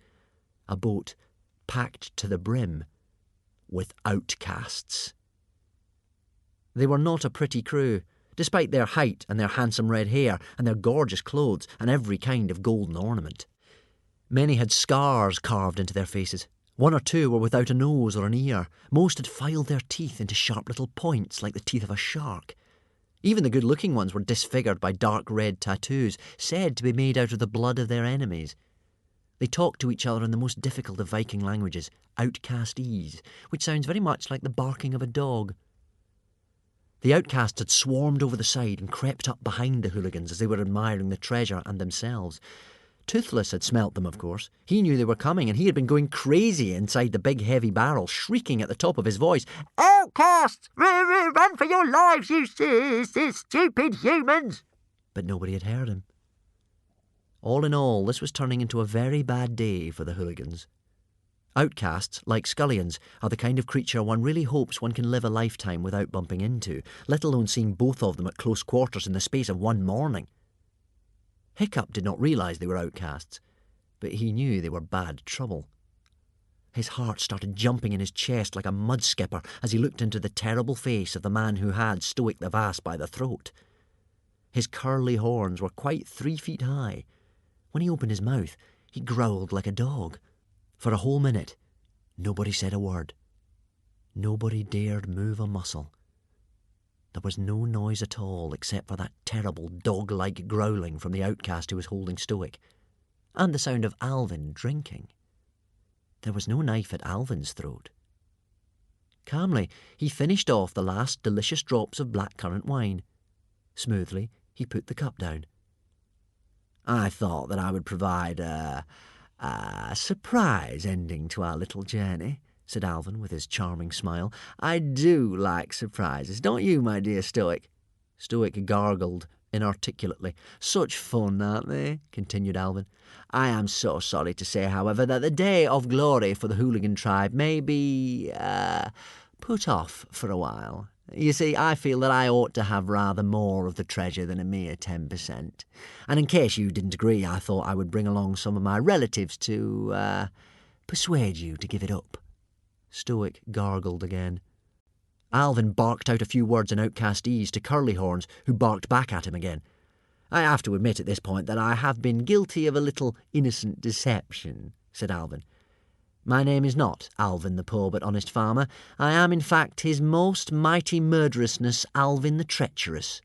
A boat packed to the brim with outcasts. They were not a pretty crew, despite their height and their handsome red hair and their gorgeous clothes and every kind of golden ornament. Many had scars carved into their faces. One or two were without a nose or an ear. Most had filed their teeth into sharp little points like the teeth of a shark. Even the good-looking ones were disfigured by dark red tattoos, said to be made out of the blood of their enemies. They talked to each other in the most difficult of Viking languages, outcastese, which sounds very much like the barking of a dog. The outcasts had swarmed over the side and crept up behind the hooligans as they were admiring the treasure and themselves. Toothless had smelt them, of course. He knew they were coming, and he had been going crazy inside the big heavy barrel, shrieking at the top of his voice, "Outcasts! Run for your lives, you stupid humans!" But nobody had heard him. All in all, this was turning into a very bad day for the hooligans. Outcasts, like scullions, are the kind of creature one really hopes one can live a lifetime without bumping into, let alone seeing both of them at close quarters in the space of one morning. Hiccup did not realise they were outcasts, but he knew they were bad trouble. His heart started jumping in his chest like a mud skipper as he looked into the terrible face of the man who had Stoic the Vast by the throat. His curly horns were quite 3 feet high. When he opened his mouth, he growled like a dog. For a whole minute, nobody said a word. Nobody dared move a muscle. There was no noise at all except for that terrible dog-like growling from the outcast who was holding Stoic, and the sound of Alvin drinking. There was no knife at Alvin's throat. Calmly, he finished off the last delicious drops of blackcurrant wine. Smoothly, he put the cup down. "I thought that I would provide a surprise ending to our little journey," said Alvin with his charming smile. "I do like surprises, don't you, my dear Stoic?" Stoic gargled inarticulately. Such fun, aren't they? Continued Alvin. I am so sorry to say, however, that the day of glory for the hooligan tribe may be, put off for a while. You see, I feel that I ought to have rather more of the treasure than a mere 10%. And in case you didn't agree, I thought I would bring along some of my relatives to, persuade you to give it up. Stoic gargled again. Alvin barked out a few words in outcastese to Curlyhorns, who barked back at him again. I have to admit at this point that I have been guilty of a little innocent deception, said Alvin. My name is not Alvin the poor but honest farmer. I am, in fact, his most mighty murderousness, Alvin the treacherous,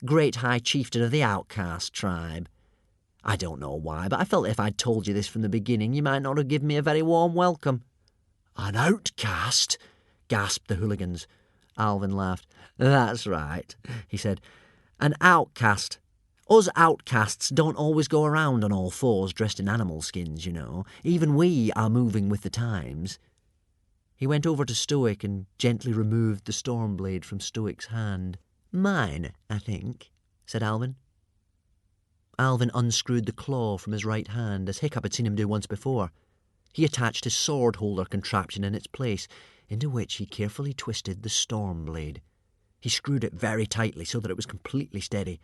great high chieftain of the outcast tribe. I don't know why, but I felt if I'd told you this from the beginning, you might not have given me a very warm welcome. An outcast? Gasped the hooligans. Alvin laughed. That's right, he said. An outcast. Us outcasts don't always go around on all fours dressed in animal skins, you know. Even we are moving with the times. He went over to Stoic and gently removed the storm blade from Stoic's hand. Mine, I think, said Alvin. Alvin unscrewed the claw from his right hand, as Hiccup had seen him do once before. He attached his sword-holder contraption in its place, into which he carefully twisted the storm blade. He screwed it very tightly so that it was completely steady.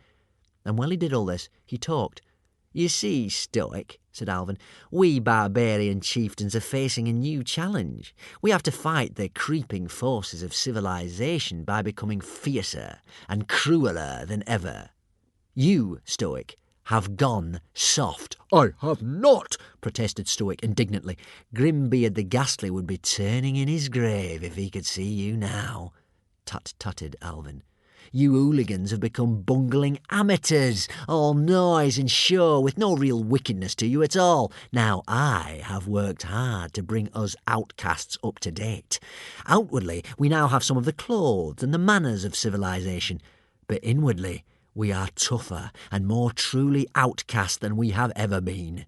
And while he did all this, he talked. You see, Stoic, said Alvin, we barbarian chieftains are facing a new challenge. We have to fight the creeping forces of civilization by becoming fiercer and crueler than ever. You, Stoic, have gone soft. I have not, protested Stoic indignantly. Grimbeard the Ghastly would be turning in his grave if he could see you now. Tut-tutted Alvin. You hooligans have become bungling amateurs, all noise and show, with no real wickedness to you at all. Now I have worked hard to bring us outcasts up to date. Outwardly, we now have some of the clothes and the manners of civilization, but inwardly, we are tougher and more truly outcast than we have ever been.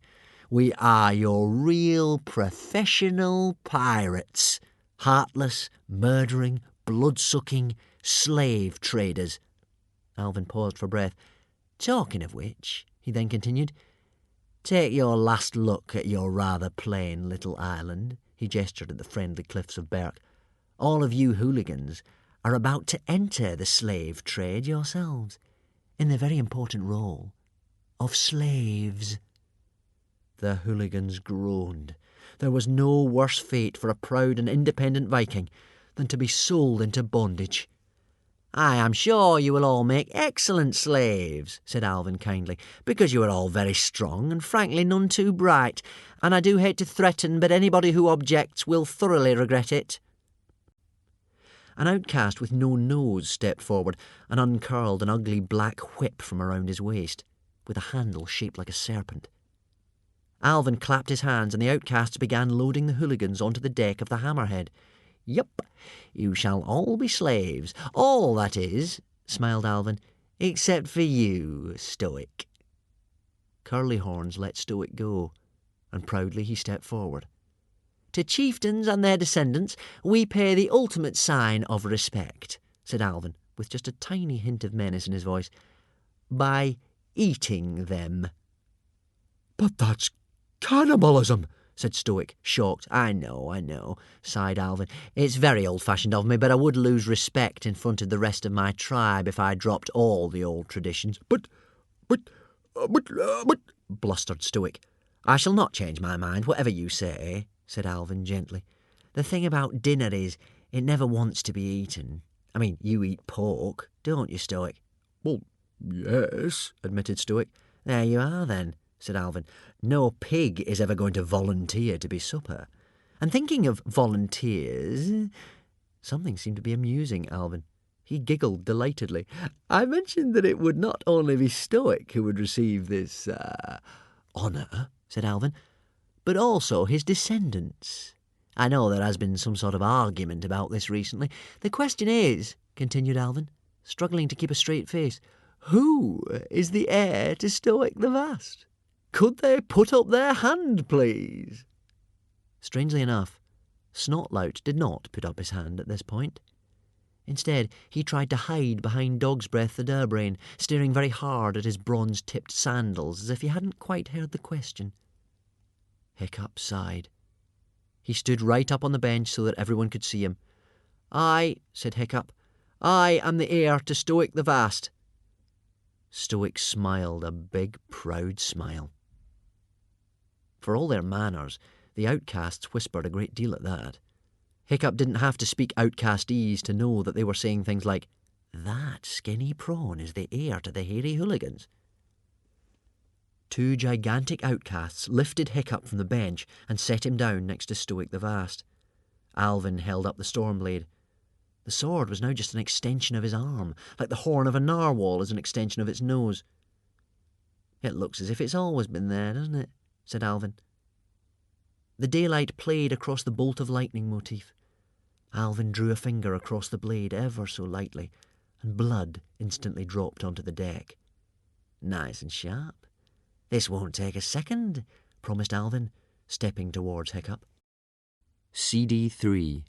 We are your real professional pirates. Heartless, murdering, blood-sucking, slave traders. Alvin paused for breath. Talking of which, he then continued, take your last look at your rather plain little island. He gestured at the friendly cliffs of Berk. All of you hooligans are about to enter the slave trade yourselves, in the very important role of slaves. The hooligans groaned. There was no worse fate for a proud and independent Viking than to be sold into bondage. I am sure you will all make excellent slaves, said Alvin kindly, because you are all very strong and frankly none too bright, and I do hate to threaten, but anybody who objects will thoroughly regret it. An outcast with no nose stepped forward and uncurled an ugly black whip from around his waist, with a handle shaped like a serpent. Alvin clapped his hands, and the outcasts began loading the hooligans onto the deck of the Hammerhead. Yup, you shall all be slaves. All, that is, smiled Alvin, except for you, Stoic. Curlyhorns let Stoic go, and proudly he stepped forward. To chieftains and their descendants, we pay the ultimate sign of respect, said Alvin, with just a tiny hint of menace in his voice, by eating them. But that's cannibalism, said Stoic, shocked. I know, sighed Alvin. It's very old-fashioned of me, but I would lose respect in front of the rest of my tribe if I dropped all the old traditions. But, blustered Stoic. I shall not change my mind, whatever you say, said Alvin gently. The thing about dinner is, it never wants to be eaten. I mean, you eat pork, don't you, Stoic? Well, yes, admitted Stoic. There you are, then, said Alvin. No pig is ever going to volunteer to be supper. And thinking of volunteers, something seemed to be amusing Alvin. He giggled delightedly. I mentioned that it would not only be Stoic who would receive this, honour, said Alvin, but also his descendants. I know there has been some sort of argument about this recently. The question is, continued Alvin, struggling to keep a straight face, who is the heir to Stoic the Vast? Could they put up their hand, please? Strangely enough, Snotlout did not put up his hand at this point. Instead, he tried to hide behind Dog's Breath the Durbrain, staring very hard at his bronze-tipped sandals as if he hadn't quite heard the question. Hiccup sighed. He stood right up on the bench so that everyone could see him. "I," said Hiccup, "I am the heir to Stoic the Vast." Stoic smiled a big, proud smile. For all their manners, the outcasts whispered a great deal at that. Hiccup didn't have to speak outcastese to know that they were saying things like, "That skinny prawn is the heir to the hairy hooligans." Two gigantic outcasts lifted Hiccup from the bench and set him down next to Stoic the Vast. Alvin held up the Stormblade. The sword was now just an extension of his arm, like the horn of a narwhal is an extension of its nose. "It looks as if it's always been there, doesn't it?" said Alvin. The daylight played across the bolt of lightning motif. Alvin drew a finger across the blade ever so lightly, and blood instantly dropped onto the deck. "Nice and sharp. This won't take a second," promised Alvin, stepping towards Hiccup. CD 3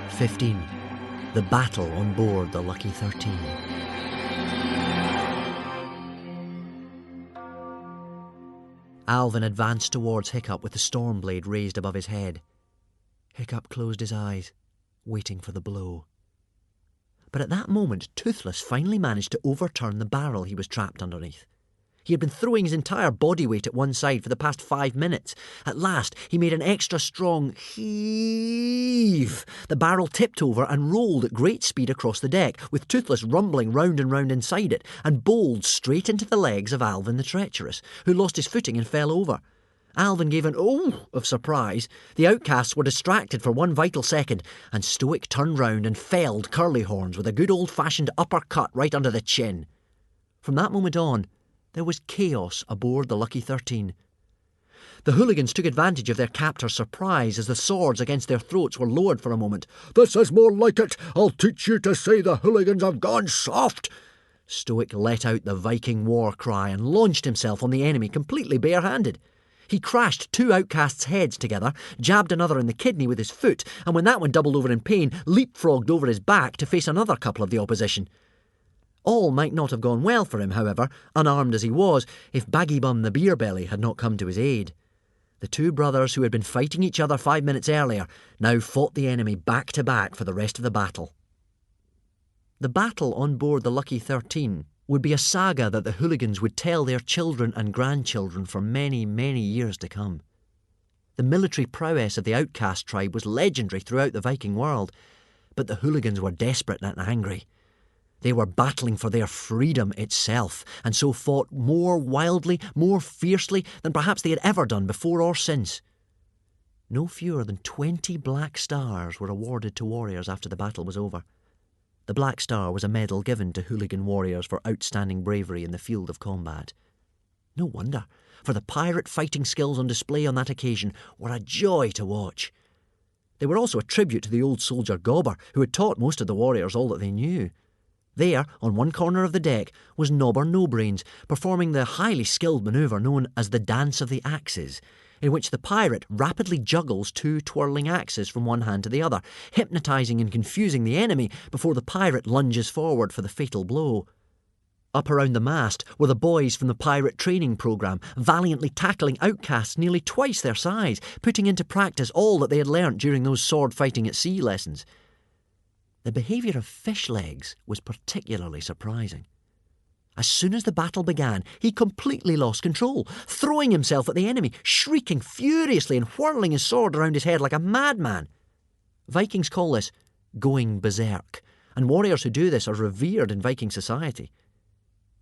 15. The Battle on Board the Lucky 13. Alvin advanced towards Hiccup with the Stormblade raised above his head. Hiccup closed his eyes, waiting for the blow. But at that moment, Toothless finally managed to overturn the barrel he was trapped underneath. He had been throwing his entire body weight at one side for the past 5 minutes. At last, he made an extra strong heave. The barrel tipped over and rolled at great speed across the deck, with Toothless rumbling round and round inside it, and bowled straight into the legs of Alvin the Treacherous, who lost his footing and fell over. Alvin gave an "oh" of surprise. The outcasts were distracted for one vital second, and Stoic turned round and felled Curlyhorns with a good old-fashioned uppercut right under the chin. From that moment on, there was chaos aboard the Lucky 13. The hooligans took advantage of their captor's surprise as the swords against their throats were lowered for a moment. "This is more like it. I'll teach you to say the hooligans have gone soft." Stoic let out the Viking war cry and launched himself on the enemy completely barehanded. He crashed 2 outcasts' heads together, jabbed another in the kidney with his foot, and when that one doubled over in pain, leapfrogged over his back to face another couple of the opposition. All might not have gone well for him, however, unarmed as he was, if Baggybum the Beerbelly had not come to his aid. The 2 brothers who had been fighting each other 5 minutes earlier now fought the enemy back to back for the rest of the battle. The battle on board the Lucky 13 would be a saga that the hooligans would tell their children and grandchildren for many, many years to come. The military prowess of the outcast tribe was legendary throughout the Viking world, but the hooligans were desperate and angry. They were battling for their freedom itself, and so fought more wildly, more fiercely than perhaps they had ever done before or since. No fewer than 20 black stars were awarded to warriors after the battle was over. The Black Star was a medal given to hooligan warriors for outstanding bravery in the field of combat. No wonder, for the pirate fighting skills on display on that occasion were a joy to watch. They were also a tribute to the old soldier Gobber, who had taught most of the warriors all that they knew. There, on one corner of the deck, was Nobber No-Brains, performing the highly skilled manoeuvre known as the Dance of the Axes, in which the pirate rapidly juggles 2 twirling axes from one hand to the other, hypnotising and confusing the enemy before the pirate lunges forward for the fatal blow. Up around the mast were the boys from the pirate training programme, valiantly tackling outcasts nearly twice their size, putting into practice all that they had learnt during those sword-fighting at sea lessons. The behaviour of Fishlegs was particularly surprising. As soon as the battle began, he completely lost control, throwing himself at the enemy, shrieking furiously and whirling his sword around his head like a madman. Vikings call this going berserk, and warriors who do this are revered in Viking society.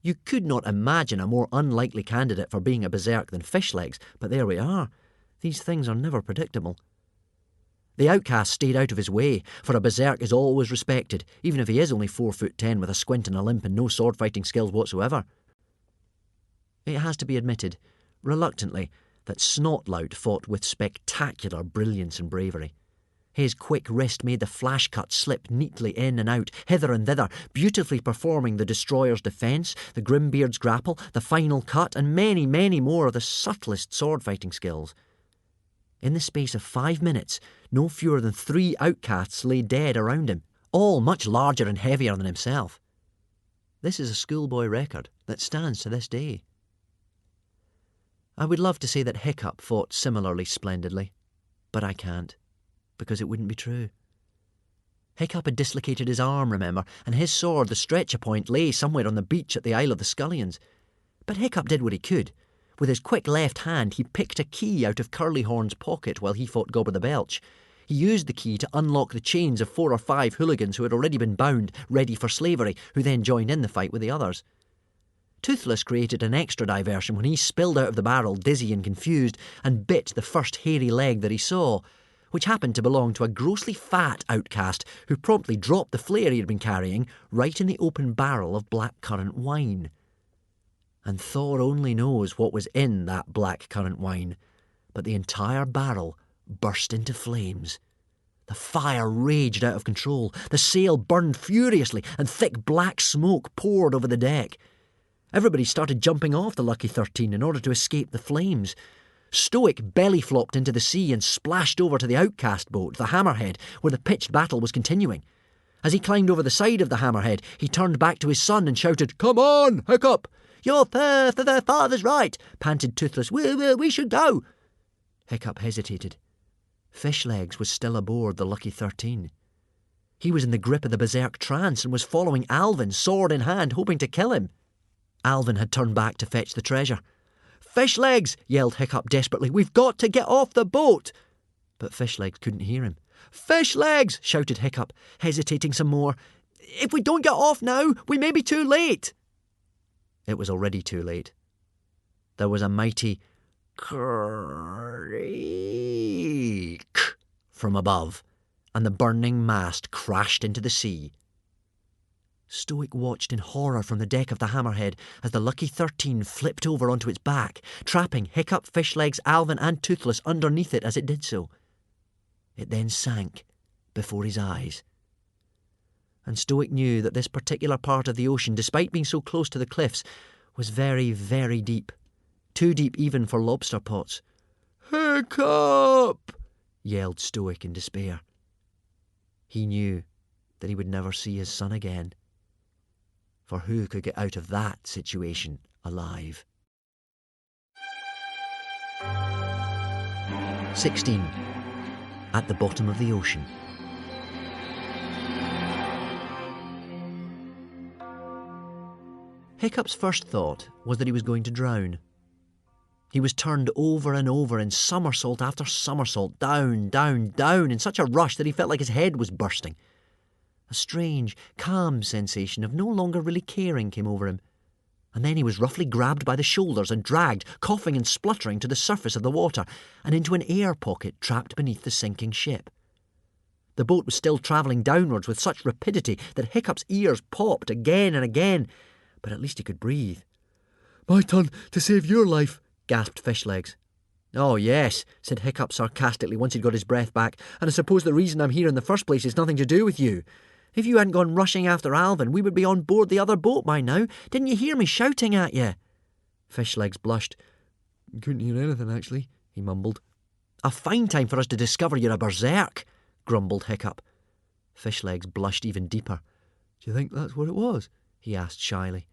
You could not imagine a more unlikely candidate for being a berserk than Fishlegs, but there we are. These things are never predictable. The outcast stayed out of his way, for a berserk is always respected, even if he is only 4'10" with a squint and a limp and no sword-fighting skills whatsoever. It has to be admitted, reluctantly, that Snotlout fought with spectacular brilliance and bravery. His quick wrist made the flash cut slip neatly in and out, hither and thither, beautifully performing the Destroyer's defence, the Grimbeard's grapple, the final cut, and many, many more of the subtlest sword-fighting skills. In the space of 5 minutes, no fewer than 3 outcasts lay dead around him, all much larger and heavier than himself. This is a schoolboy record that stands to this day. I would love to say that Hiccup fought similarly splendidly, but I can't, because it wouldn't be true. Hiccup had dislocated his arm, remember, and his sword, the stretcher point, lay somewhere on the beach at the Isle of the Scullions. But Hiccup did what he could. With his quick left hand, he picked a key out of Curlyhorn's pocket while he fought Gobber the Belch. He used the key to unlock the chains of 4 or 5 hooligans who had already been bound, ready for slavery, who then joined in the fight with the others. Toothless created an extra diversion when he spilled out of the barrel, dizzy and confused, and bit the first hairy leg that he saw, which happened to belong to a grossly fat outcast who promptly dropped the flare he had been carrying right in the open barrel of blackcurrant wine. And Thor only knows what was in that blackcurrant wine, but the entire barrel burst into flames. The fire raged out of control, the sail burned furiously, and thick black smoke poured over the deck. Everybody started jumping off the Lucky 13 in order to escape the flames. Stoic belly-flopped into the sea and splashed over to the outcast boat, the Hammerhead, where the pitched battle was continuing. As he climbed over the side of the Hammerhead, he turned back to his son and shouted, "Come on, Hiccup!" "Your father's right," panted Toothless. We should go." Hiccup hesitated. Fishlegs was still aboard the Lucky 13. He was in the grip of the berserk trance and was following Alvin, sword in hand, hoping to kill him. Alvin had turned back to fetch the treasure. "Fishlegs!" yelled Hiccup desperately. "We've got to get off the boat!" But Fishlegs couldn't hear him. "Fishlegs!" shouted Hiccup, hesitating some more. "If we don't get off now, we may be too late." It was already too late. There was a mighty creak from above, and the burning mast crashed into the sea. Stoic watched in horror from the deck of the Hammerhead as the Lucky 13 flipped over onto its back, trapping Hiccup, Fishlegs, Alvin and Toothless underneath it as it did so. It then sank before his eyes. And Stoic knew that this particular part of the ocean, despite being so close to the cliffs, was very, very deep. Too deep even for lobster pots. "Hiccup!" yelled Stoic in despair. He knew that he would never see his son again. For who could get out of that situation alive? 16. At the bottom of the ocean. Hiccup's first thought was that he was going to drown. He was turned over and over in somersault after somersault, down, down, down, in such a rush that he felt like his head was bursting. A strange, calm sensation of no longer really caring came over him, and then he was roughly grabbed by the shoulders and dragged, coughing and spluttering, to the surface of the water and into an air pocket trapped beneath the sinking ship. The boat was still travelling downwards with such rapidity that Hiccup's ears popped again and again, but at least he could breathe. "My turn to save your life," gasped Fishlegs. "Oh, yes," said Hiccup sarcastically once he'd got his breath back, "and I suppose the reason I'm here in the first place is nothing to do with you. If you hadn't gone rushing after Alvin, we would be on board the other boat by now. Didn't you hear me shouting at you?" Fishlegs blushed. "Couldn't hear anything, actually," he mumbled. "A fine time for us to discover you're a berserk," grumbled Hiccup. Fishlegs blushed even deeper. "Do you think that's what it was?" he asked shyly.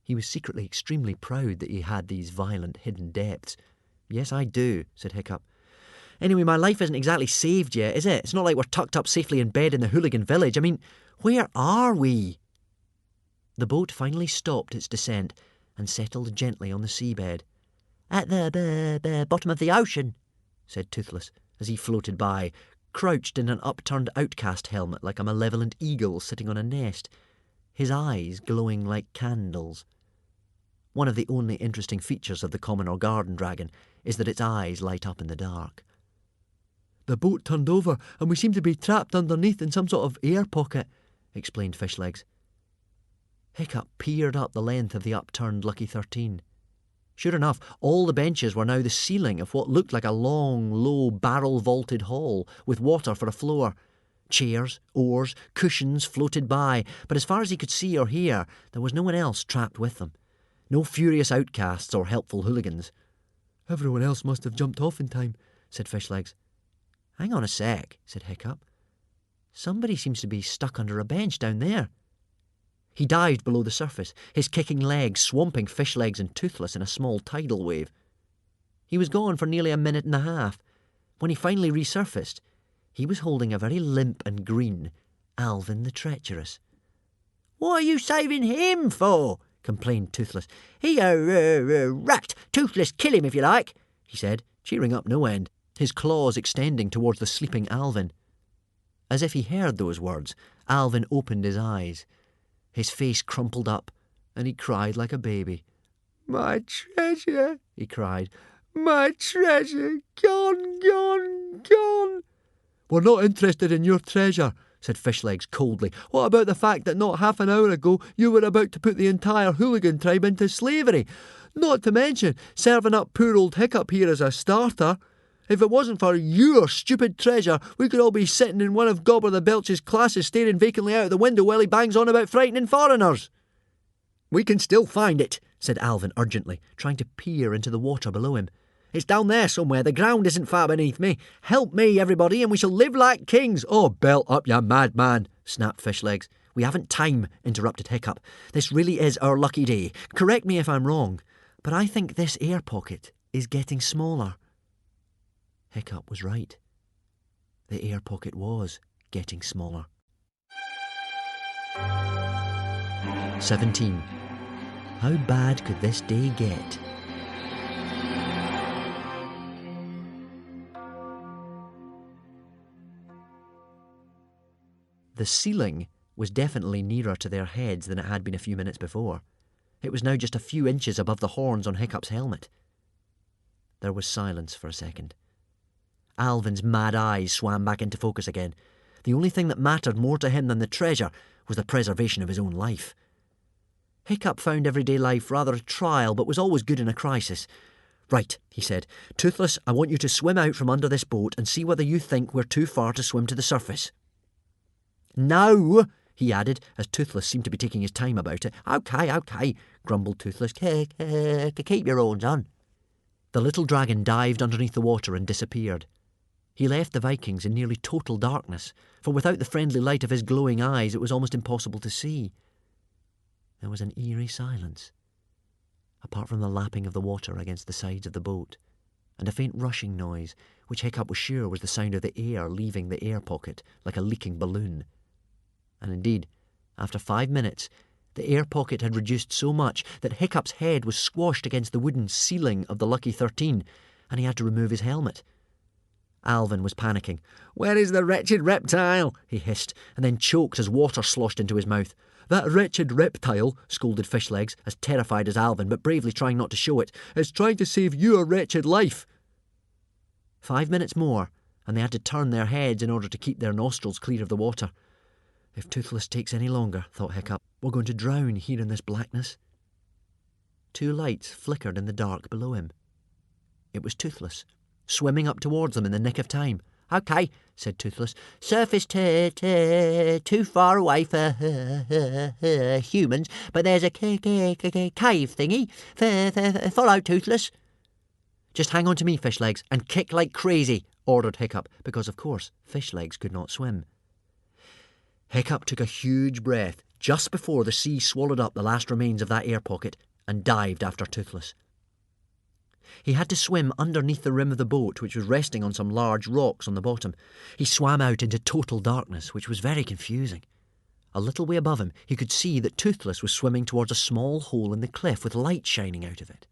He was secretly extremely proud that he had these violent hidden depths. "Yes, I do," said Hiccup. "Anyway, my life isn't exactly saved yet, is it? It's not like we're tucked up safely in bed in the hooligan village. I mean, where are we?" The boat finally stopped its descent and settled gently on the seabed. "At the bottom of the ocean," said Toothless, as he floated by, crouched in an upturned outcast helmet like a malevolent eagle sitting on a nest, his eyes glowing like candles. One of the only interesting features of the common or garden dragon is that its eyes light up in the dark. "The boat turned over and we seem to be trapped underneath in some sort of air pocket," explained Fishlegs. Hiccup peered up the length of the upturned Lucky 13. Sure enough, all the benches were now the ceiling of what looked like a long, low, barrel-vaulted hall, with water for a floor. Chairs, oars, cushions floated by, but as far as he could see or hear, there was no one else trapped with them. No furious outcasts or helpful hooligans. "Everyone else must have jumped off in time," said Fishlegs. "Hang on a sec," said Hiccup. "Somebody seems to be stuck under a bench down there." He dived below the surface, his kicking legs swamping Fishlegs and Toothless in a small tidal wave. He was gone for nearly a minute and a half. When he finally resurfaced, he was holding a very limp and green Alvin the Treacherous. "What are you saving him for?" complained Toothless. "He a rat. Toothless, kill him if you like," he said, cheering up no end, his claws extending towards the sleeping Alvin. As if he heard those words, Alvin opened his eyes. His face crumpled up, and he cried like a baby. "My treasure," he cried. "My treasure, gone, gone, gone." "We're not interested in your treasure," said Fishlegs coldly. "What about the fact that not half an hour ago you were about to put the entire hooligan tribe into slavery? Not to mention serving up poor old Hiccup here as a starter. If it wasn't for your stupid treasure, we could all be sitting in one of Gobber the Belch's classes staring vacantly out of the window while he bangs on about frightening foreigners." "We can still find it," said Alvin urgently, trying to peer into the water below him. "It's down there somewhere. The ground isn't far beneath me. Help me, everybody, and we shall live like kings." "Oh, belt up, you madman," snapped Fishlegs. "We haven't time," interrupted Hiccup. "This really is our lucky day. Correct me if I'm wrong, but I think this air pocket is getting smaller." Hiccup was right. The air pocket was getting smaller. 17. How bad could this day get? The ceiling was definitely nearer to their heads than it had been a few minutes before. It was now just a few inches above the horns on Hiccup's helmet. There was silence for a second. Alvin's mad eyes swam back into focus again. The only thing that mattered more to him than the treasure was the preservation of his own life. Hiccup found everyday life rather a trial, but was always good in a crisis. "Right," he said. "Toothless, I want you to swim out from under this boat and see whether you think we're too far to swim to the surface." "No," he added, as Toothless seemed to be taking his time about it. Okay, grumbled Toothless. Keep your horns on." The little dragon dived underneath the water and disappeared. He left the Vikings in nearly total darkness, for without the friendly light of his glowing eyes it was almost impossible to see. There was an eerie silence, apart from the lapping of the water against the sides of the boat, and a faint rushing noise, which Hiccup was sure was the sound of the air leaving the air pocket like a leaking balloon. And indeed, after 5 minutes, the air pocket had reduced so much that Hiccup's head was squashed against the wooden ceiling of the Lucky 13, and he had to remove his helmet. Alvin was panicking. "Where is the wretched reptile?" he hissed, and then choked as water sloshed into his mouth. "That wretched reptile," scolded Fishlegs, as terrified as Alvin, but bravely trying not to show it, "is trying to save your wretched life." 5 minutes more, and they had to turn their heads in order to keep their nostrils clear of the water. "If Toothless takes any longer," thought Hiccup, "we're going to drown here in this blackness." 2 lights flickered in the dark below him. It was Toothless, swimming up towards them in the nick of time. "Okay," said Toothless. "Surface too far away for humans, but there's a cave thingy. Follow, Toothless." "Just hang on to me, Fishlegs, and kick like crazy," ordered Hiccup, because, of course, Fishlegs could not swim. Hiccup took a huge breath just before the sea swallowed up the last remains of that air pocket and dived after Toothless. He had to swim underneath the rim of the boat, which was resting on some large rocks on the bottom. He swam out into total darkness, which was very confusing. A little way above him, he could see that Toothless was swimming towards a small hole in the cliff with light shining out of it.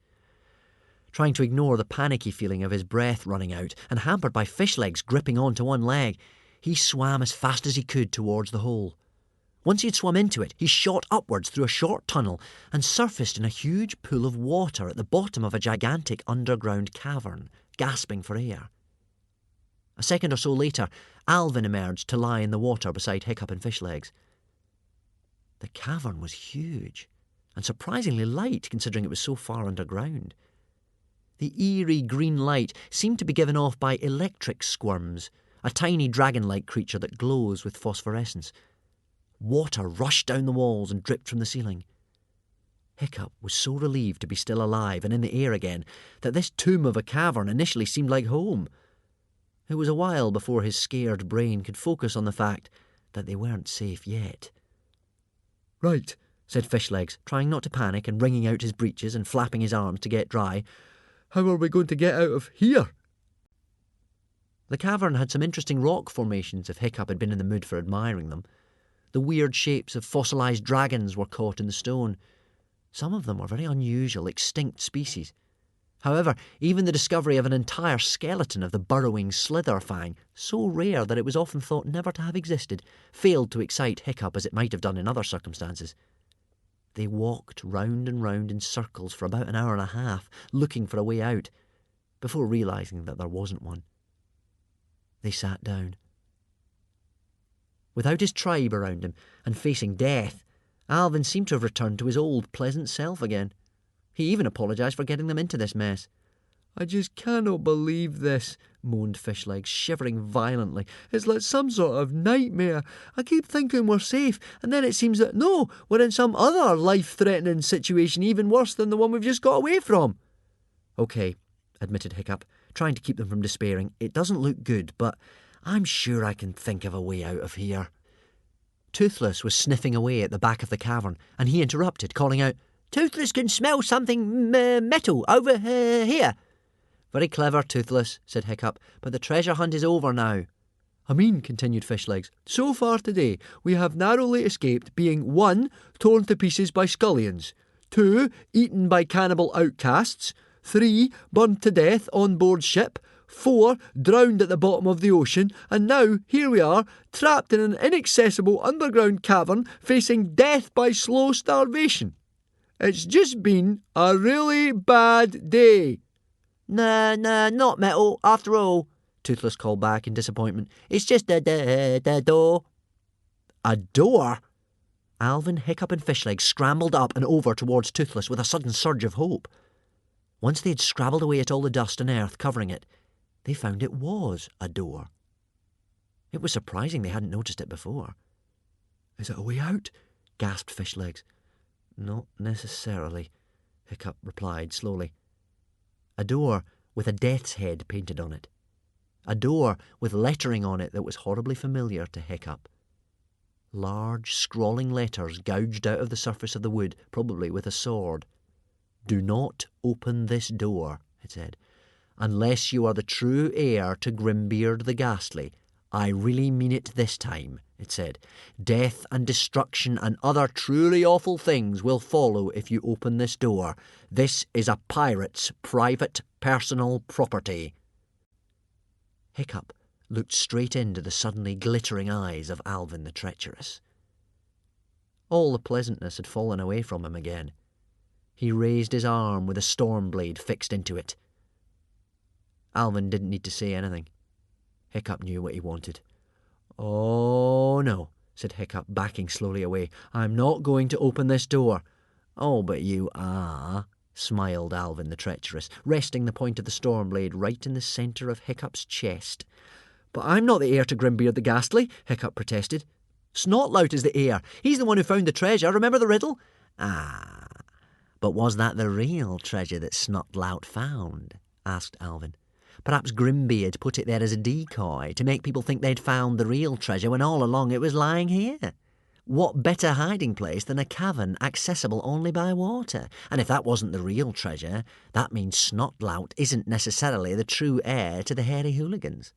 Trying to ignore the panicky feeling of his breath running out, and hampered by Fishlegs gripping on to one leg, he swam as fast as he could towards the hole. Once he had swum into it, he shot upwards through a short tunnel and surfaced in a huge pool of water at the bottom of a gigantic underground cavern, gasping for air. A second or so later, Alvin emerged to lie in the water beside Hiccup and Fishlegs. The cavern was huge, and surprisingly light considering it was so far underground. The eerie green light seemed to be given off by electric squirms, a tiny dragon-like creature that glows with phosphorescence. Water rushed down the walls and dripped from the ceiling. Hiccup was so relieved to be still alive and in the air again that this tomb of a cavern initially seemed like home. It was a while before his scared brain could focus on the fact that they weren't safe yet. "Right," said Fishlegs, trying not to panic and wringing out his breeches and flapping his arms to get dry. "How are we going to get out of here?" The cavern had some interesting rock formations if Hiccup had been in the mood for admiring them. The weird shapes of fossilised dragons were caught in the stone. Some of them were very unusual, extinct species. However, even the discovery of an entire skeleton of the burrowing slitherfang, so rare that it was often thought never to have existed, failed to excite Hiccup as it might have done in other circumstances. They walked round and round in circles for about an hour and a half, looking for a way out, before realising that there wasn't one. They sat down. Without his tribe around him, and facing death, Alvin seemed to have returned to his old pleasant self again. He even apologised for getting them into this mess. "I just cannot believe this," moaned Fishlegs, shivering violently. "It's like some sort of nightmare. I keep thinking we're safe, and then it seems that no, we're in some other life-threatening situation even worse than the one we've just got away from." "Okay," admitted Hiccup, trying to keep them from despairing. "It doesn't look good, but I'm sure I can think of a way out of here." Toothless was sniffing away at the back of the cavern, and he interrupted, calling out, "Toothless can smell something metal over here." "Very clever, Toothless," said Hiccup, "but the treasure hunt is over now." "I mean," continued Fishlegs, "so far today we have narrowly escaped being 1. Torn to pieces by scullions, 2. Eaten by cannibal outcasts, 3. Burned to death on board ship, 4. Drowned at the bottom of the ocean, and now here we are, trapped in an inaccessible underground cavern facing death by slow starvation. It's just been a really bad day." Nah, not metal, after all," Toothless called back in disappointment. "It's just the door." "A door?" Alvin, Hiccup and Fishlegs scrambled up and over towards Toothless with a sudden surge of hope. Once they had scrabbled away at all the dust and earth covering it, they found it was a door. It was surprising they hadn't noticed it before. "Is it a way out?" gasped Fishlegs. "Not necessarily," Hiccup replied slowly. A door with a death's head painted on it. A door with lettering on it that was horribly familiar to Hiccup. Large, scrawling letters gouged out of the surface of the wood, probably with a sword. "Do not open this door," it said, "unless you are the true heir to Grimbeard the Ghastly. I really mean it this time," it said. "Death and destruction and other truly awful things will follow if you open this door. This is a pirate's private, personal property." Hiccup looked straight into the suddenly glittering eyes of Alvin the Treacherous. All the pleasantness had fallen away from him again. He raised his arm with a storm blade fixed into it. Alvin didn't need to say anything. Hiccup knew what he wanted. "Oh, no," said Hiccup, backing slowly away. "I'm not going to open this door." "Oh, but you are," smiled Alvin the Treacherous, resting the point of the storm blade right in the centre of Hiccup's chest. "But I'm not the heir to Grimbeard the Ghastly," Hiccup protested. "Snotlout is the heir. He's the one who found the treasure. Remember the riddle?" "Ah, but was that the real treasure that Snotlout found?" asked Alvin. "Perhaps Grimbeard put it there as a decoy to make people think they'd found the real treasure when all along it was lying here. What better hiding place than a cavern accessible only by water? And if that wasn't the real treasure, that means Snotlout isn't necessarily the true heir to the hairy hooligans."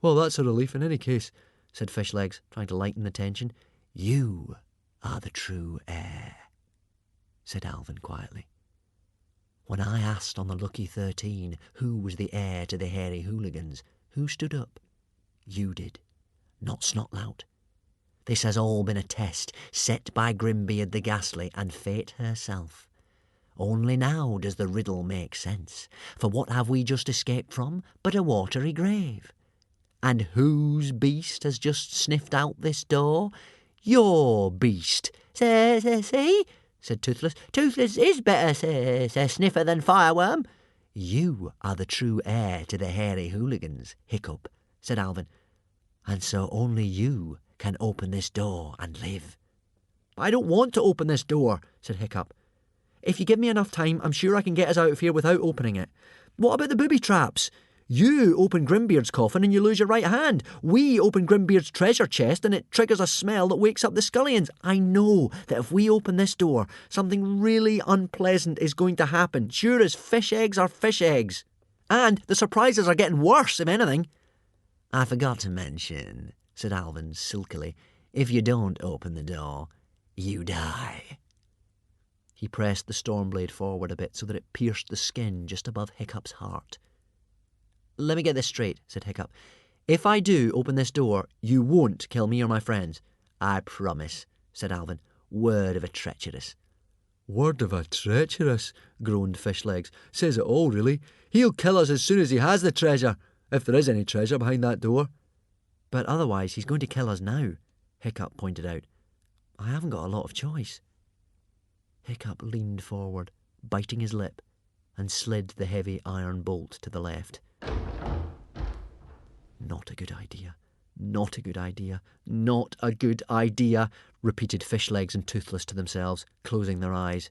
"Well, that's a relief in any case," said Fishlegs, trying to lighten the tension. "You are the true heir," said Alvin quietly. "When I asked on the Lucky 13 who was the heir to the hairy hooligans, who stood up? You did, not Snotlout. This has all been a test set by Grimbeard the Ghastly and Fate herself. Only now does the riddle make sense, for what have we just escaped from but a watery grave? And whose beast has just sniffed out this door? Your beast. See? Said Toothless. "Toothless is better, sniffer than fireworm." "You are the true heir to the hairy hooligans, Hiccup," said Alvin. "And so only you can open this door and live." "I don't want to open this door," said Hiccup. "If you give me enough time, I'm sure I can get us out of here without opening it. What about the booby traps?" You open Grimbeard's coffin and you lose your right hand. We open Grimbeard's treasure chest and it triggers a smell that wakes up the scullions. I know that if we open this door, something really unpleasant is going to happen. Sure as fish eggs are fish eggs. And the surprises are getting worse, if anything. I forgot to mention, said Alvin silkily, if you don't open the door, you die. He pressed the Stormblade forward a bit so that it pierced the skin just above Hiccup's heart. Let me get this straight, said Hiccup. If I do open this door, you won't kill me or my friends. I promise, said Alvin. Word of a treacherous. Word of a treacherous, groaned Fishlegs. Says it all, really. He'll kill us as soon as he has the treasure, if there is any treasure behind that door. But otherwise he's going to kill us now, Hiccup pointed out. I haven't got a lot of choice. Hiccup leaned forward, biting his lip, and slid the heavy iron bolt to the left. Not a good idea. Not a good idea. Not a good idea, repeated Fishlegs and Toothless to themselves, closing their eyes.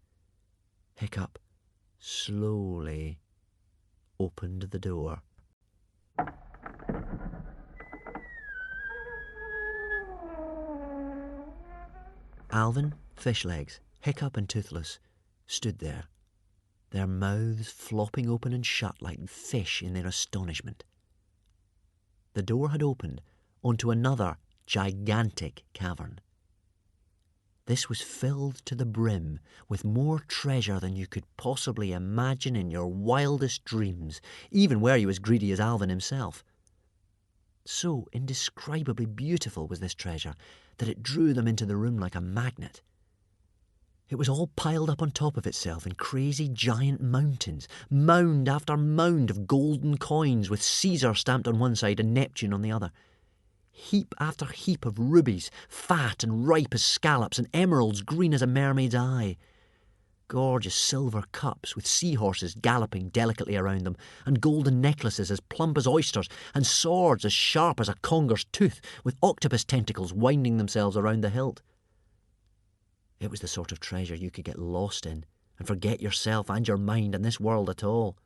Hiccup slowly opened the door. Alvin, Fishlegs, Hiccup and Toothless stood there, their mouths flopping open and shut like fish in their astonishment. The door had opened onto another gigantic cavern. This was filled to the brim with more treasure than you could possibly imagine in your wildest dreams, even were you as greedy as Alvin himself. So indescribably beautiful was this treasure that it drew them into the room like a magnet. It was all piled up on top of itself in crazy giant mountains, mound after mound of golden coins with Caesar stamped on one side and Neptune on the other. Heap after heap of rubies, fat and ripe as scallops, and emeralds green as a mermaid's eye. Gorgeous silver cups with seahorses galloping delicately around them, and golden necklaces as plump as oysters, and swords as sharp as a conger's tooth, with octopus tentacles winding themselves around the hilt. It was the sort of treasure you could get lost in and forget yourself and your mind and this world at all.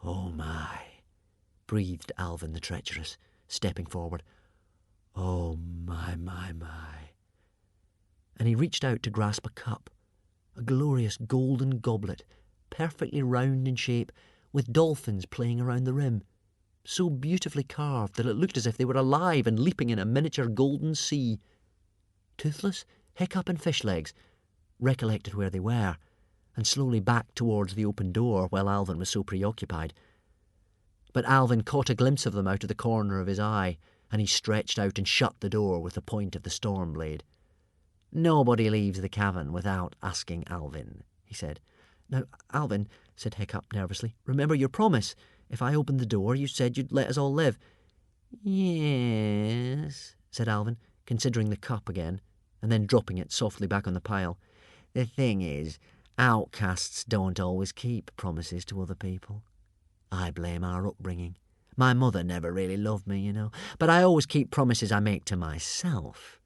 Oh my, breathed Alvin the treacherous, stepping forward. Oh my. And he reached out to grasp a cup, a glorious golden goblet, perfectly round in shape, with dolphins playing around the rim, so beautifully carved that it looked as if they were alive and leaping in a miniature golden sea. Toothless, Hiccup and Fishlegs recollected where they were, and slowly backed towards the open door while Alvin was so preoccupied. But Alvin caught a glimpse of them out of the corner of his eye, and he stretched out and shut the door with the point of the Stormblade. Nobody leaves the cavern without asking Alvin, he said. Now, Alvin, said Hiccup nervously, remember your promise. If I opened the door, you said you'd let us all live. Yes, said Alvin, considering the cup again, and then dropping it softly back on the pile. The thing is, outcasts don't always keep promises to other people. I blame our upbringing. My mother never really loved me, you know, but I always keep promises I make to myself.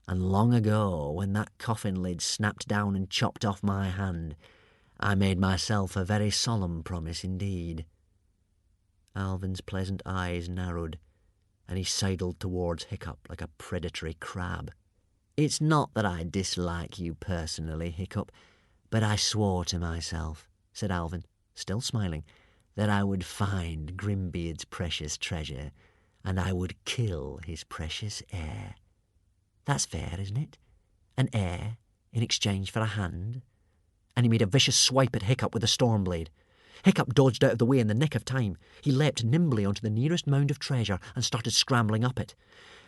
And long ago, when that coffin lid snapped down and chopped off my hand, I made myself a very solemn promise indeed. Alvin's pleasant eyes narrowed, and he sidled towards Hiccup like a predatory crab. It's not that I dislike you personally, Hiccup, but I swore to myself, said Alvin, still smiling, that I would find Grimbeard's precious treasure, and I would kill his precious heir. That's fair, isn't it? An heir in exchange for a hand. And he made a vicious swipe at Hiccup with the Stormblade. Hiccup dodged out of the way in the nick of time. He leapt nimbly onto the nearest mound of treasure and started scrambling up it.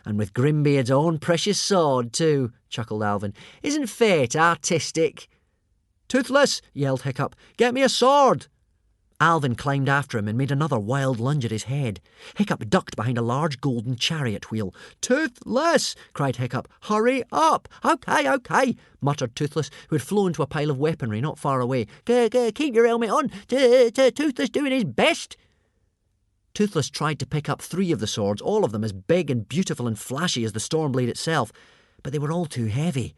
And with Grimbeard's own precious sword, too, chuckled Alvin. Isn't fate artistic? Toothless, yelled Hiccup, get me a sword! Alvin climbed after him and made another wild lunge at his head. Hiccup ducked behind a large golden chariot wheel. Toothless, cried Hiccup, hurry up! Okay, muttered Toothless, who had flown to a pile of weaponry not far away. Keep your helmet on, Toothless doing his best. Toothless tried to pick up 3 of the swords, all of them as big and beautiful and flashy as the Stormblade itself, but they were all too heavy.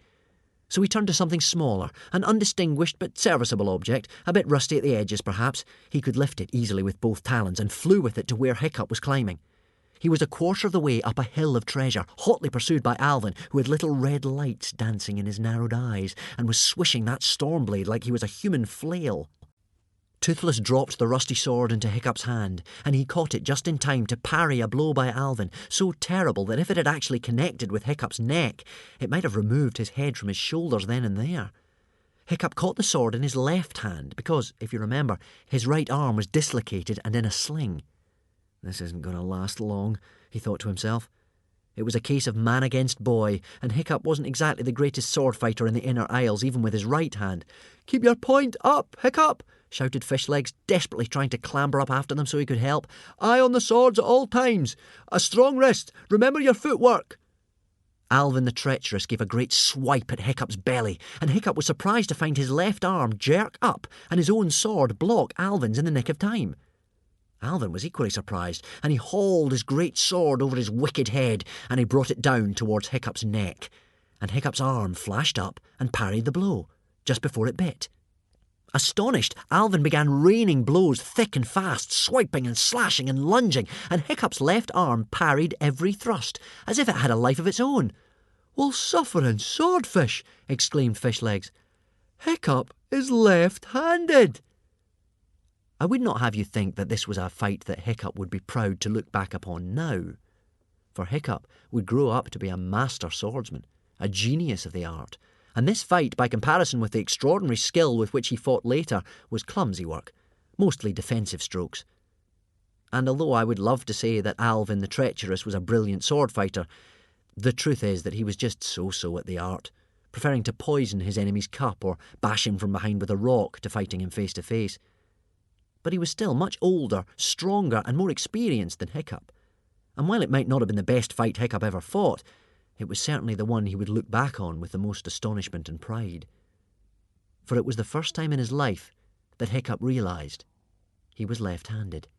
So he turned to something smaller, an undistinguished but serviceable object, a bit rusty at the edges perhaps. He could lift it easily with both talons and flew with it to where Hiccup was climbing. He was a quarter of the way up a hill of treasure, hotly pursued by Alvin, who had little red lights dancing in his narrowed eyes and was swishing that storm blade like he was a human flail. Toothless dropped the rusty sword into Hiccup's hand, and he caught it just in time to parry a blow by Alvin, so terrible that if it had actually connected with Hiccup's neck, it might have removed his head from his shoulders then and there. Hiccup caught the sword in his left hand because, if you remember, his right arm was dislocated and in a sling. This isn't going to last long, he thought to himself. It was a case of man against boy, and Hiccup wasn't exactly the greatest sword fighter in the Inner Isles, even with his right hand. "Keep your point up, Hiccup!" shouted Fishlegs, desperately trying to clamber up after them so he could help. "Eye on the swords at all times. A strong wrist. Remember your footwork." Alvin the treacherous gave a great swipe at Hiccup's belly, and Hiccup was surprised to find his left arm jerk up and his own sword block Alvin's in the nick of time. Alvin was equally surprised, and he hauled his great sword over his wicked head, and he brought it down towards Hiccup's neck, and Hiccup's arm flashed up and parried the blow, just before it bit. Astonished, Alvin began raining blows thick and fast, swiping and slashing and lunging, and Hiccup's left arm parried every thrust, as if it had a life of its own. "Well, suffering swordfish!" exclaimed Fishlegs. "Hiccup is left-handed!" I would not have you think that this was a fight that Hiccup would be proud to look back upon now, for Hiccup would grow up to be a master swordsman, a genius of the art, and this fight, by comparison with the extraordinary skill with which he fought later, was clumsy work, mostly defensive strokes. And although I would love to say that Alvin the treacherous was a brilliant sword fighter, the truth is that he was just so-so at the art, preferring to poison his enemy's cup or bash him from behind with a rock to fighting him face to face. But he was still much older, stronger, and more experienced than Hiccup. And while it might not have been the best fight Hiccup ever fought, it was certainly the one he would look back on with the most astonishment and pride. For it was the first time in his life that Hiccup realised he was left-handed.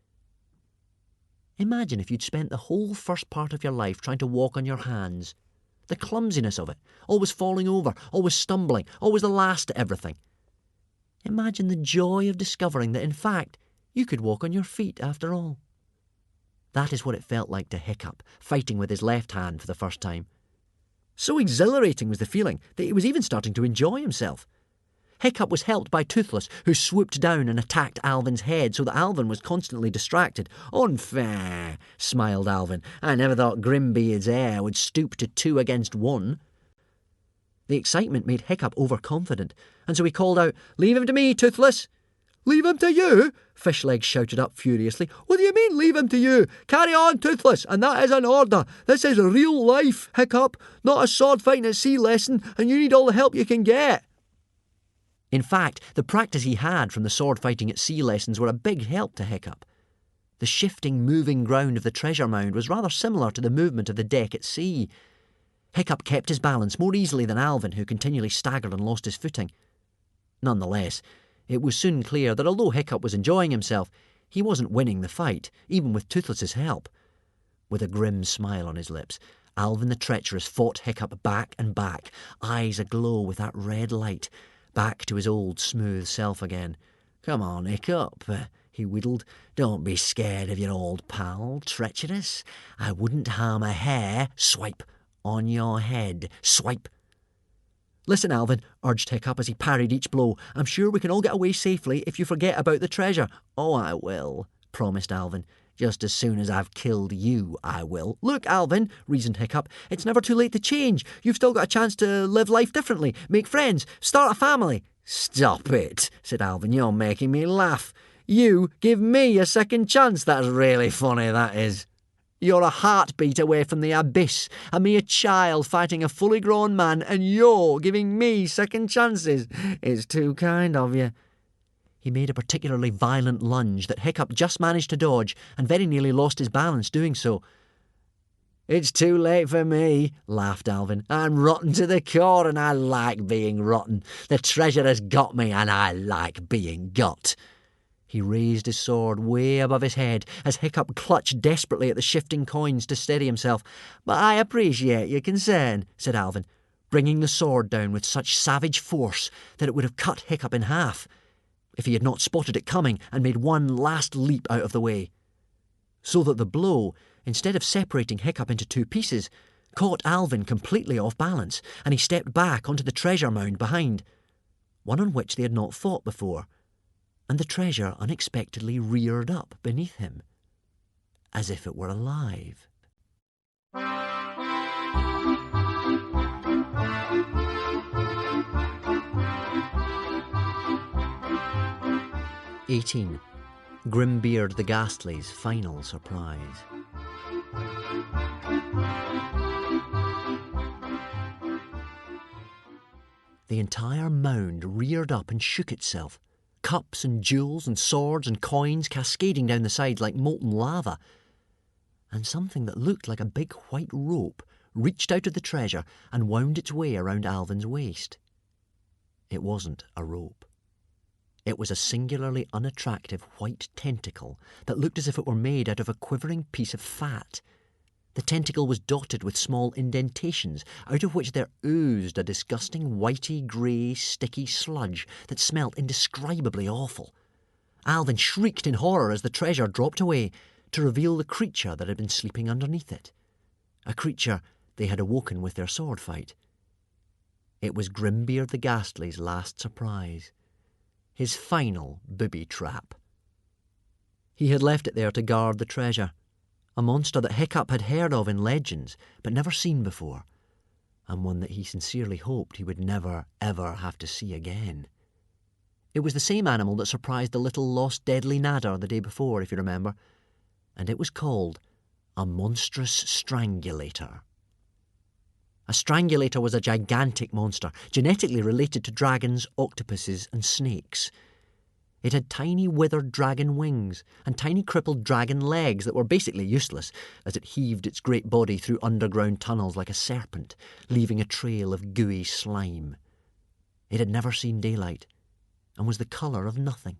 Imagine if you'd spent the whole first part of your life trying to walk on your hands. The clumsiness of it, always falling over, always stumbling, always the last at everything. Imagine the joy of discovering that, in fact, you could walk on your feet after all. That is what it felt like to Hiccup, fighting with his left hand for the first time. So exhilarating was the feeling that he was even starting to enjoy himself. Hiccup was helped by Toothless, who swooped down and attacked Alvin's head so that Alvin was constantly distracted. "Unfair," smiled Alvin. "I never thought Grimbeard's heir would stoop to 2 against 1. The excitement made Hiccup overconfident, and so he called out, "Leave him to me, Toothless!" "Leave him to you?" Fishlegs shouted up furiously. "What do you mean, leave him to you? Carry on, Toothless, and that is an order. This is real life, Hiccup, not a sword fighting at sea lesson, and you need all the help you can get." In fact, the practice he had from the sword fighting at sea lessons were a big help to Hiccup. The shifting, moving ground of the treasure mound was rather similar to the movement of the deck at sea. Hiccup kept his balance more easily than Alvin, who continually staggered and lost his footing. Nonetheless, it was soon clear that although Hiccup was enjoying himself, he wasn't winning the fight, even with Toothless's help. With a grim smile on his lips, Alvin the treacherous fought Hiccup back and back, eyes aglow with that red light, back to his old smooth self again. "Come on, Hiccup," he wheedled. "Don't be scared of your old pal, treacherous. I wouldn't harm a hair. Swipe on your head. Swipe." "Listen, Alvin," urged Hiccup as he parried each blow. "I'm sure we can all get away safely if you forget about the treasure." "Oh, I will," promised Alvin. "Just as soon as I've killed you, I will." "Look, Alvin," reasoned Hiccup, "it's never too late to change. You've still got a chance to live life differently, make friends, start a family." "Stop it," said Alvin. "You're making me laugh. You give me a second chance. That's really funny, that is. You're a heartbeat away from the abyss, a mere child fighting a fully grown man, and you're giving me second chances. It's too kind of you." He made a particularly violent lunge that Hiccup just managed to dodge and very nearly lost his balance doing so. "It's too late for me," laughed Alvin. "I'm rotten to the core and I like being rotten. The treasure has got me and I like being got." He raised his sword way above his head as Hiccup clutched desperately at the shifting coins to steady himself. "But I appreciate your concern," said Alvin. bringing the sword down with such savage force that it would have cut Hiccup in half if he had not spotted it coming and made one last leap out of the way. So that the blow, instead of separating Hiccup into two pieces, caught Alvin completely off balance, and he stepped back onto the treasure mound behind, one on which they had not fought before, and the treasure unexpectedly reared up beneath him, as if it were alive. 18. Grimbeard the Ghastly's final surprise. The entire mound reared up and shook itself, cups and jewels and swords and coins cascading down the sides like molten lava, and something that looked like a big white rope reached out of the treasure and wound its way around Alvin's waist. It wasn't a rope. It was a singularly unattractive white tentacle that looked as if it were made out of a quivering piece of fat. The tentacle was dotted with small indentations, out of which there oozed a disgusting whitey grey sticky sludge that smelt indescribably awful. Alvin shrieked in horror as the treasure dropped away to reveal the creature that had been sleeping underneath it. A creature they had awoken with their sword fight. It was Grimbeard the Ghastly's last surprise. His final booby trap. He had left it there to guard the treasure, a monster that Hiccup had heard of in legends but never seen before, and one that he sincerely hoped he would never, ever have to see again. It was the same animal that surprised the little lost deadly nadder the day before, if you remember, and it was called a monstrous strangulator. A strangulator was a gigantic monster, genetically related to dragons, octopuses, and snakes. It had tiny withered dragon wings and tiny crippled dragon legs that were basically useless as it heaved its great body through underground tunnels like a serpent, leaving a trail of gooey slime. It had never seen daylight and was the colour of nothing.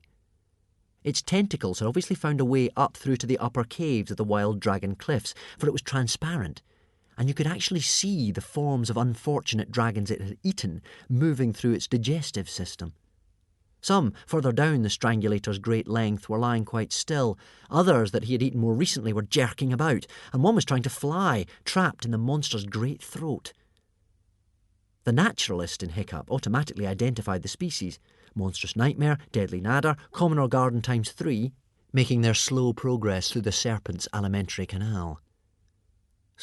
Its tentacles had obviously found a way up through to the upper caves of the Wild Dragon Cliffs, for it was transparent, and you could actually see the forms of unfortunate dragons it had eaten moving through its digestive system. Some, further down the strangulator's great length, were lying quite still. Others that he had eaten more recently were jerking about, and one was trying to fly, trapped in the monster's great throat. The naturalist in Hiccup automatically identified the species: monstrous nightmare, deadly nadder, common or garden times 3, making their slow progress through the serpent's alimentary canal.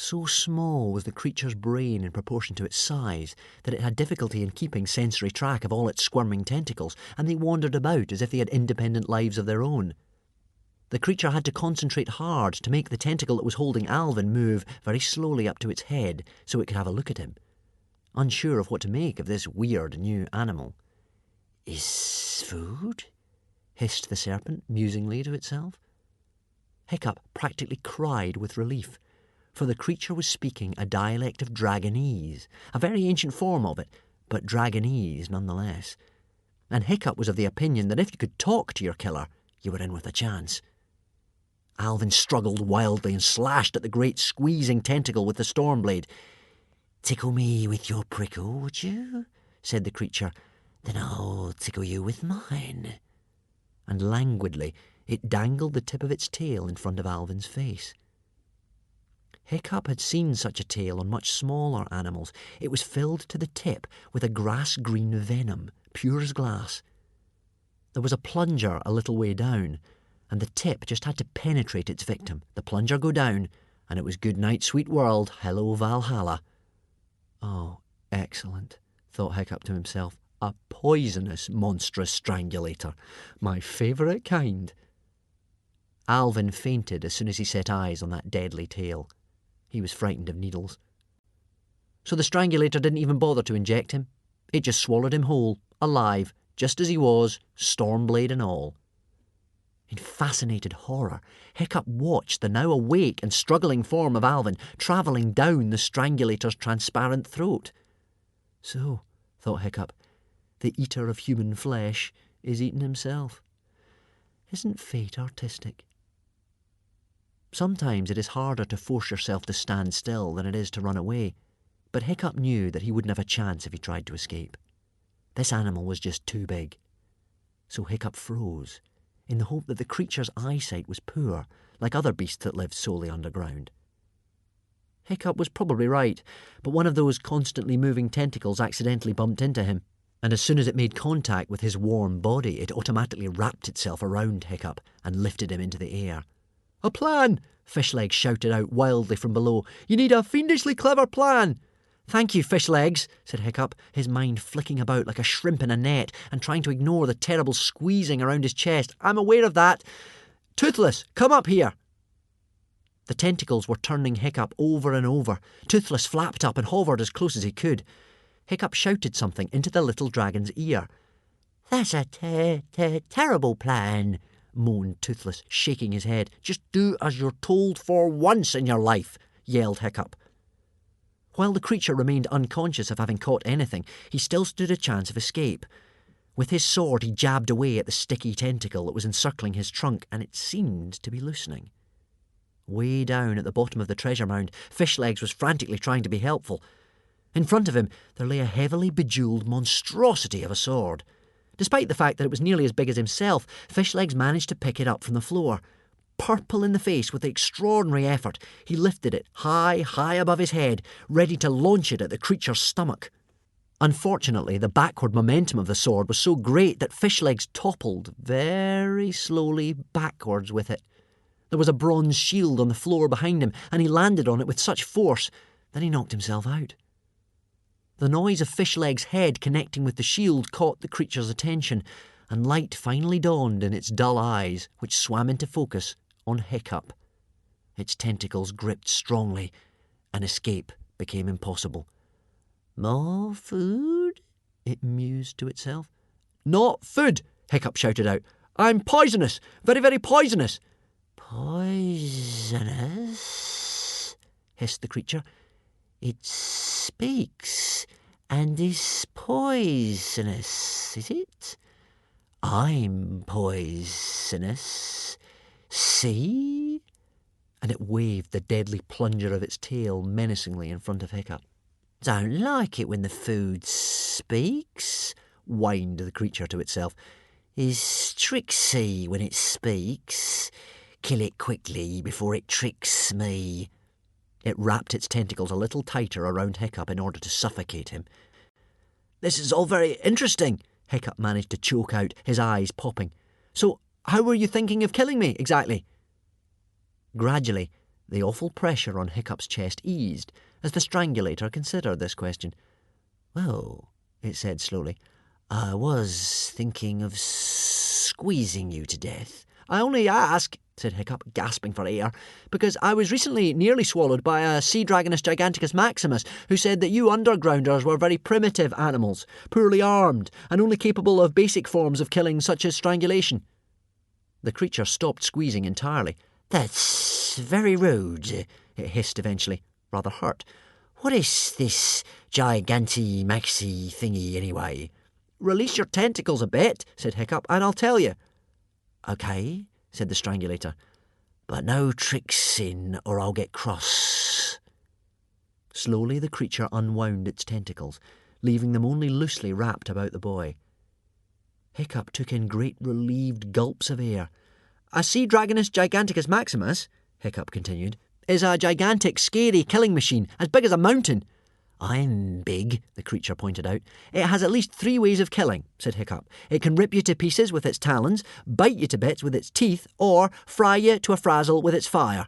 So small was the creature's brain in proportion to its size that it had difficulty in keeping sensory track of all its squirming tentacles, and they wandered about as if they had independent lives of their own. The creature had to concentrate hard to make the tentacle that was holding Alvin move very slowly up to its head so it could have a look at him, unsure of what to make of this weird new animal. "Is food?" hissed the serpent musingly to itself. Hiccup practically cried with relief, for the creature was speaking a dialect of drgonease, a very ancient form of it, but drgonease nonetheless. And Hiccup was of the opinion that if you could talk to your killer, you were in with a chance. Alvin struggled wildly and slashed at the great squeezing tentacle with the storm blade. "Tickle me with your prickle, would you?" said the creature. "Then I'll tickle you with mine." And languidly it dangled the tip of its tail in front of Alvin's face. Hiccup had seen such a tail on much smaller animals. It was filled to the tip with a grass-green venom, pure as glass. There was a plunger a little way down, and the tip just had to penetrate its victim, the plunger go down, and it was good night, sweet world, hello Valhalla. Oh, excellent, thought Hiccup to himself. A poisonous, monstrous strangulator. My favourite kind. Alvin fainted as soon as he set eyes on that deadly tail. He was frightened of needles. So the strangulator didn't even bother to inject him. It just swallowed him whole, alive, just as he was, stormblade and all. In fascinated horror, Hiccup watched the now awake and struggling form of Alvin travelling down the strangulator's transparent throat. So, thought Hiccup, the eater of human flesh is eating himself. Isn't fate artistic? Sometimes it is harder to force yourself to stand still than it is to run away, But Hiccup knew that he wouldn't have a chance if he tried to escape. This animal was just too big. So Hiccup froze, in the hope that the creature's eyesight was poor, like other beasts that lived solely underground. Hiccup was probably right, but one of those constantly moving tentacles accidentally bumped into him, and as soon as it made contact with his warm body, it automatically wrapped itself around Hiccup and lifted him into the air. "A plan!" Fishlegs shouted out wildly from below. "You need a fiendishly clever plan!" "Thank you, Fishlegs," said Hiccup, his mind flicking about like a shrimp in a net and trying to ignore the terrible squeezing around his chest. "I'm aware of that. Toothless, come up here." The tentacles were turning Hiccup over and over. Toothless flapped up and hovered as close as he could. Hiccup shouted something into the little dragon's ear. "That's a terrible plan," moaned Toothless, shaking his head. "Just do as you're told for once in your life," yelled Hiccup. While the creature remained unconscious of having caught anything, he still stood a chance of escape. With his sword he jabbed away at the sticky tentacle that was encircling his trunk, and it seemed to be loosening. Way down at the bottom of the treasure mound, Fishlegs was frantically trying to be helpful. In front of him there lay a heavily bejewelled monstrosity of a sword. Despite the fact that it was nearly as big as himself, Fishlegs managed to pick it up from the floor. Purple in the face with extraordinary effort, he lifted it high above his head, ready to launch it at the creature's stomach. Unfortunately, the backward momentum of the sword was so great that Fishlegs toppled very slowly backwards with it. There was a bronze shield on the floor behind him, and he landed on it with such force that he knocked himself out. The noise of Fishlegs' head connecting with the shield caught the creature's attention, and light finally dawned in its dull eyes, which swam into focus on Hiccup. Its tentacles gripped strongly, and escape became impossible. "More food?" it mused to itself. "Not food!" Hiccup shouted out. "I'm poisonous! Very, very poisonous!" "Poisonous?" hissed the creature. "It speaks and is poisonous, is it? I'm poisonous. See?" And it waved the deadly plunger of its tail menacingly in front of Hiccup. "Don't like it when the food speaks," whined the creature to itself. "Is tricksy when it speaks. Kill it quickly before it tricks me." It wrapped its tentacles a little tighter around Hiccup in order to suffocate him. "This is all very interesting," Hiccup managed to choke out, his eyes popping. "So, how were you thinking of killing me, exactly?" Gradually, the awful pressure on Hiccup's chest eased as the strangulator considered this question. "Well," it said slowly, "I was thinking of squeezing you to death." "I only ask," said Hiccup, gasping for air, "because I was recently nearly swallowed by a sea dragoness giganticus maximus, who said that you undergrounders were very primitive animals, poorly armed, and only capable of basic forms of killing such as strangulation." The creature stopped squeezing entirely. "That's very rude," it hissed eventually, rather hurt. "What is this giganti-maxi thingy anyway?" "Release your tentacles a bit," said Hiccup, "and I'll tell you." "Okay," said the strangulator, "but no tricksing or I'll get cross." Slowly the creature unwound its tentacles, leaving them only loosely wrapped about the boy. Hiccup took in great relieved gulps of air. "A sea dragoness giganticus maximus," Hiccup continued, "is a gigantic, scary killing machine, as big as a mountain." "I'm big," the creature pointed out. "It has at least 3 ways of killing," said Hiccup. "It can rip you to pieces with its talons, bite you to bits with its teeth, or fry you to a frazzle with its fire."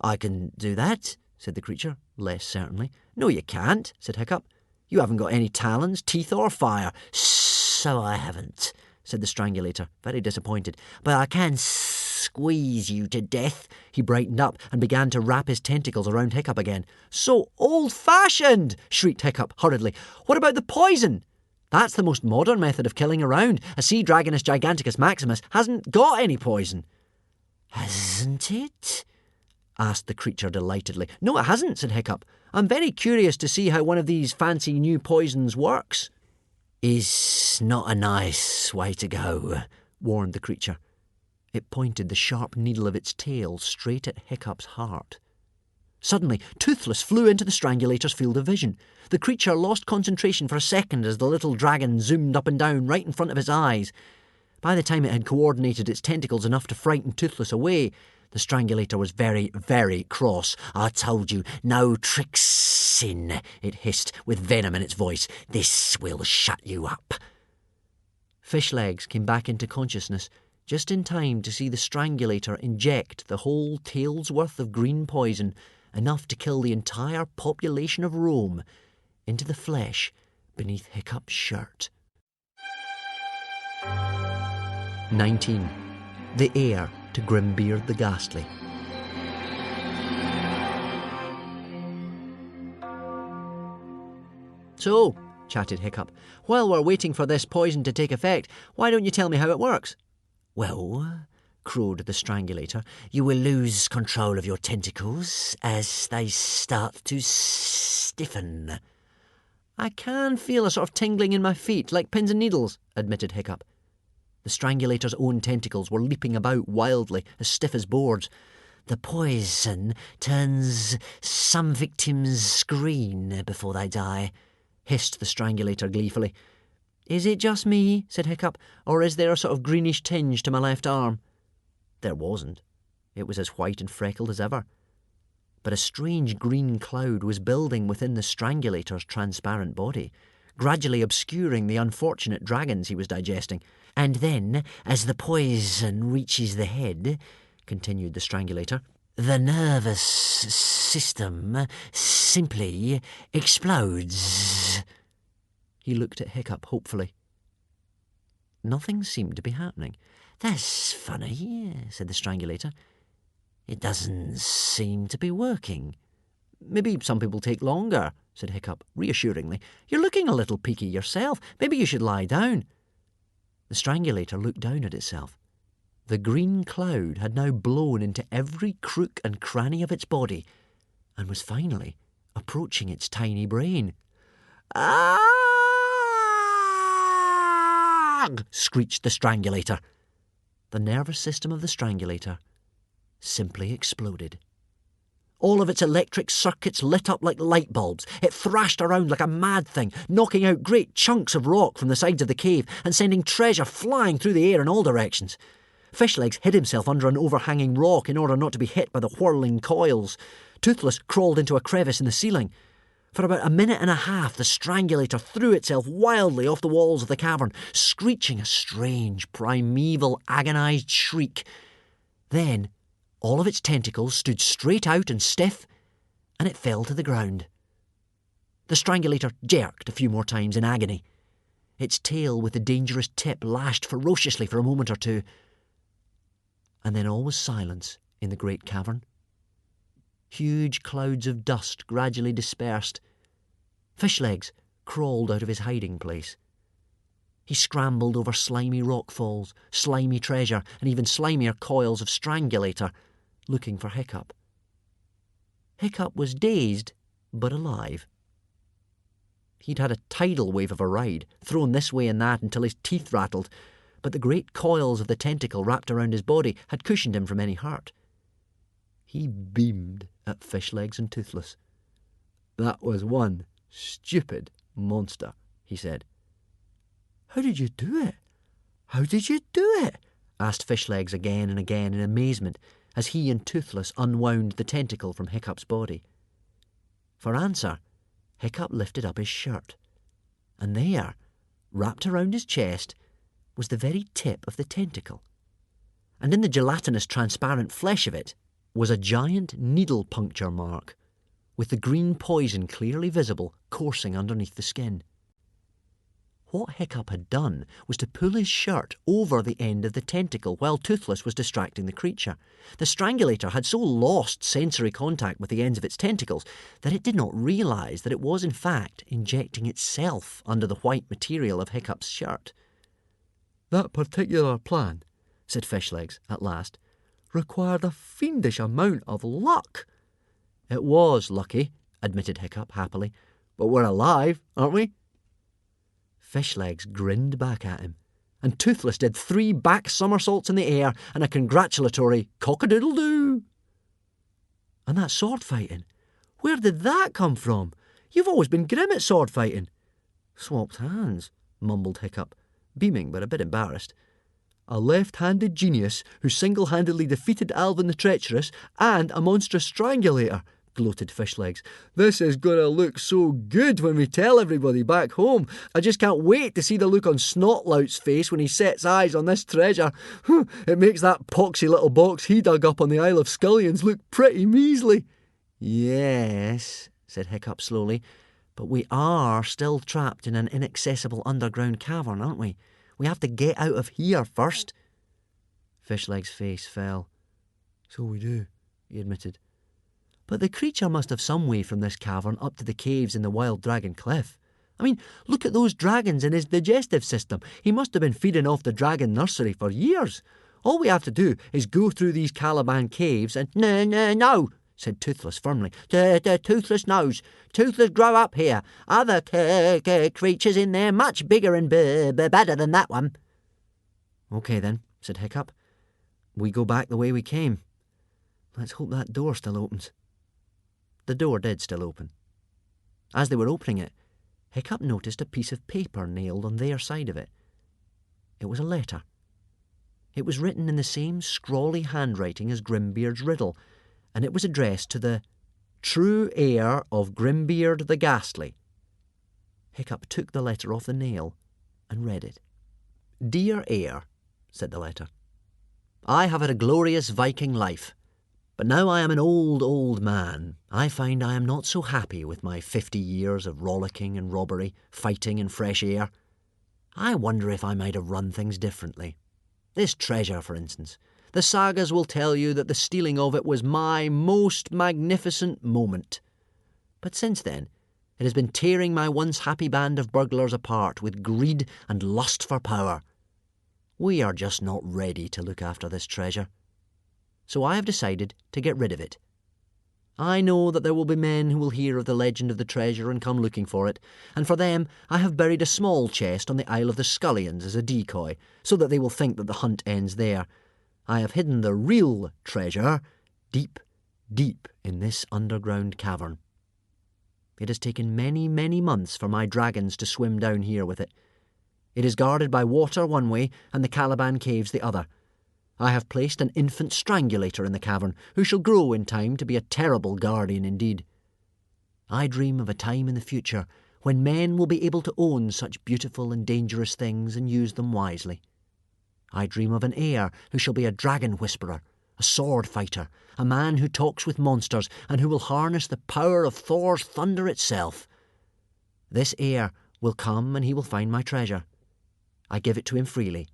"I can do that," said the creature, less certainly. "No, you can't," said Hiccup. "You haven't got any talons, teeth, or fire." "So I haven't," said the strangulator, very disappointed. "But I can squeeze you to death." He brightened up and began to wrap his tentacles around Hiccup again. "So old-fashioned!" shrieked Hiccup hurriedly. "What about the poison?" "That's the most modern method of killing around. A sea dragoness giganticus maximus hasn't got any poison." "Hasn't it?" asked the creature delightedly. "No, it hasn't," said Hiccup. "I'm very curious to see how one of these fancy new poisons works." "Is not a nice way to go," warned the creature. It pointed the sharp needle of its tail straight at Hiccup's heart. Suddenly, Toothless flew into the strangulator's field of vision. The creature lost concentration for a second as the little dragon zoomed up and down right in front of his eyes. By the time it had coordinated its tentacles enough to frighten Toothless away, the strangulator was very, very cross. "I told you, no tricksin'," it hissed with venom in its voice. "This will shut you up." Fishlegs came back into consciousness just in time to see the strangulator inject the whole tail's worth of green poison, enough to kill the entire population of Rome, into the flesh beneath Hiccup's shirt. 19. The heir to Grimbeard the Ghastly. "So," chatted Hiccup, "while we're waiting for this poison to take effect, why don't you tell me how it works?" "Well," crowed the strangulator, "you will lose control of your tentacles as they start to stiffen." "I can feel a sort of tingling in my feet, like pins and needles," admitted Hiccup. The strangulator's own tentacles were leaping about wildly, as stiff as boards. "The poison turns some victims green before they die," hissed the strangulator gleefully. "Is it just me," said Hiccup, "or is there a sort of greenish tinge to my left arm?" There wasn't. It was as white and freckled as ever. But a strange green cloud was building within the strangulator's transparent body, gradually obscuring the unfortunate dragons he was digesting. "And then, as the poison reaches the head," continued the strangulator, "the nervous system simply explodes." He looked at Hiccup hopefully. Nothing seemed to be happening. "That's funny," said the strangulator. "It doesn't seem to be working." "Maybe some people take longer," said Hiccup reassuringly. "You're looking a little peaky yourself. Maybe you should lie down." The strangulator looked down at itself. The green cloud had now blown into every crook and cranny of its body, and was finally approaching its tiny brain. "Ah!" screeched the strangulator. The nervous system of the strangulator simply exploded. All of its electric circuits lit up like light bulbs. It thrashed around like a mad thing, knocking out great chunks of rock from the sides of the cave and sending treasure flying through the air in all directions. Fishlegs hid himself under an overhanging rock in order not to be hit by the whirling coils. Toothless crawled into a crevice in the ceiling. For about a minute and a half, the strangulator threw itself wildly off the walls of the cavern, screeching a strange, primeval, agonised shriek. Then all of its tentacles stood straight out and stiff, and it fell to the ground. The strangulator jerked a few more times in agony. Its tail with the dangerous tip lashed ferociously for a moment or two, and then all was silence in the great cavern. Huge clouds of dust gradually dispersed. Fishlegs crawled out of his hiding place. He scrambled over slimy rockfalls, slimy treasure, and even slimier coils of strangulator, looking for Hiccup. Hiccup was dazed, but alive. He'd had a tidal wave of a ride, thrown this way and that until his teeth rattled, but the great coils of the tentacle wrapped around his body had cushioned him from any hurt. He beamed at Fishlegs and Toothless. "That was one stupid monster," he said. "How did you do it? How did you do it?" asked Fishlegs again and again in amazement as he and Toothless unwound the tentacle from Hiccup's body. For answer, Hiccup lifted up his shirt, and there, wrapped around his chest, was the very tip of the tentacle. And in the gelatinous transparent flesh of it was a giant needle puncture mark, with the green poison clearly visible coursing underneath the skin. What Hiccup had done was to pull his shirt over the end of the tentacle while Toothless was distracting the creature. The strangulator had so lost sensory contact with the ends of its tentacles that it did not realise that it was in fact injecting itself under the white material of Hiccup's shirt. "That particular plan," said Fishlegs at last, "required a fiendish amount of luck." "It was lucky," admitted Hiccup happily, "but we're alive, aren't we?" Fishlegs grinned back at him, and Toothless did 3 back somersaults in the air and a congratulatory cock-a-doodle-doo. "And that sword fighting, Where did that come from? You've always been grim at sword fighting. Swapped hands, mumbled Hiccup, beaming but a bit embarrassed. A left-handed genius who single-handedly defeated Alvin the Treacherous and a monstrous strangulator, gloated Fishlegs. This is going to look so good when we tell everybody back home. I just can't wait to see the look on Snotlout's face when he sets eyes on this treasure. It makes that poxy little box he dug up on the Isle of Scullions look pretty measly. Yes, said Hiccup slowly, but we are still trapped in an inaccessible underground cavern, aren't we? We have to get out of here first. Fishleg's face fell. So we do, he admitted. But the creature must have some way from this cavern up to the caves in the Wild Dragon Cliff. I mean, look at those dragons in his digestive system. He must have been feeding off the dragon nursery for years. All we have to do is go through these Caliban caves and... No, said Toothless firmly. Toothless knows. Toothless grow up here. Other creatures in there much bigger and better than that one. OK then, said Hiccup. We go back the way we came. Let's hope that door still opens. The door did still open. As they were opening it, Hiccup noticed a piece of paper nailed on their side of it. It was a letter. It was written in the same scrawly handwriting as Grimbeard's riddle, and it was addressed to the true heir of Grimbeard the Ghastly. Hiccup took the letter off the nail and read it. Dear heir, said the letter, I have had a glorious Viking life. But now I am an old man, I find I am not so happy with my 50 years of rollicking and robbery, fighting and fresh air. I wonder if I might have run things differently. This treasure, for instance. The sagas will tell you that the stealing of it was my most magnificent moment. But since then, it has been tearing my once happy band of burglars apart with greed and lust for power. We are just not ready to look after this treasure. So I have decided to get rid of it. I know that there will be men who will hear of the legend of the treasure and come looking for it, and for them I have buried a small chest on the Isle of the Scullions as a decoy, so that they will think that the hunt ends there. I have hidden the real treasure deep, deep in this underground cavern. It has taken many months for my dragons to swim down here with it. It is guarded by water one way and the Caliban caves the other. I have placed an infant strangulator in the cavern, who shall grow in time to be a terrible guardian indeed. I dream of a time in the future when men will be able to own such beautiful and dangerous things and use them wisely. I dream of an heir who shall be a dragon whisperer, a sword fighter, a man who talks with monsters and who will harness the power of Thor's thunder itself. This heir will come and he will find my treasure. I give it to him freely,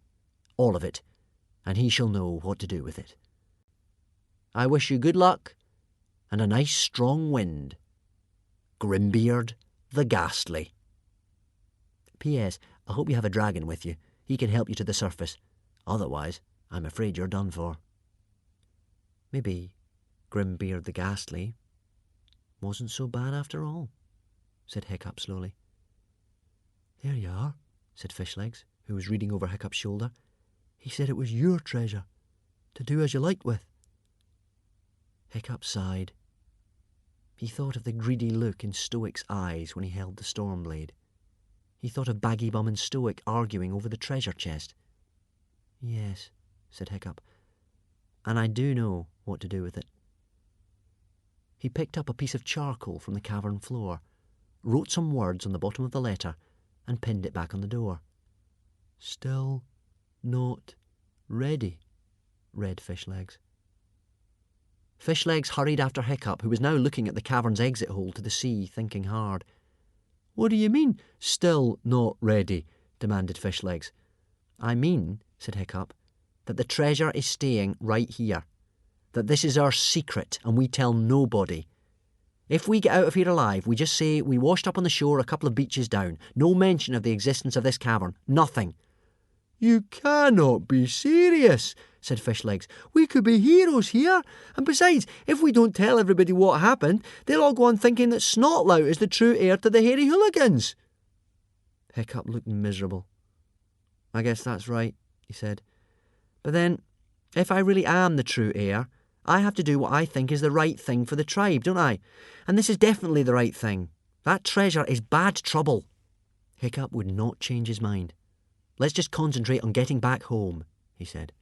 all of it, and he shall know what to do with it. I wish you good luck and a nice strong wind. Grimbeard the Ghastly. P.S. I hope you have a dragon with you. He can help you to the surface. Otherwise, I'm afraid you're done for. Maybe Grimbeard the Ghastly wasn't so bad after all, said Hiccup slowly. There you are, said Fishlegs, who was reading over Hiccup's shoulder. He said it was your treasure, to do as you liked with. Hiccup sighed. He thought of the greedy look in Stoic's eyes when he held the storm blade. He thought of Baggybum and Stoic arguing over the treasure chest. Yes, said Hiccup, and I do know what to do with it. He picked up a piece of charcoal from the cavern floor, wrote some words on the bottom of the letter, and pinned it back on the door. Still not ready, read Fishlegs. Fishlegs hurried after Hiccup, who was now looking at the cavern's exit hole to the sea, thinking hard. What do you mean, still not ready? Demanded Fishlegs. I mean, said Hiccup, that the treasure is staying right here. That this is our secret and we tell nobody. If we get out of here alive, we just say we washed up on the shore a couple of beaches down. No mention of the existence of this cavern. Nothing. You cannot be serious, said Fishlegs. We could be heroes here. And besides, if we don't tell everybody what happened, they'll all go on thinking that Snotlout is the true heir to the hairy hooligans. Hiccup looked miserable. I guess that's right, he said. But then, if I really am the true heir, I have to do what I think is the right thing for the tribe, don't I? And this is definitely the right thing. That treasure is bad trouble. Hiccup would not change his mind. Let's just concentrate on getting back home, he said.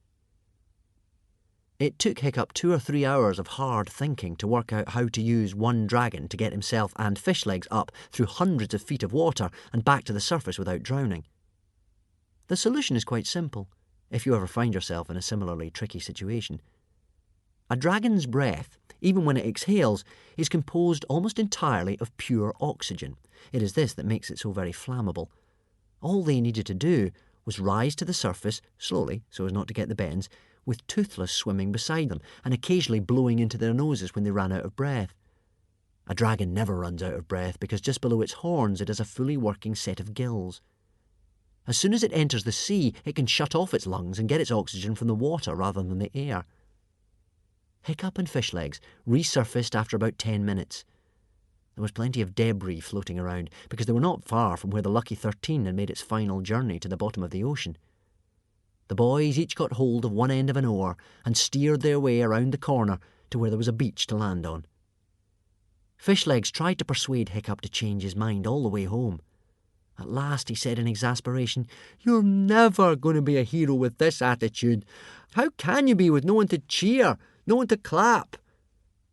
It took Hiccup 2 or 3 hours of hard thinking to work out how to use one dragon to get himself and Fishlegs up through hundreds of feet of water and back to the surface without drowning. The solution is quite simple, if you ever find yourself in a similarly tricky situation. A dragon's breath, even when it exhales, is composed almost entirely of pure oxygen. It is this that makes it so very flammable. All they needed to do was rise to the surface, slowly, so as not to get the bends, with Toothless swimming beside them and occasionally blowing into their noses when they ran out of breath. A dragon never runs out of breath because just below its horns it has a fully working set of gills. As soon as it enters the sea, it can shut off its lungs and get its oxygen from the water rather than the air. Hiccup and Fishlegs resurfaced after about 10 minutes. There was plenty of debris floating around because they were not far from where the Lucky 13 had made its final journey to the bottom of the ocean. The boys each got hold of one end of an oar and steered their way around the corner to where there was a beach to land on. Fishlegs tried to persuade Hiccup to change his mind all the way home. At last he said in exasperation, "You're never going to be a hero with this attitude. How can you be with no one to cheer, no one to clap?"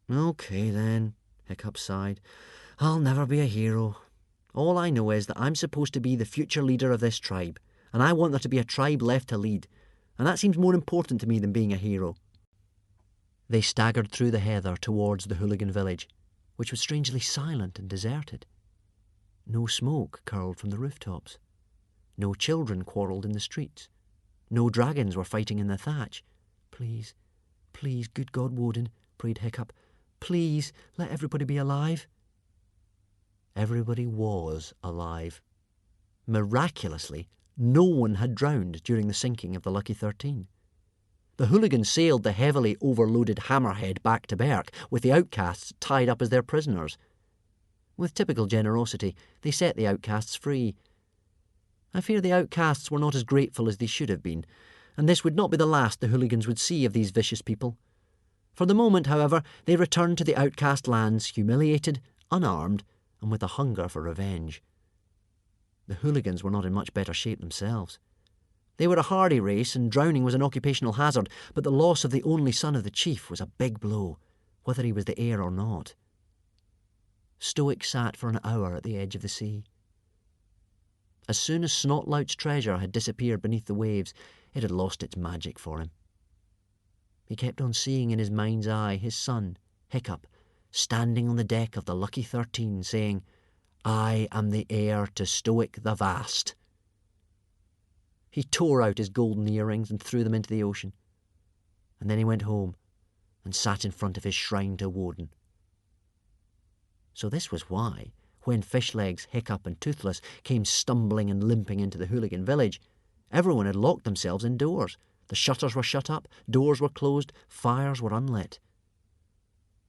"Okay then," Hiccup sighed. "I'll never be a hero. All I know is that I'm supposed to be the future leader of this tribe, and I want there to be a tribe left to lead, and that seems more important to me than being a hero." They staggered through the heather towards the hooligan village, which was strangely silent and deserted. No smoke curled from the rooftops. No children quarrelled in the streets. No dragons were fighting in the thatch. "Please, please, good God Woden," prayed Hiccup, "please let everybody be alive." Everybody was alive. Miraculously, no one had drowned during the sinking of the Lucky 13. The hooligans sailed the heavily overloaded Hammerhead back to Berk, with the outcasts tied up as their prisoners. With typical generosity, they set the outcasts free. I fear the outcasts were not as grateful as they should have been, and this would not be the last the hooligans would see of these vicious people. For the moment, however, they returned to the outcast lands humiliated, unarmed, and with a hunger for revenge. The hooligans were not in much better shape themselves. They were a hardy race, and drowning was an occupational hazard, but the loss of the only son of the chief was a big blow, whether he was the heir or not. Stoic sat for an hour at the edge of the sea. As soon as Snotlout's treasure had disappeared beneath the waves, it had lost its magic for him. He kept on seeing in his mind's eye his son, Hiccup, standing on the deck of the Lucky 13, saying, "I am the heir to Stoic the Vast." He tore out his golden earrings and threw them into the ocean, and then he went home and sat in front of his shrine to Woden. So this was why, when Fishlegs, Hiccup and Toothless came stumbling and limping into the hooligan village, everyone had locked themselves indoors. The shutters were shut up, doors were closed, fires were unlit.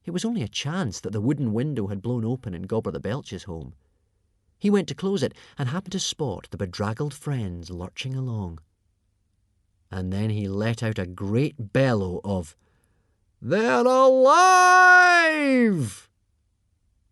It was only a chance that the wooden window had blown open in Gobber the Belch's home. He went to close it and happened to spot the bedraggled friends lurching along. And then he let out a great bellow of, "They're alive!"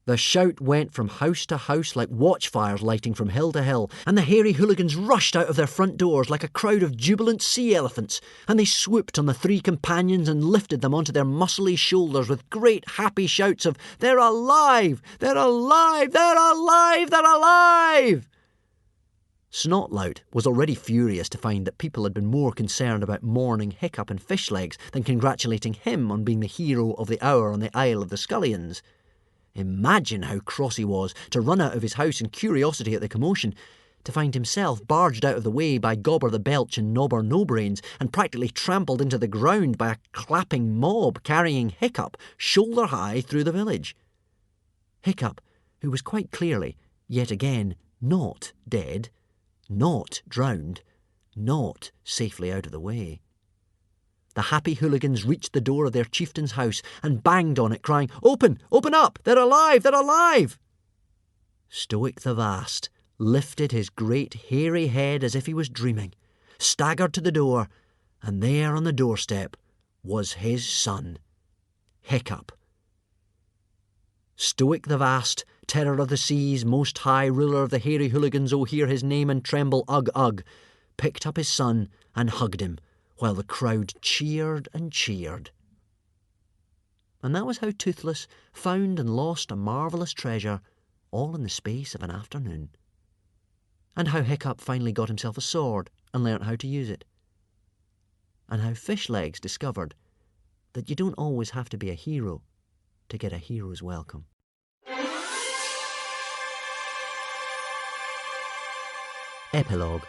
The shout went from house to house like watchfires lighting from hill to hill, and the hairy hooligans rushed out of their front doors like a crowd of jubilant sea elephants, and they swooped on the three companions and lifted them onto their muscly shoulders with great happy shouts of, "They're alive! They're alive! They're alive! They're alive!" Snotlout was already furious to find that people had been more concerned about mourning Hiccup and Fishlegs than congratulating him on being the hero of the hour on the Isle of the Scullions. Imagine how cross he was to run out of his house in curiosity at the commotion, to find himself barged out of the way by Gobber the Belch and Nobber No-Brains, and practically trampled into the ground by a clapping mob carrying Hiccup shoulder high through the village. Hiccup, who was quite clearly, yet again, not dead, not drowned, not safely out of the way. The happy hooligans reached the door of their chieftain's house and banged on it, crying, "Open! Open up! They're alive! They're alive!" Stoic the Vast lifted his great hairy head as if he was dreaming, staggered to the door, and there on the doorstep was his son, Hiccup. Stoic the vast, terror of the seas, most high ruler of the hairy hooligans, oh hear his name and tremble, ugh, ugh, picked up his son and hugged him, while the crowd cheered and cheered. And that was how Toothless found and lost a marvellous treasure, all in the space of an afternoon. And how Hiccup finally got himself a sword and learnt how to use it. And how Fishlegs discovered that you don't always have to be a hero to get a hero's welcome. Epilogue.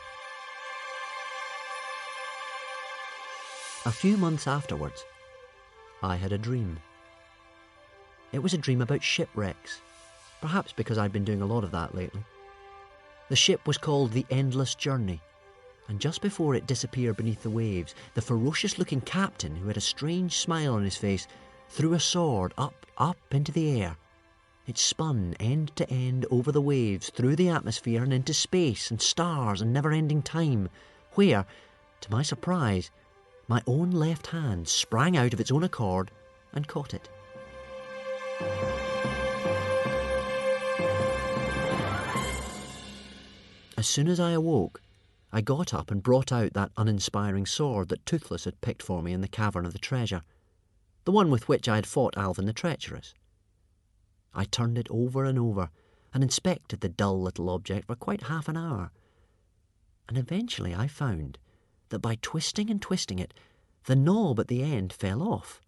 A few months afterwards, I had a dream. It was a dream about shipwrecks, perhaps because I'd been doing a lot of that lately. The ship was called the Endless Journey, and just before it disappeared beneath the waves, the ferocious-looking captain, who had a strange smile on his face, threw a sword up into the air. It spun end to end over the waves, through the atmosphere and into space and stars and never-ending time, where, to my surprise, my own left hand sprang out of its own accord and caught it. As soon as I awoke, I got up and brought out that uninspiring sword that Toothless had picked for me in the cavern of the treasure, the one with which I had fought Alvin the Treacherous. I turned it over and over and inspected the dull little object for quite half an hour, and eventually I found that by twisting and twisting it, the knob at the end fell off,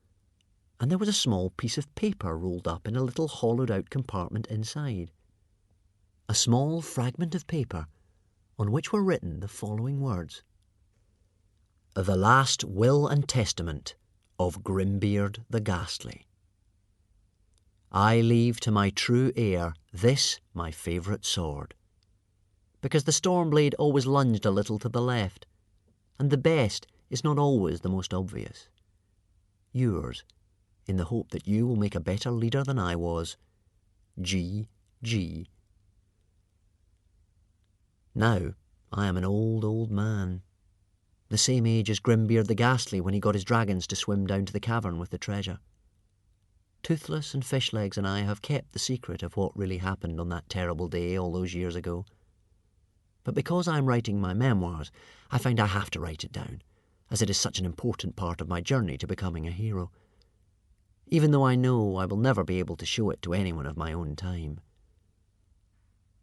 and there was a small piece of paper rolled up in a little hollowed-out compartment inside. A small fragment of paper on which were written the following words: "The last will and testament of Grimbeard the Ghastly. I leave to my true heir this my favourite sword, because the storm blade always lunged a little to the left, and the best is not always the most obvious. Yours, in the hope that you will make a better leader than I was, G.G." Now I am an old man, the same age as Grimbeard the Ghastly when he got his dragons to swim down to the cavern with the treasure. Toothless and Fishlegs and I have kept the secret of what really happened on that terrible day all those years ago. But because I am writing my memoirs, I find I have to write it down, as it is such an important part of my journey to becoming a hero, even though I know I will never be able to show it to anyone of my own time.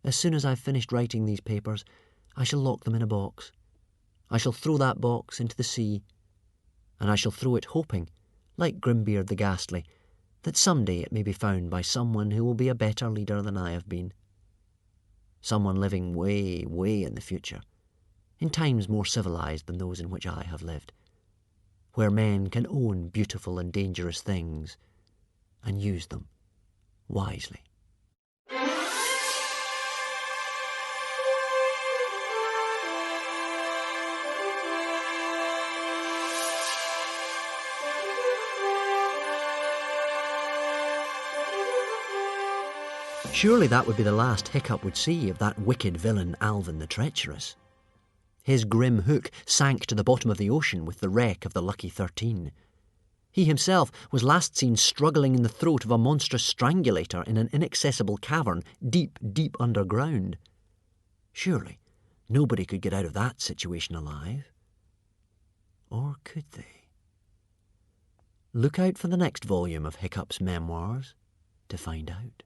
As soon as I've finished writing these papers, I shall lock them in a box. I shall throw that box into the sea, and I shall throw it hoping, like Grimbeard the Ghastly, that someday it may be found by someone who will be a better leader than I have been. Someone living way, way in the future, in times more civilized than those in which I have lived, where men can own beautiful and dangerous things and use them wisely. Surely that would be the last Hiccup would see of that wicked villain Alvin the Treacherous. His grim hook sank to the bottom of the ocean with the wreck of the Lucky 13. He himself was last seen struggling in the throat of a monstrous strangulator in an inaccessible cavern deep, deep underground. Surely nobody could get out of that situation alive. Or could they? Look out for the next volume of Hiccup's memoirs to find out.